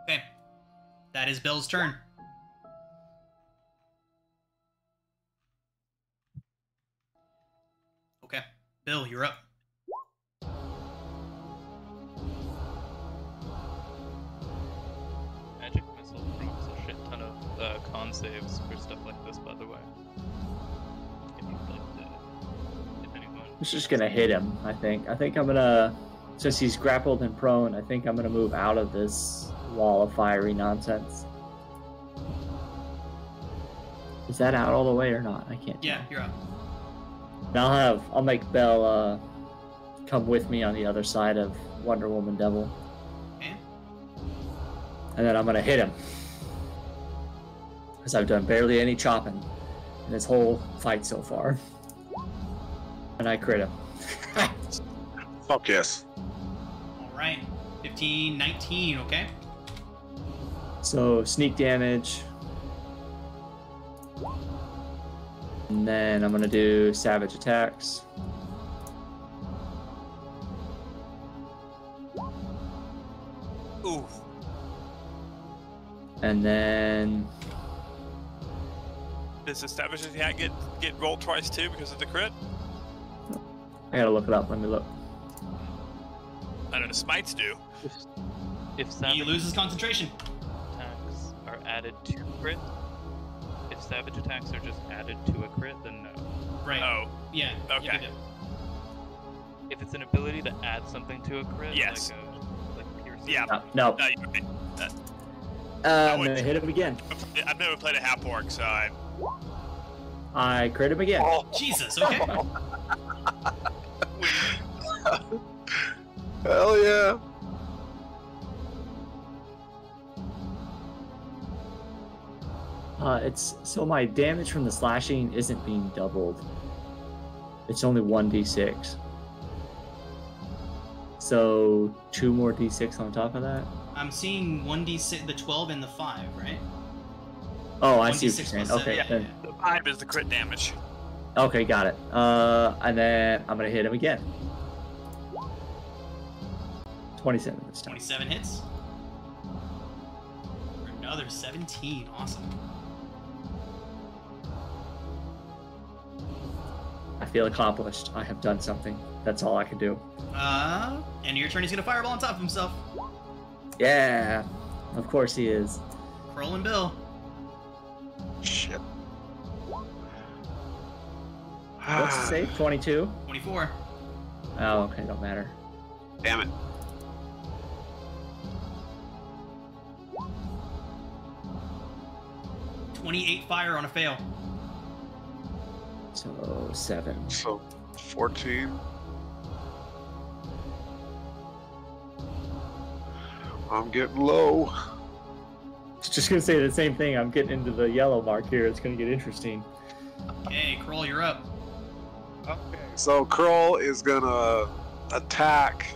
Okay. That is Bill's turn. Okay. Bill, you're up. Magic missile procs a shit ton of con saves for stuff like this, by the way. If you'd like to, if anyone. I'm just gonna hit him, I think. I think I'm gonna, since he's grappled and prone, I think I'm gonna move out of this wall of fiery nonsense. Is that out all the way or not? I can't tell. Yeah, you're up. And I'll make Belle come with me on the other side of Wonder Woman Devil. Okay. And then I'm gonna hit him. Because I've done barely any chopping in this whole fight so far. And I crit him. Fuck yes. Alright. 15, 19, okay? So sneak damage. And then I'm gonna do savage attacks. Ooh. And then Does the savage attack get rolled twice too because of the crit? I gotta look it up. Let me look. I know the smites do. If He savage loses concentration. attacks are added to crit, if savage attacks are just added to a crit, then no. Right. Oh, Yeah. okay. You can do. If it's an ability to add something to a crit, Yes. like piercing. Yeah. No. No, you're right. I'm would- gonna hit him again. I've never played a half orc, so I crit him again. Jesus, okay. Hell yeah. It's so my damage from the slashing isn't being doubled. It's only 1d6. So 2 more d6 on top of that. I'm seeing 1d6, the 12 and the 5, right? Oh, I see what 1d6 you're saying. plus Okay, seven, then, the 5 is the crit damage. okay, got it. And then I'm gonna hit him again. 27 this time. 27 hits. For another 17. Awesome. I feel accomplished. I have done something. That's all I can do. And your turn, he's gonna fireball on top of himself. Yeah, of course he is. Kroll and Bill. Shit. What's the save? 22? 24. Oh, okay, don't matter. Damn it. $28 fire on a fail. So 7. So 14. I'm getting low. Just gonna say the same thing. I'm getting into the yellow mark here. It's gonna get interesting. Okay, Kroll, you're up. Okay, so Kroll is gonna attack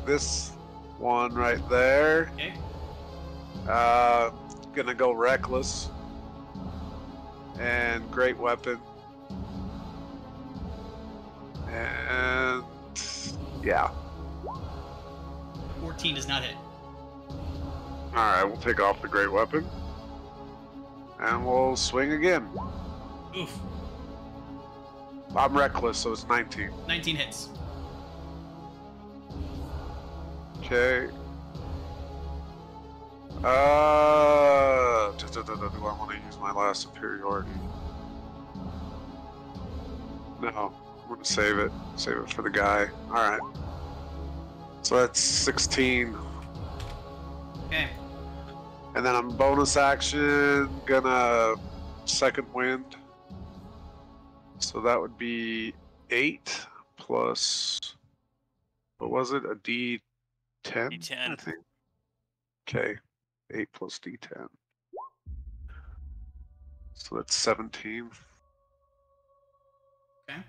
this one right there. Okay. Gonna go reckless and great weapon. And yeah. 14 does not hit. Alright, we'll take off the great weapon. And we'll swing again. Oof. I'm reckless, so it's 19. 19 hits. Okay. Do I want to use my last superiority? No. I'm gonna save it. Save it for the guy. Alright. So that's 16. Okay. And then I'm bonus action, gonna second wind. So that would be 8 plus, what was it? A D10? D10. I think. Okay. 8 plus D10. So that's 17. Okay.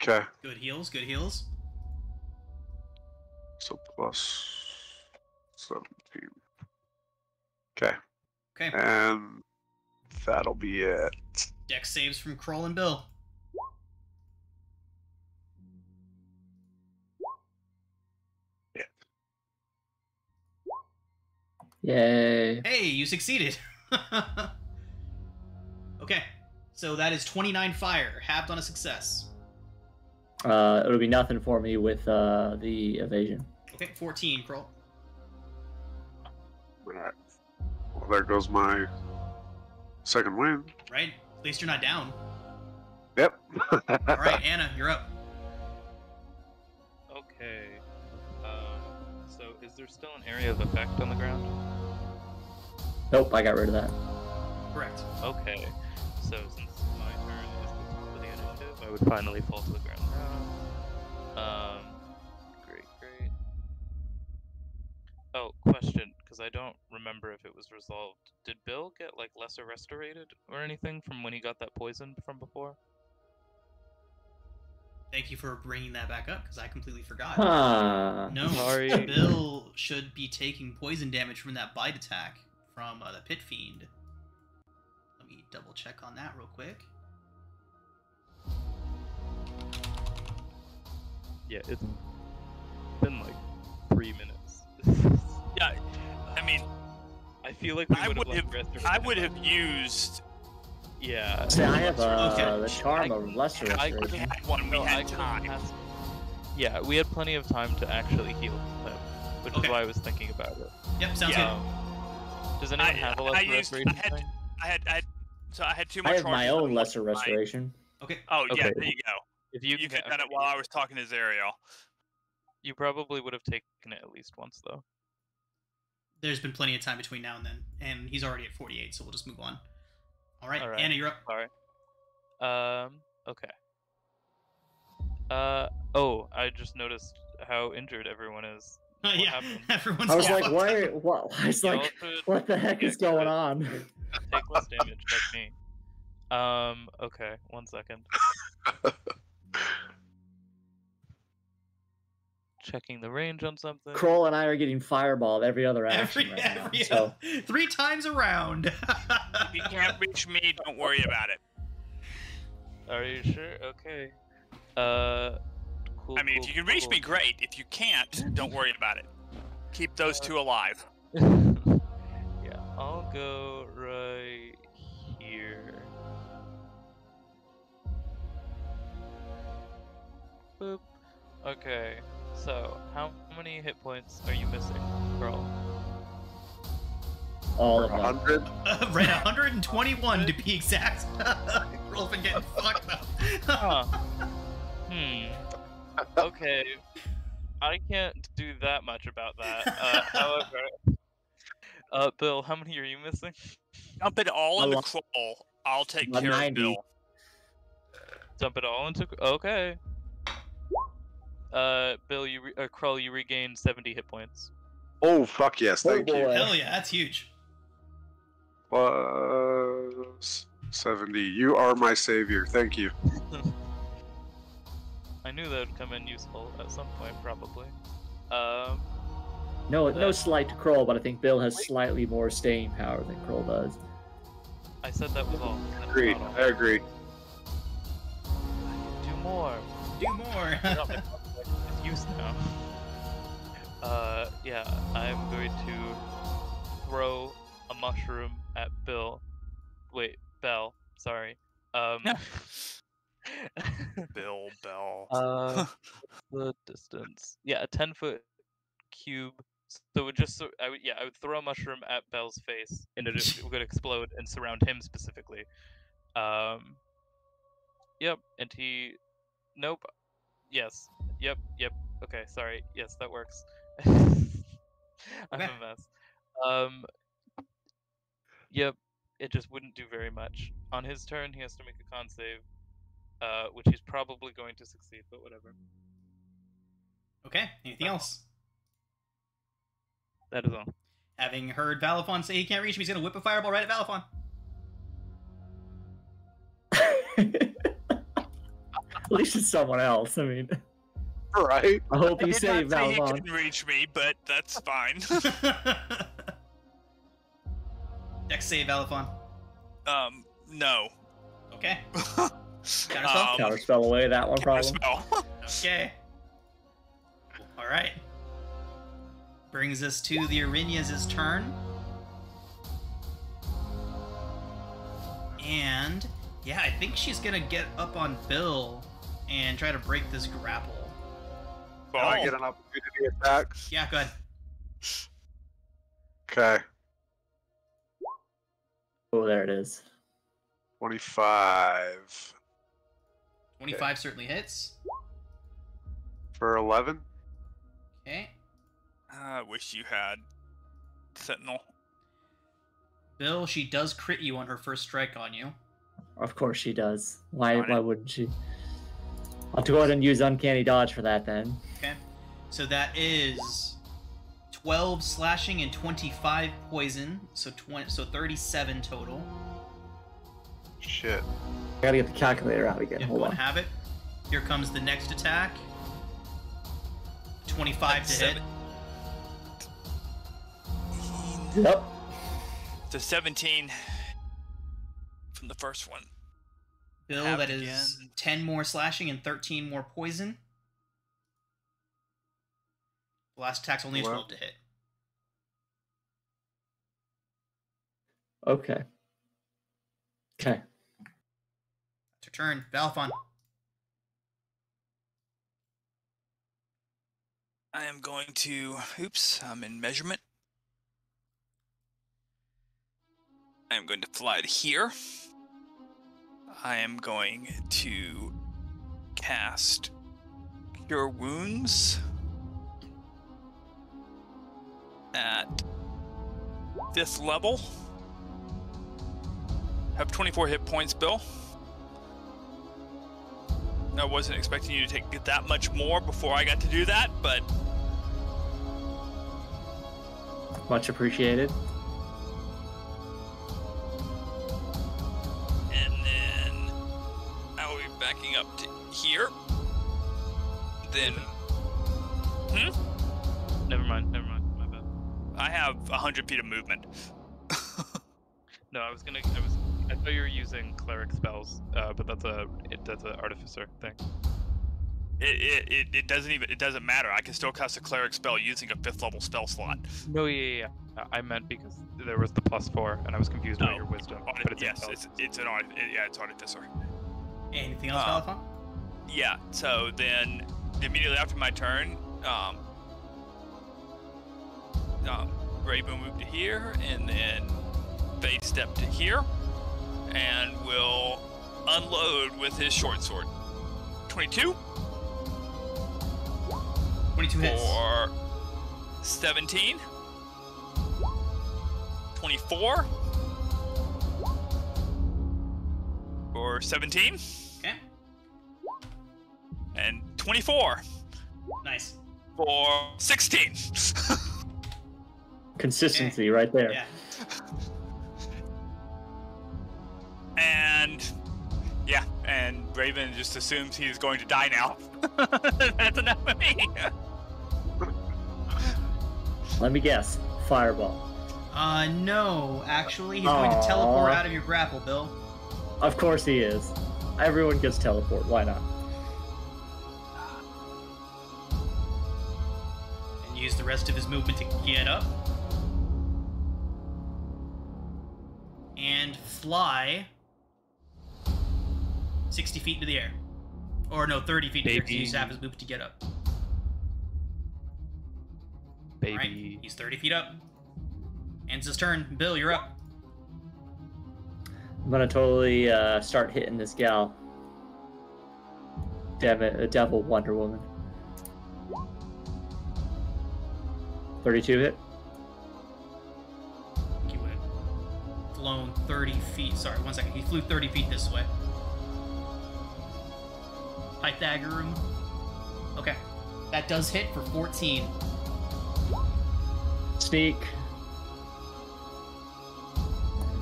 Okay. Good heals. Good heals. So plus 17. Okay. Okay. And that'll be it. Dex saves from Kroll and Bill. Yay. Hey, you succeeded. Okay. So that is 29 fire, halved on a success. It'll be nothing for me with the evasion. Okay, 14, Kroll. Alright. Well, there goes my second win. Right? At least you're not down. Yep. Alright, Anna, you're up. Okay. So is there still an area of effect on the ground? Nope, I got rid of that. Correct. Okay. So since my turn is the top of the initiative, I would finally fall to the ground now. Great. Oh, question, because I don't remember if it was resolved. Did Bill get like lesser restorated or anything from when he got that poison from before? Thank you for bringing that back up, because I completely forgot. Huh. No, Sorry. Bill should be taking poison damage from that bite attack from the Pit Fiend. Let me double check on that real quick. Yeah, it's been like 3 minutes. Yeah, I mean, I feel like we I would would have have, restorated I would him. have used. Yeah. See, I have Okay. the charm of lesser I restoration. had one. We No, I had could've time. passed- Yeah, we had plenty of time to actually heal him, which Okay. is why I was thinking about it. Yep, sounds Yeah. Does anyone have a lesser restoration I thing? had too I much. have my charges own on lesser my- restoration. good. Okay. Oh yeah, Okay. there you go. If You can could have get- done it while I was talking to Zariel. You probably would have taken it at least once, though. There's been plenty of time between now and then, and he's already at 48, so we'll just move on. Alright, Alright. Anna, you're up. Sorry. Okay. Oh, I just noticed how injured everyone is. What Yeah, happened? everyone's I was all like, fucked why? up. What? I was Y'all like, should what the heck get is going good. on? Take less damage, like me. Okay, 1 second. Checking the range on something. Kroll and I are getting fireballed every other action right now. So 3 times around. If you can't reach me, don't worry about it. Are you sure? Okay. Cool. I mean, if you can reach me, great. If you can't, don't worry about it. Keep those two alive. Yeah, I'll go right here. Boop. Okay, so how many hit points are you missing, girl? all of them. 100. Right, 121 to be exact. Rolf been getting fucked up. Huh. Okay. I can't do that much about that. However, Bill, how many are you missing? Dump it all in the Hello. crawl. I'll take About care 90. of Bill. Dump it all into. Okay. Bill, Krull, you regain 70 hit points. Oh, fuck yes. Oh, Thank you. boy. Hell yeah, that's huge. Plus 70. You are my savior. Thank you. I knew that would come in useful at some point, probably. No slight to Kroll, but I think Bill has slightly more staying power than Kroll does. I said that was all. That's Agreed. not all. I agree. Do more. Do more. It's use now. Yeah, I'm going to throw a mushroom at Bill. Wait, Bell. Sorry. Bill. The distance. Yeah, a 10-foot cube. So it would just, I would throw a mushroom at Bell's face, and it would explode and surround him specifically. Yep, and he Nope. Yes. Yep. Okay, sorry. Yes, that works. I'm Okay. a mess. Yep. It just wouldn't do very much. On his turn, he has to make a con save, which he's probably going to succeed, but whatever. Okay, anything else? That is all. Having heard Valifon say he can't reach me, he's going to whip a fireball right at Valifon. At least it's someone else. I mean, Right? I hope you He did save not say he Valmon. couldn't reach me, but that's fine. Dex save, Valifon. No. Okay. Counterspell? Counterspell away that one problem. Counterspell. Okay. Alright. Brings us to the Arinyas' turn. And, yeah, I think she's gonna get up on Bill and try to break this grapple. Can I get an opportunity attack? Yeah, go ahead. Okay. Oh, there it is. 25 25 certainly hits. for 11. Okay. I wish you had Sentinel. Bill, she does crit you on her first strike on you. Of course she does. Why Got it. wouldn't she? I'll have to go ahead and use Uncanny Dodge for that then. Okay. So that is 12 slashing and 25 poison, so 37 total. Shit. I gotta get the calculator out again. If Hold one on. have it. Here comes the next attack. 25 to hit. Yep. So 17 from the first one. Bill, Halved that is again. 10 more slashing and 13 more poison. The last attack's only a Wow. 12 to hit. Okay. Okay. That's your turn. Valfon. I am going to... Oops, I'm in measurement. I am going to fly to here. I am going to cast Cure Wounds at 5th level. Have 24 hit points, Bill. I wasn't expecting you to get that much more before I got to do that, but Much appreciated. and then I will be backing up to here. Then Never mind. My bad. I have 100 feet of movement. No, I thought you were using cleric spells, but that's a artificer thing. It doesn't matter. I can still cast a cleric spell using a 5th level spell slot. No, yeah. I meant because there was the +4, and I was confused by your wisdom. But it's Yes, intelligence. it's artificer. Anything else, Valfon? Yeah. So then immediately after my turn, Raven moved to here, and then Faye stepped to here, and will unload with his short sword. 22 22 hits. for 17. 24 for 17. Okay. And 24 Nice. for 16. Consistency right there. Yeah. And Raven just assumes he's going to die now. That's enough of me. Let me guess. Fireball. No, actually, he's going to teleport Aw. out of your grapple, Bill. Of course he is. Everyone gets teleport. Why not? And use the rest of his movement to get up. And fly 60 feet into the air. Or no, 30 feet into the air, 'cause he used to have his movement to get up. Baby. Alright, he's 30 feet up. Ends his turn. Bill, you're up. I'm gonna totally start hitting this gal. Devil Wonder Woman. 32 hit. He would have flown 30 feet. Sorry, 1 second. He flew 30 feet this way. Pythagorean. Okay. That does hit for 14. Sneak.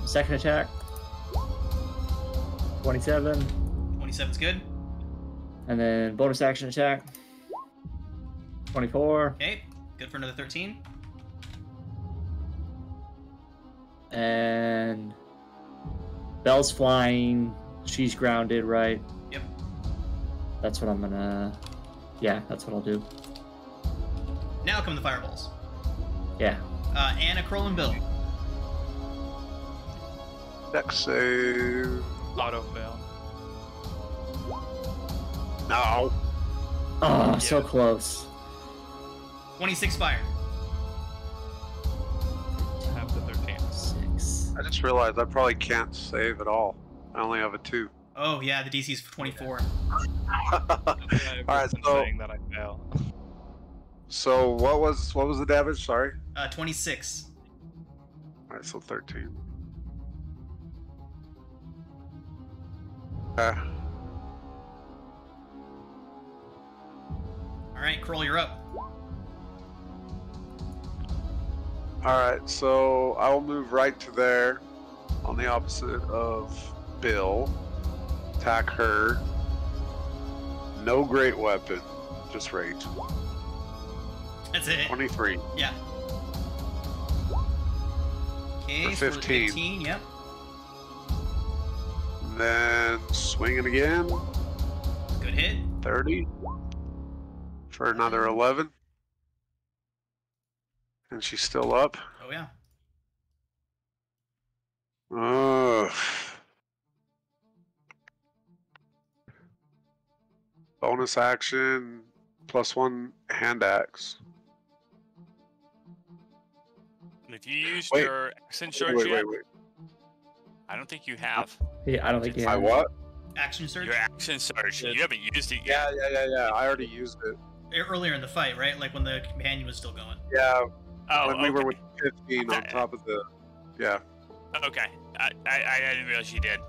Second attack. 27. 27's good. And then bonus action attack. 24. Okay. Good for another 13. And Belle's flying. She's grounded, right? Yep. That's what I'm gonna... Yeah, that's what I'll do. Now come the fireballs. Yeah. Anna, Kroll, and Bill. Dex save. Auto fail. No. Oh, so close. 26 fire. Half to 13. 6. I just realized I probably can't save at all. I only have a 2. Oh, yeah, the DC's 24. Alright, so saying that I fail. so what was the damage? Sorry. 26. Alright, so 13. Alright, Kroll, you're up. Alright, so I will move right to there on the opposite of Bill. Attack her. No great weapon, just rage. That's it. 23. Yeah. Okay, For so 15. 15, yep. And then swinging again. Good hit. 30. For another 11. And she's still up. Oh, yeah. Ugh. Bonus action, +1 hand axe. If you used Wait. your action surge yet, Wait. I don't think you have. Yeah, I don't think you I have. what? Action surge? Your action surge. You haven't used it yet. Yeah. I already used it. Earlier in the fight, right? Like when the companion was still going. Yeah, Oh, when we were okay. with 15 on top of the. Yeah. Okay. I didn't realize you did.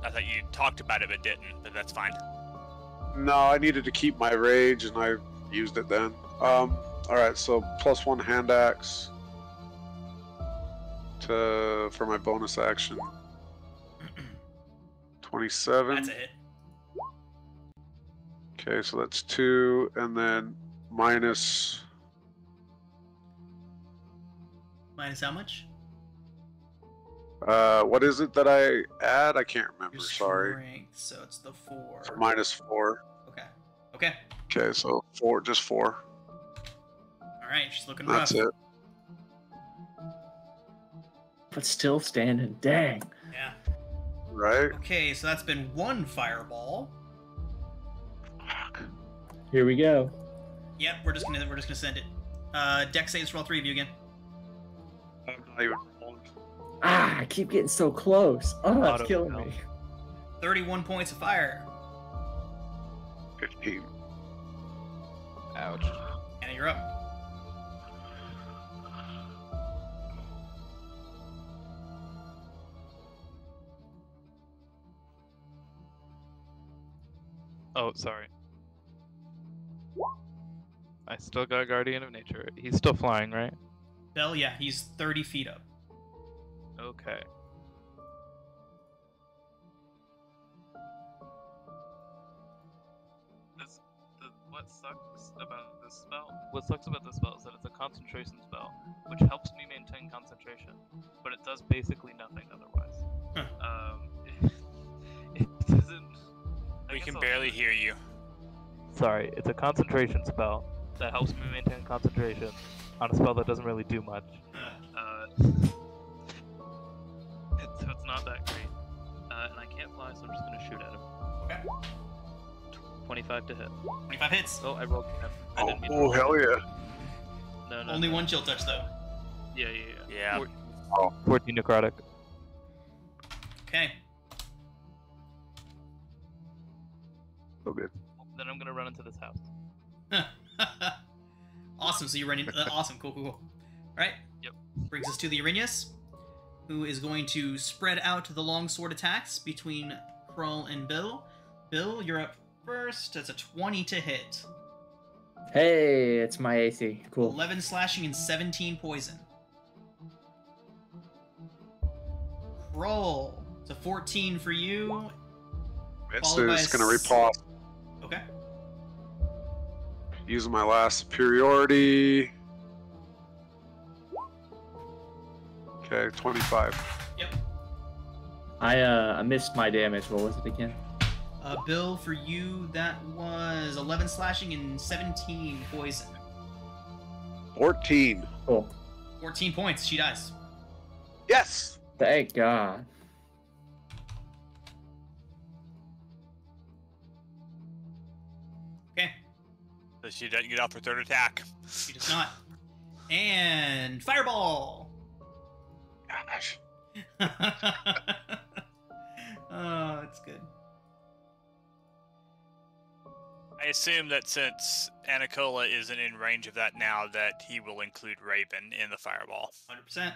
I thought you talked about it but didn't, but that's fine. No, I needed to keep my rage and I used it then. Alright, so +1 hand axe for my bonus action. 27. That's a hit. Okay, so that's 2, and then minus. Minus how much? What is it that I add? I can't remember. Your Sorry. strength, so it's the 4. So -4. Okay. Okay. Okay, so 4, just 4. Alright, she's looking That's rough. it. But still standing. Dang. Yeah. Right? Okay, so that's been 1 fireball. Here we go. Yep, we're just gonna send it. Dex saves for all 3 of you again. I'm not even rolling. Ah, I keep getting so close. Oh, Auto it's killing fail. me. 31 points of fire. 15. Ouch. Anna, you're up. Oh, sorry. I still got Guardian of Nature. He's still flying, right? Bell, yeah, he's 30 feet up. Okay. What sucks about this spell? What sucks about this spell is that it's a concentration spell, which helps me maintain concentration, but it does basically nothing otherwise. It doesn't. We can barely hear you. Sorry, it's a concentration spell that helps me maintain concentration on a spell that doesn't really do much. So it's not that great. And I can't fly, so I'm just gonna shoot at him. Okay. 25 to hit. 25 hits. Oh, I rolled 10. I didn't mean to Oh, roll hell 10. yeah. No. Only 1 chill touch, though. Yeah. Yeah. 14 necrotic. Okay. So good. Then I'm gonna run into this house. Awesome. So you're running. Awesome. Cool. All right. Yep. Brings us to the Arrhenius, who is going to spread out the longsword attacks between Krull and Bill. Bill, you're up first. That's a 20 to hit. Hey, it's my AC. Cool. 11 slashing and 17 poison. Krull, it's a 14 for you. It's Followed by just a gonna s- riposte. Okay. Using my last superiority. Okay, 25. Yep. I missed my damage. What was it again? Bill, for you, that was 11 slashing and 17 poison. 14. Cool. 14 points. She dies. Yes! Thank God. Okay. So she doesn't get off her third attack. She does not. And fireball. Gosh. Oh, it's good. I assume that since Anacola isn't in range of that now, that he will include Raven in the fireball. 100%.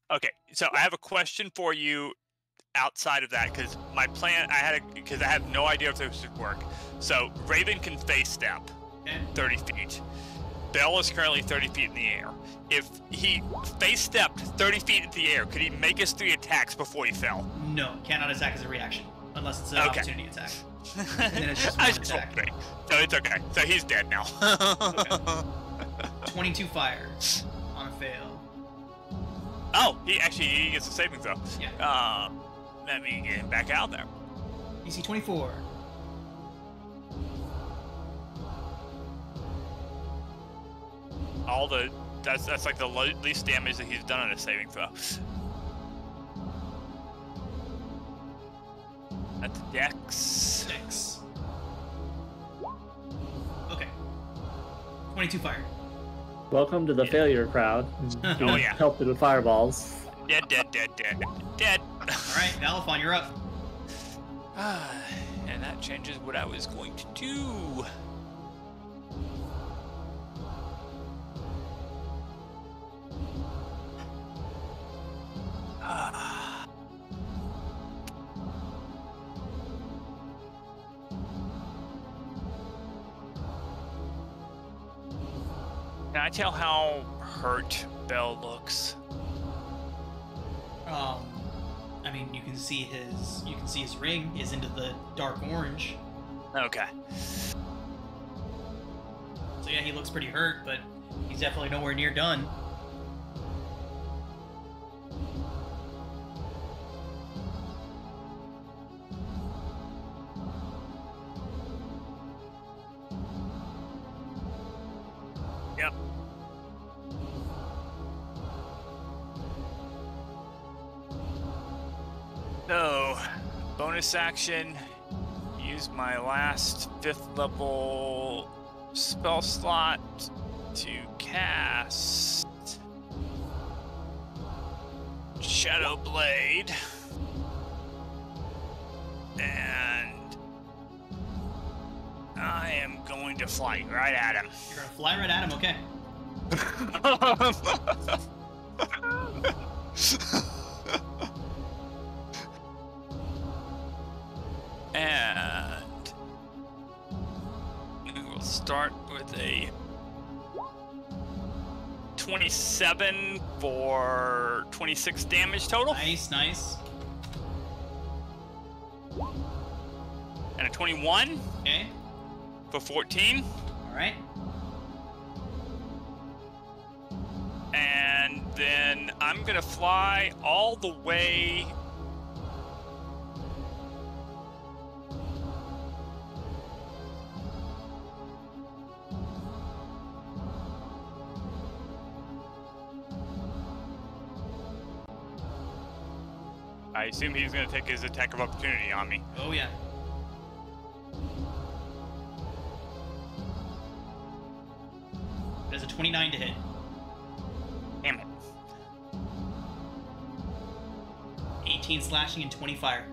Okay, so I have a question for you outside of that, because my plan, because I have no idea if this would work. So Raven can face step Okay. 30 feet. Bell is currently 30 feet in the air. If he face stepped 30 feet in the air, could he make his 3 attacks before he fell? No, cannot attack as a reaction. Unless it's an Okay. opportunity attack. then it's just I one was just attack. wondering. So it's okay. So he's dead now. 22 fire on a fail. Oh, he gets a saving throw. Yeah. Let me get him back out there. DC 24. That's like the least damage that he's done on a saving throw. That's Dex. 6. Okay. 22 fire. Welcome to the failure crowd. Oh, yeah. Helped with fireballs. Dead. Alright, Valifon, you're up. And that changes what I was going to do. Can I tell how hurt Bell looks? I mean, you can see his ring is into the dark orange. Okay. So yeah, he looks pretty hurt, but he's definitely nowhere near done. Yep. So, bonus action, use my last 5th level spell slot to cast Shadow Blade. And I am going to fly right at him. You're gonna fly right at him, okay. And we will start with a 27 for 26 damage total, Nice. and a 21 Okay. for 14. Alright. And then I'm gonna fly all the way I assume he's gonna take his attack of opportunity on me. Oh yeah. There's a 29 to hit. Damn it. 18 slashing and 20 fire.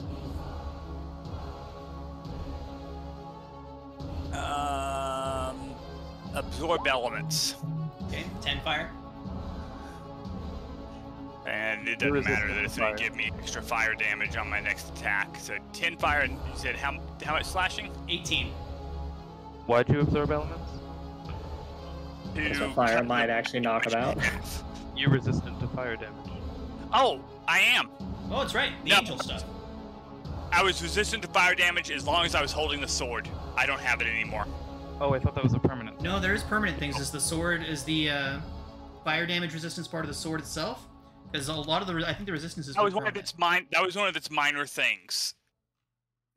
Absorb elements. Okay, 10 fire. And it doesn't matter that it's going to give me extra fire damage on my next attack. So 10 fire, and you said how much slashing? 18. Why'd you absorb elements? Because a fire might actually knock him out. You're resistant to fire damage. Oh, I am. Oh, it's right. The No. angel stuff. I was resistant to fire damage as long as I was holding the sword. I don't have it anymore. Oh, I thought that was a permanent. No, there's permanent things. Is the sword, is the fire damage resistance part of the sword itself? Because a lot of the, I think the resistance is. That was one of its minor things.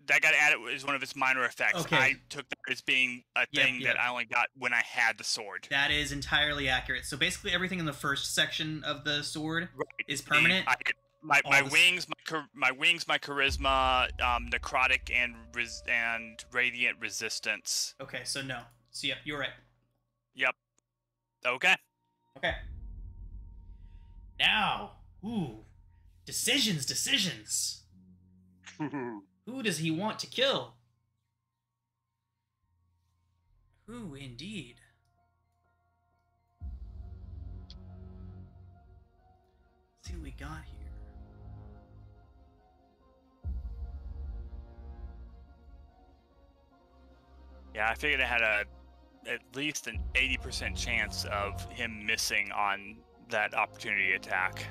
That got added as one of its minor effects. Okay. I took that as being a thing that I only got when I had the sword. That is entirely accurate. So basically, everything in the first section of the sword is permanent. My wings, my charisma, necrotic and radiant resistance. Okay, so no. So yep, you're right. Yep. Okay. Okay. Now, decisions. Who does he want to kill? Who indeed? Let's see what we got here. Yeah, I figured I had at least an 80% chance of him missing on that opportunity attack.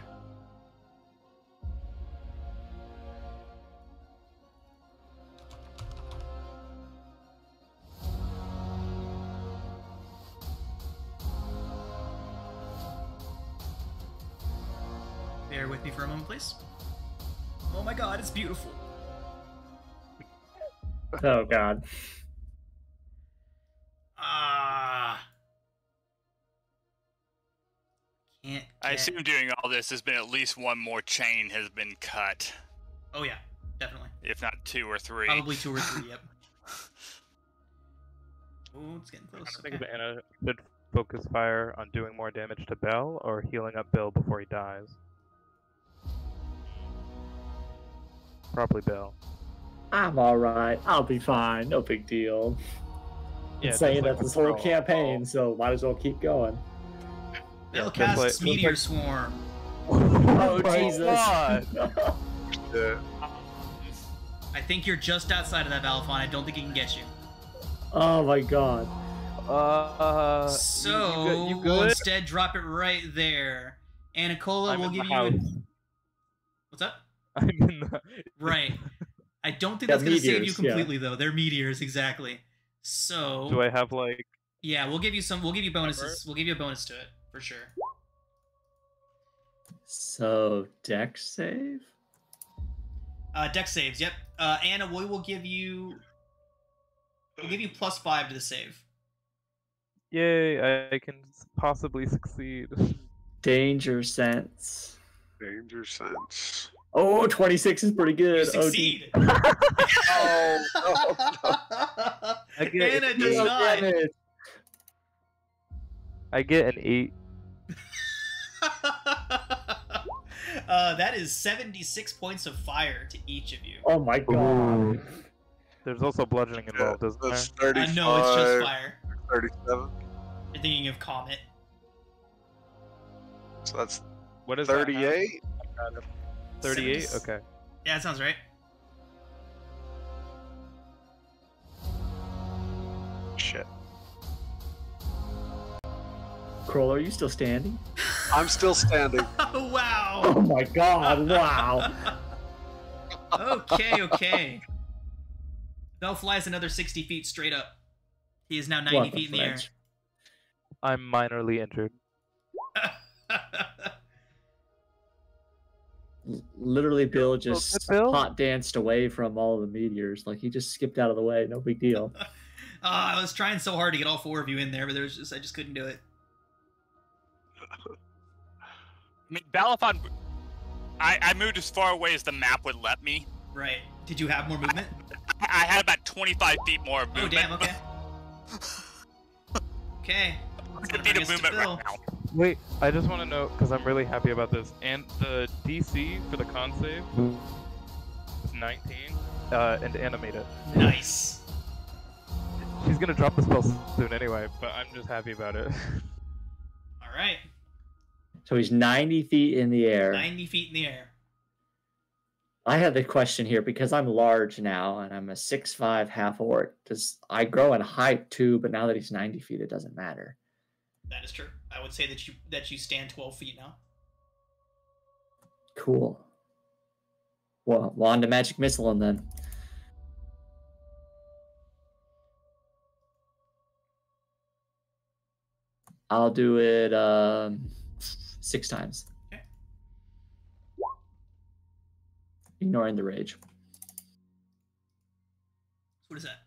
Bear with me for a moment, please. Oh my god, it's beautiful. Oh god. Can't I assume doing all this has been at least one more chain has been cut. Oh yeah, definitely. If not 2 or 3. Probably 2 or 3, yep. Oh, it's getting close. I think if Anna should focus fire on doing more damage to Bell or healing up Bill before he dies. Probably Bill. I'm alright. I'll be fine. No big deal. Yeah, Been saying like that this whole control. campaign, so might as well keep going. They'll Yeah, cast like- Meteor Swarm. Oh, my Jesus. God. Yeah. I think you're just outside of that Balafon. I don't think he can get you. Oh my god. So, you we'll good? instead drop it right there. Anicola I'm will in the give house. you... What's up? I'm in the... Right. I don't think Yeah, that's going to save you meteors, yeah. completely, though. They're meteors, exactly. So... Do I have like... Yeah, we'll give you bonuses. We'll give you a bonus to it, for sure. So, deck save? Dex saves, yep. Anna, we will give you... We'll give you +5 to the save. Yay, I can possibly succeed. Danger sense. Danger sense. Oh, 26 is pretty You good. succeed! Oh, I get, Anna does not. I get an 8. That is 76 points of fire to each of you. Oh my god. There's also bludgeoning involved, isn't there? that's 35, No, it's just fire. 37. You're thinking of Comet. So that's What is that? 38. 38? 70. Okay. Yeah, that sounds right. Shit. Kroll, are you still standing? I'm still standing. Oh, wow! Oh my god, wow. Okay. Bell flies another 60 feet straight up. He is now 90 What the feet in the air. French? I'm minorly injured. Literally, Bill just Bill? hot danced away from all the meteors. Like, he just skipped out of the way. No big deal. I was trying so hard to get all 4 of you in there, but I just couldn't do it. I mean, Balafon, I moved as far away as the map would let me. Right. Did you have more movement? I had about 25 feet more of Oh, movement. damn, okay. Okay. That's 100 gonna feet bring of us to movement Bill. right now. Wait, I just want to know, because I'm really happy about this, and the DC for the con save is 19, and animate it. Nice. She's gonna drop the spell soon anyway, but I'm just happy about it. All right. So he's 90 feet in the air. 90 feet in the air. I have the question here because I'm large now and I'm a 6'5" half orc. Does I grow in height too? But now that he's 90 feet, it doesn't matter. That is true. I would say that you stand 12 feet now. Cool. Well, wand of magic missile him then. I'll do it 6 times. Okay. Ignoring the rage. What is that?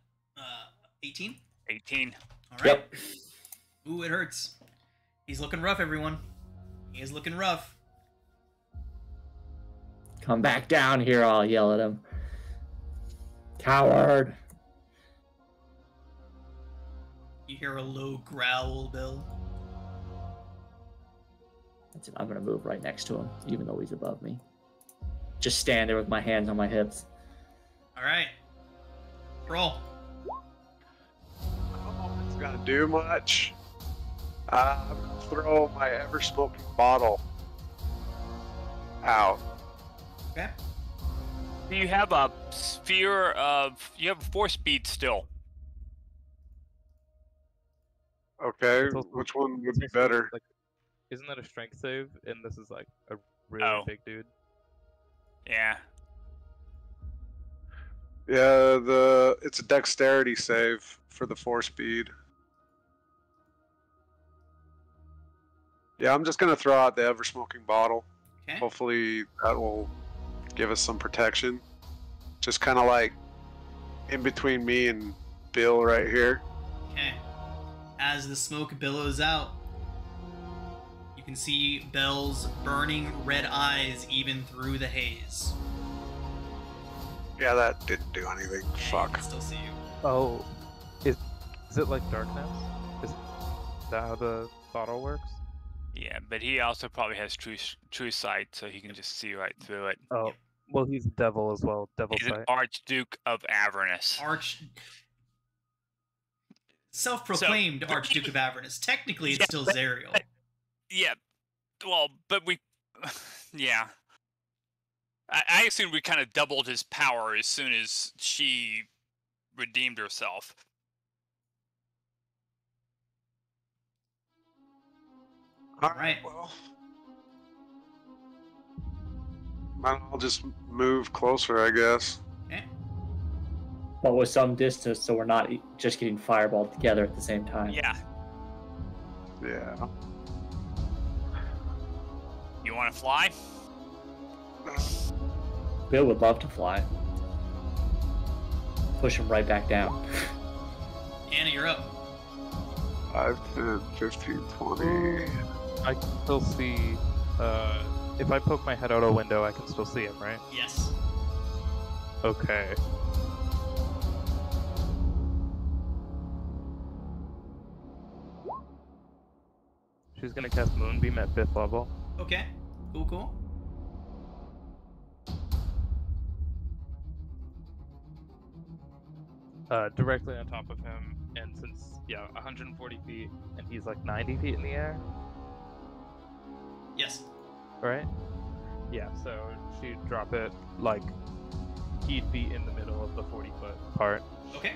18? 18. All right. Yep. Ooh, it hurts. He's looking rough, everyone. He is looking rough. Come back down here, I'll yell at him. Coward. You hear a low growl, Bill. That's it. I'm going to move right next to him, even though he's above me. Just stand there with my hands on my hips. All right. Roll. I don't know if it's going to do much. I'm going to throw my ever-smoking bottle out. Okay. You have a sphere of... You have 4 speed still. Okay, It's also- which one would it's be also, better? Like, isn't that a strength save? And this is like a really big dude. Yeah. Yeah, it's a dexterity save for the 4 speed. Yeah, I'm just gonna throw out the ever-smoking bottle. Okay. Hopefully that will give us some protection. Just kind of like in between me and Bill right here. Okay. As the smoke billows out, you can see Bell's burning red eyes even through the haze. Yeah, that didn't do anything. Yeah, you Fuck. can still see you. Oh, is it like darkness? Is that how the bottle works? Yeah, but he also probably has true sight, so he can just see right through it. Oh, well, he's a devil as well. Devil He's an sight. Archduke of Avernus. Self-proclaimed Archduke of Avernus. Technically, it's still Zariel. Yeah, well, but we... yeah. I assume we kind of doubled his power as soon as she redeemed herself. All right. Well, I'll just move closer, I guess. Okay. But with some distance, so we're not just getting fireballed together at the same time. Yeah. Yeah. You want to fly? Bill would love to fly. Push him right back down. Anna, you're up. 5, 10, 15, 20. I can still see. If I poke my head out a window, I can still see him, right? Yes. Okay. She's gonna cast Moonbeam at 5th level. Okay. Cool. Directly on top of him, and since 140 feet, and he's like 90 feet in the air, Yes. right? Yeah. So she'd drop it like he'd be in the middle of the 40-foot part. Okay.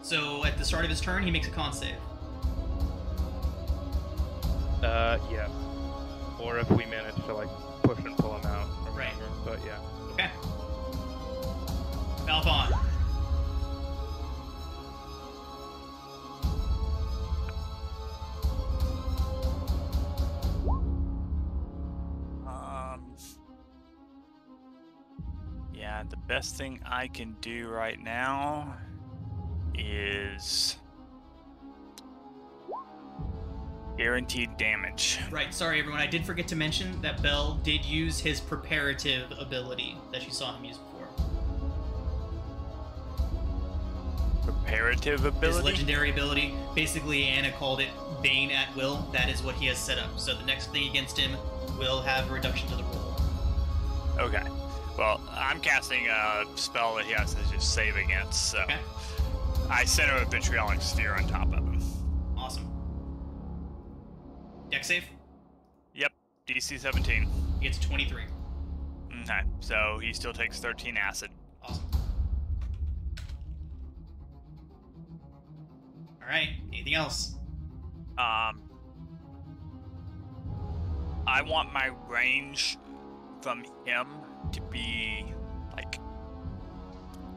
So at the start of his turn, he makes a con save. Yeah. Or if we manage to like push and pull him out, or Right. whatever. But yeah. Okay. Valvon. Yeah, the best thing I can do right now is guaranteed damage. Right, sorry everyone, I did forget to mention that Bell did use his preparative ability that you saw him use before. Preparative His ability? legendary ability. Basically, Anna called it Bane at will. That is what he has set up. So the next thing against him will have a reduction to the roll. Okay. Well, I'm casting a spell that he has to just save against, so... Okay. I center a vitriolic sphere on top of him. Awesome. Dex save? Yep, DC 17. He gets 23. Okay, so he still takes 13 acid. Awesome. Alright, anything else? I want my range from him to be like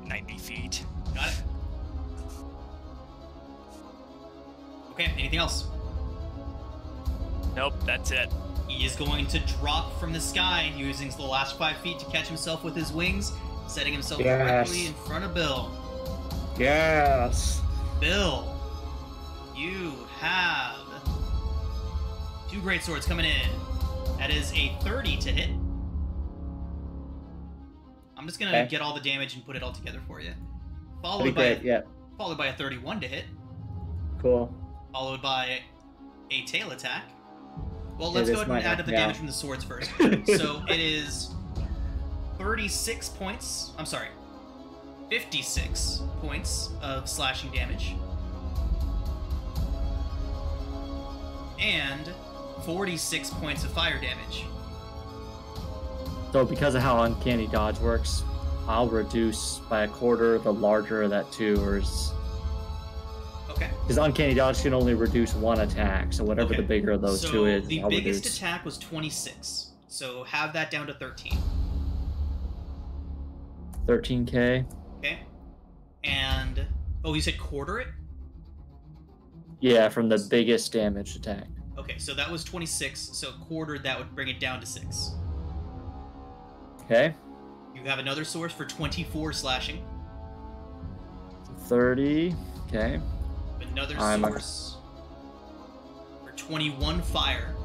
90 feet. Got it. Okay, anything else? Nope, that's it. He is going to drop from the sky using the last 5 feet to catch himself with his wings, setting himself directly in front of Bill. Yes. Bill, you have 2 great swords coming in. That is a 30 to hit. I'm just gonna get all the damage and put it all together for you. Followed by a 31 to hit. Cool. Followed by a tail attack. Well, let's go ahead and add up the damage from the swords first. So it is 36 points. I'm sorry, 56 points of slashing damage. And 46 points of fire damage. So because of how Uncanny Dodge works, I'll reduce by a quarter the larger of that 2 is... Okay. Because Uncanny Dodge can only reduce 1 attack, so whatever the bigger of those 2 is, the I'll biggest reduce. attack was 26. So have that down to 13. 13k. Okay. And... Oh, you said quarter it? Yeah, from the biggest damage attack. Okay, so that was 26, so quartered that would bring it down to 6. Okay. You have another source for 24 slashing. 30. Okay. Another source for 21 fire.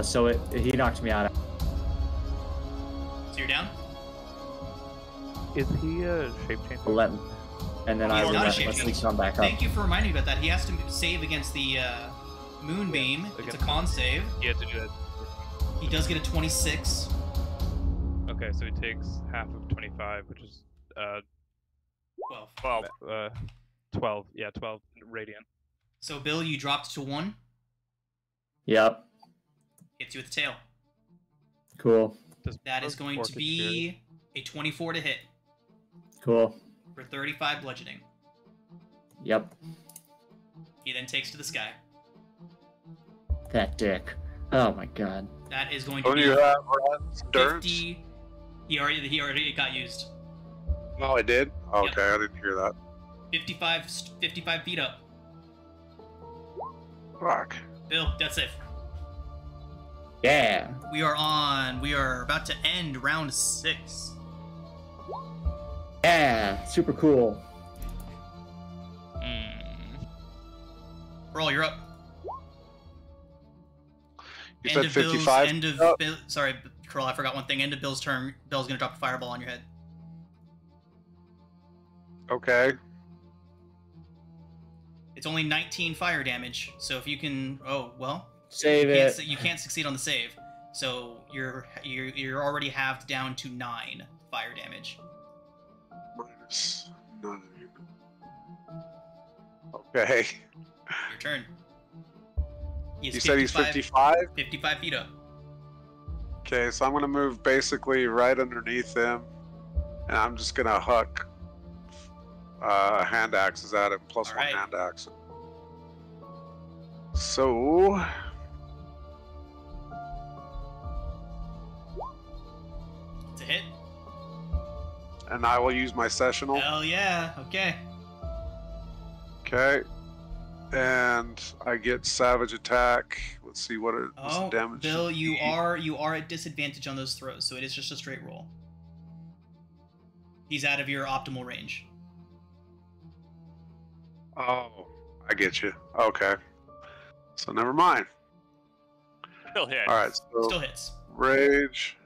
So he knocked me out. So you're down? Is he a shape changer? Let, and then He's I will not a let shape Leslie changer. come back up. Thank you for reminding me about that. He has to save against the Moonbeam. It's a con save. He had to do that. He does get a 26. Okay, so he takes half of 25, which is 12. 12. Yeah, 12 radiant. So, Bill, you dropped to 1. Yep. Hits you with the tail. Cool. That is going to be a 24 to hit Cool. for 35 bludgeoning. Yep. He then takes to the sky. That dick. Oh my god. That is going to Don't be you have endurance? 50. He already got used. No, I did? Okay, I didn't hear that. 55 feet up. Fuck. Bill, death save. Yeah. We are about to end round 6. Yeah. Super cool. Roll, you're up. You said 55? Sorry, Curl, I forgot one thing. End of Bill's turn. Bill's gonna drop a fireball on your head. Okay. It's only 19 fire damage, so if you can... Oh, well... Save it. You can't succeed on the save. So you're already halved down to 9 fire damage. Minus 9. Okay. Your turn. You said he's 55? 55 feet up. Okay, so I'm going to move basically right underneath him, and I'm just going to huck hand axes at him, plus 1 hand axe. So... It's a hit. And I will use my sessional. Hell yeah, okay. Okay. And I get savage attack. Let's see what it damage. Bill, you are at disadvantage on those throws, so it is just a straight roll. He's out of your optimal range. Oh, I get you. Okay. So never mind. Still hits. Alright, so Still hits. Rage.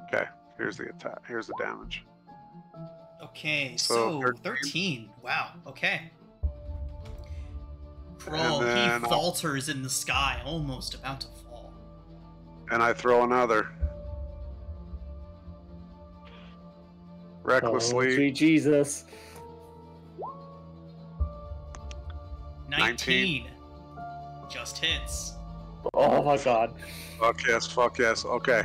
Okay, here's the attack. Here's the damage. Okay, so 13. Wow, okay. Kroll, he falters in the sky, almost about to fall. And I throw another. recklessly. Oh, sweet Jesus. 19. Just hits. Oh my god. Fuck yes, fuck yes. Okay.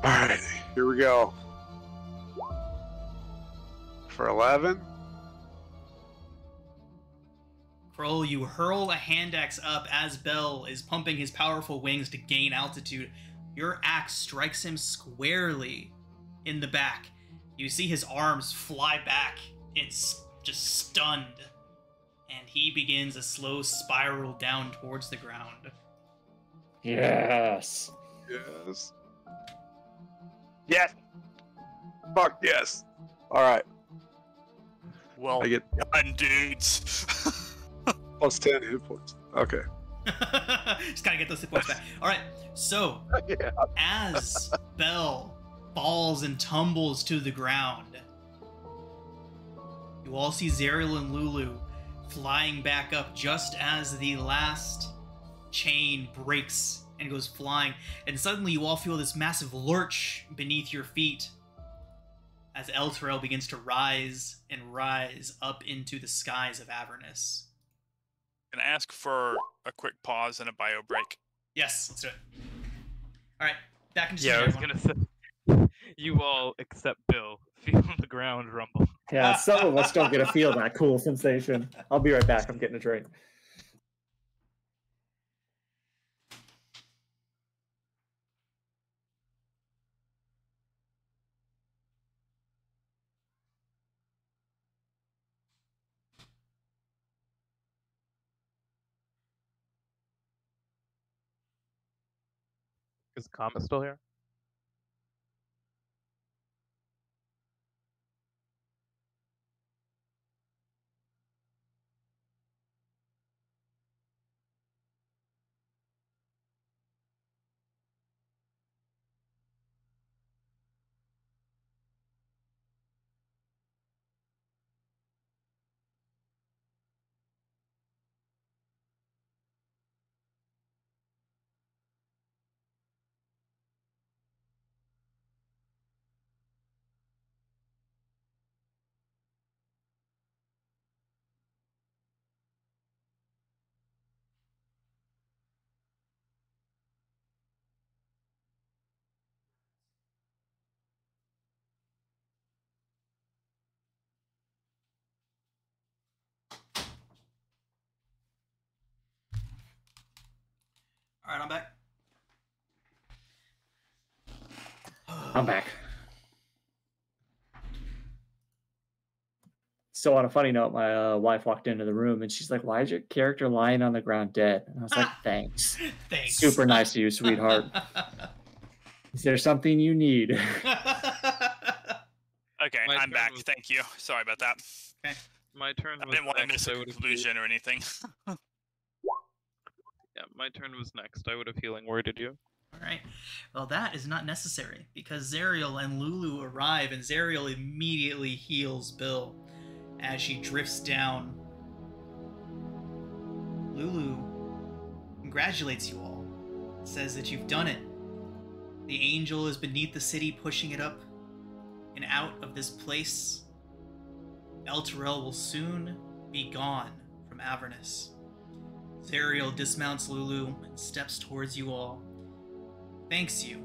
Alright, here we go. For 11. Kroll, you hurl a hand axe up as Bell is pumping his powerful wings to gain altitude. Your axe strikes him squarely in the back. You see his arms fly back. It's just stunned. And he begins a slow spiral down towards the ground. Yes. Yes. Yes. Fuck yes. Alright. Well I get done, dudes. plus 10 hit points. Okay. Just gotta get those hit points back. Alright, so Yeah. as Bell falls and tumbles to the ground, you all see Zerial and Lulu flying back up just as the last chain breaks and goes flying, and suddenly you all feel this massive lurch beneath your feet as Elturel begins to rise and rise up into the skies of Avernus. Can I ask for a quick pause and a bio break? Yes, let's do it. Alright, back into Yeah, I was everyone. gonna say, you all except Bill feel the ground rumble. Yeah, some of us don't get to feel that cool sensation. I'll be right back. I'm getting a drink. Is Kama still here? Alright, I'm back. I'm back. So on a funny note, my wife walked into the room and she's like, "Why is your character lying on the ground dead?" And I was like, "Thanks. Thanks. Super nice of you, sweetheart. Is there something you need?" Okay, My I'm turn back. was- Thank you. Sorry about that. My turn I was didn't want to next. miss a I would have conclusion or anything. Yeah, my turn was next. I would have healing worded you. Alright. Well, that is not necessary, because Zerial and Lulu arrive, and Zerial immediately heals Bill as she drifts down. Lulu congratulates you all, says that you've done it. The angel is beneath the city, pushing it up and out of this place. Elturel will soon be gone from Avernus. Zerial dismounts Lulu and steps towards you all. Thanks you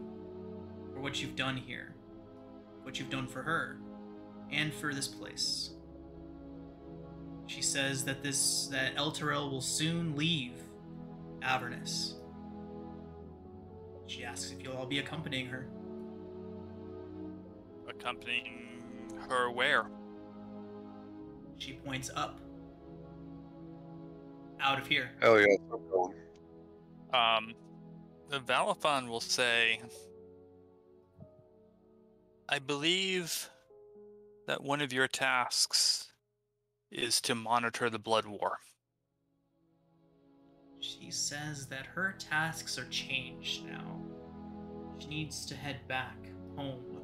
for what you've done here, what you've done for her, and for this place. She says that Elturel will soon leave Avernus. She asks if you'll all be accompanying her. Accompanying her where? She points up. Out of here. Hell yeah, I'm going. The Valafon will say, I believe that one of your tasks is to monitor the blood war. She says that her tasks are changed now. She needs to head back home,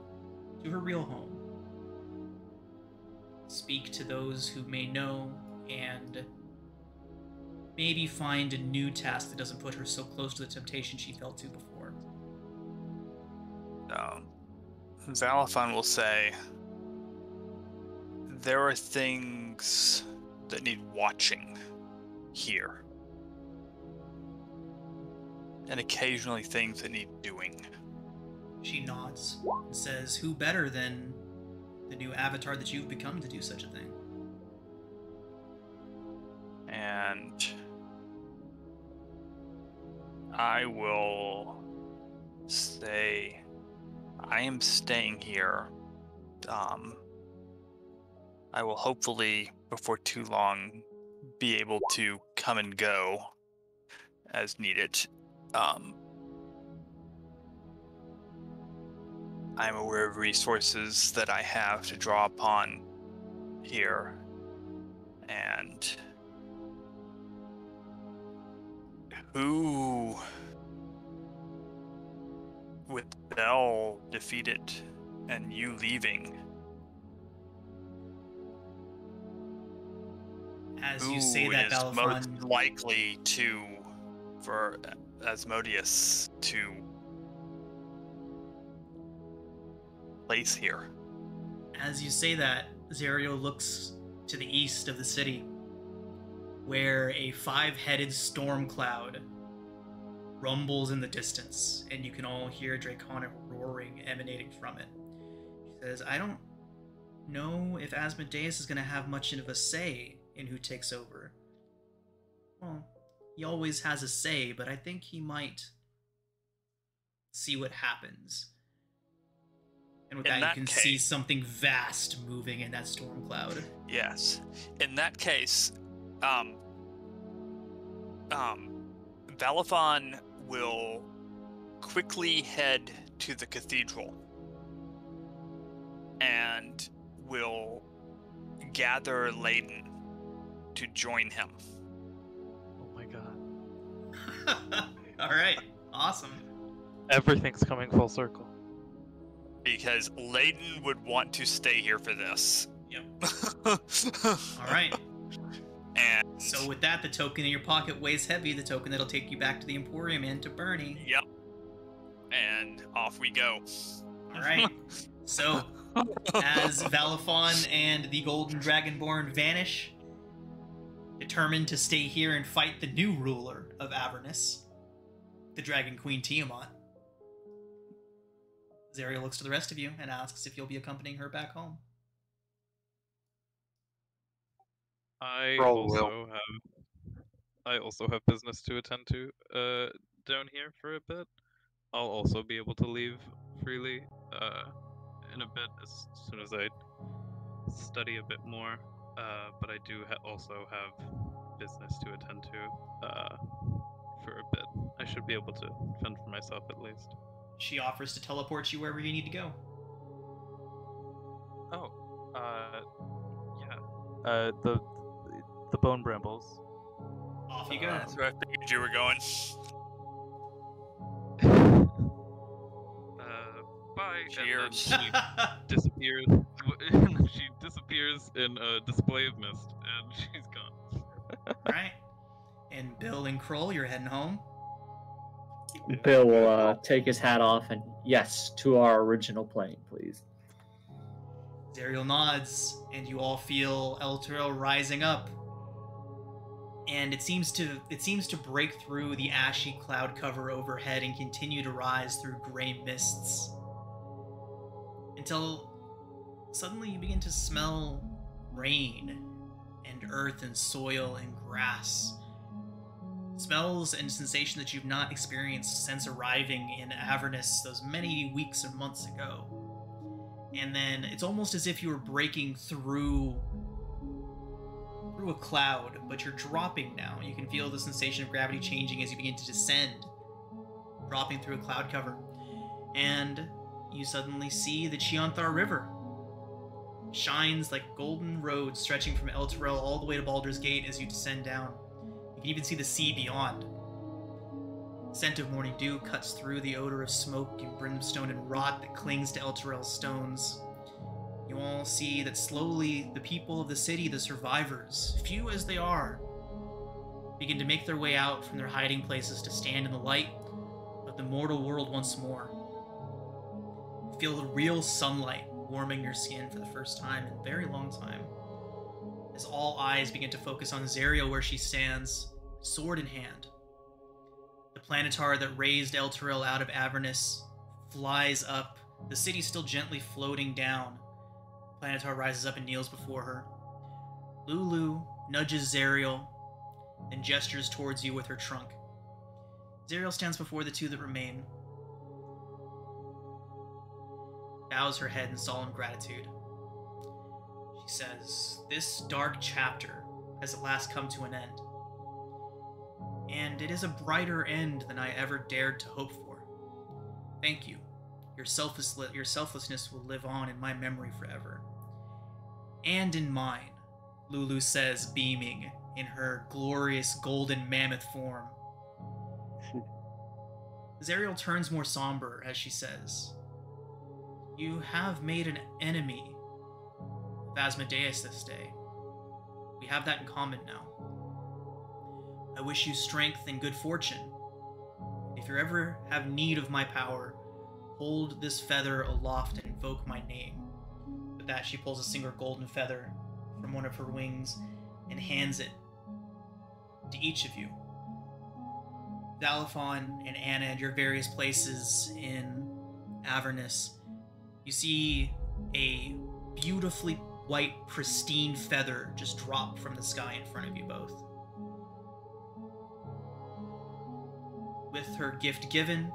to her real home. Speak to those who may know, and maybe find a new task that doesn't put her so close to the temptation she fell to before. Valafon will say, there are things that need watching here. And occasionally things that need doing. She nods and says, who better than the new avatar that you've become to do such a thing? And I will say I am staying here. I will hopefully, before too long, be able to come and go as needed. I'm aware of resources that I have to draw upon here, and who, with Bell defeated and you leaving, As you say that, is most Balafon, likely for Asmodeus to place here? as you say that, Zerial looks to the east of the city, where a 5-headed storm cloud rumbles in the distance, and you can all hear draconic roaring emanating from it. She says, I don't know if Asmodeus is going to have much of a say in who takes over. Well, he always has a say, but I think he might see what happens. And with that, you can see something vast moving in that storm cloud. Yes. In that case, Balafon will quickly head to the cathedral and will gather Layden to join him. Oh my god. All right, awesome. Everything's coming full circle. Because Layden would want to stay here for this. Yep. All right. And so with that, the token in your pocket weighs heavy, the token that'll take you back to the Emporium and to Bernie. Yep. And off we go. All right. So, as Valafon and the Golden Dragonborn vanish, determined to stay here and fight the new ruler of Avernus, the Dragon Queen Tiamat, Zerial looks to the rest of you and asks if you'll be accompanying her back home. I also have business to attend to down here for a bit. I'll also be able to leave freely in a bit as soon as I study a bit more. But I do also have business to attend to for a bit. I should be able to fend for myself at least. She offers to teleport you wherever you need to go. Oh, yeah. The bone brambles. Off you go. That's where I figured you were going. Bye. Cheers. And then she disappears. She disappears in a display of mist, and she's gone. Alright. And Bill and Kroll, you're heading home. Bill will take his hat off and yes, to our original plane, please. Zerial nods, and you all feel Elturel rising up. And it seems to break through the ashy cloud cover overhead and continue to rise through gray mists. Until suddenly you begin to smell rain and earth and soil and grass. Smells and sensation that you've not experienced since arriving in Avernus those many weeks or months ago. And then it's almost as if you were breaking through a cloud, but you're dropping now. You can feel the sensation of gravity changing as you begin to descend, dropping through a cloud cover. And you suddenly see the Chianthar River. Shines like golden roads stretching from Elturel all the way to Baldur's Gate as you descend down. You can even see the sea beyond. Scent of morning dew cuts through the odor of smoke and brimstone and rot that clings to Elturel's stones. You all see that slowly the people of the city, the survivors, few as they are, begin to make their way out from their hiding places to stand in the light of the mortal world once more. You feel the real sunlight warming your skin for the first time in a very long time. As all eyes begin to focus on Zariel where she stands, sword in hand. The planetar that raised Elturel out of Avernus flies up, the city still gently floating down. Planetar rises up and kneels before her. Lulu nudges Zariel, then gestures towards you with her trunk. Zariel stands before the two that remain, bows her head in solemn gratitude. She says, "This dark chapter has at last come to an end. And it is a brighter end than I ever dared to hope for. Thank you. Your selflessness will live on in my memory forever. And in mine," Lulu says, beaming in her glorious golden mammoth form. Zariel turns more somber as she says, "You have made an enemy of Asmodeus this day. We have that in common now. I wish you strength and good fortune. If you ever have need of my power, hold this feather aloft and invoke my name." With that, she pulls a single golden feather from one of her wings and hands it to each of you. Zalafon and Anna, at your various places in Avernus, you see a beautifully white, pristine feather just drop from the sky in front of you both. With her gift given,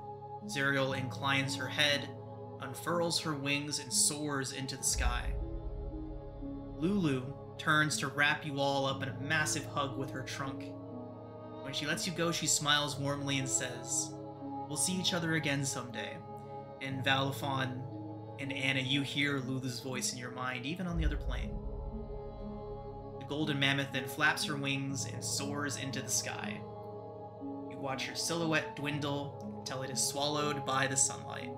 Zariel inclines her head, unfurls her wings, and soars into the sky. Lulu turns to wrap you all up in a massive hug with her trunk. When she lets you go, she smiles warmly and says, "We'll see each other again someday." And Valafon and Anna, you hear Lulu's voice in your mind, even on the other plane. The golden mammoth then flaps her wings and soars into the sky. You watch her silhouette dwindle until it is swallowed by the sunlight.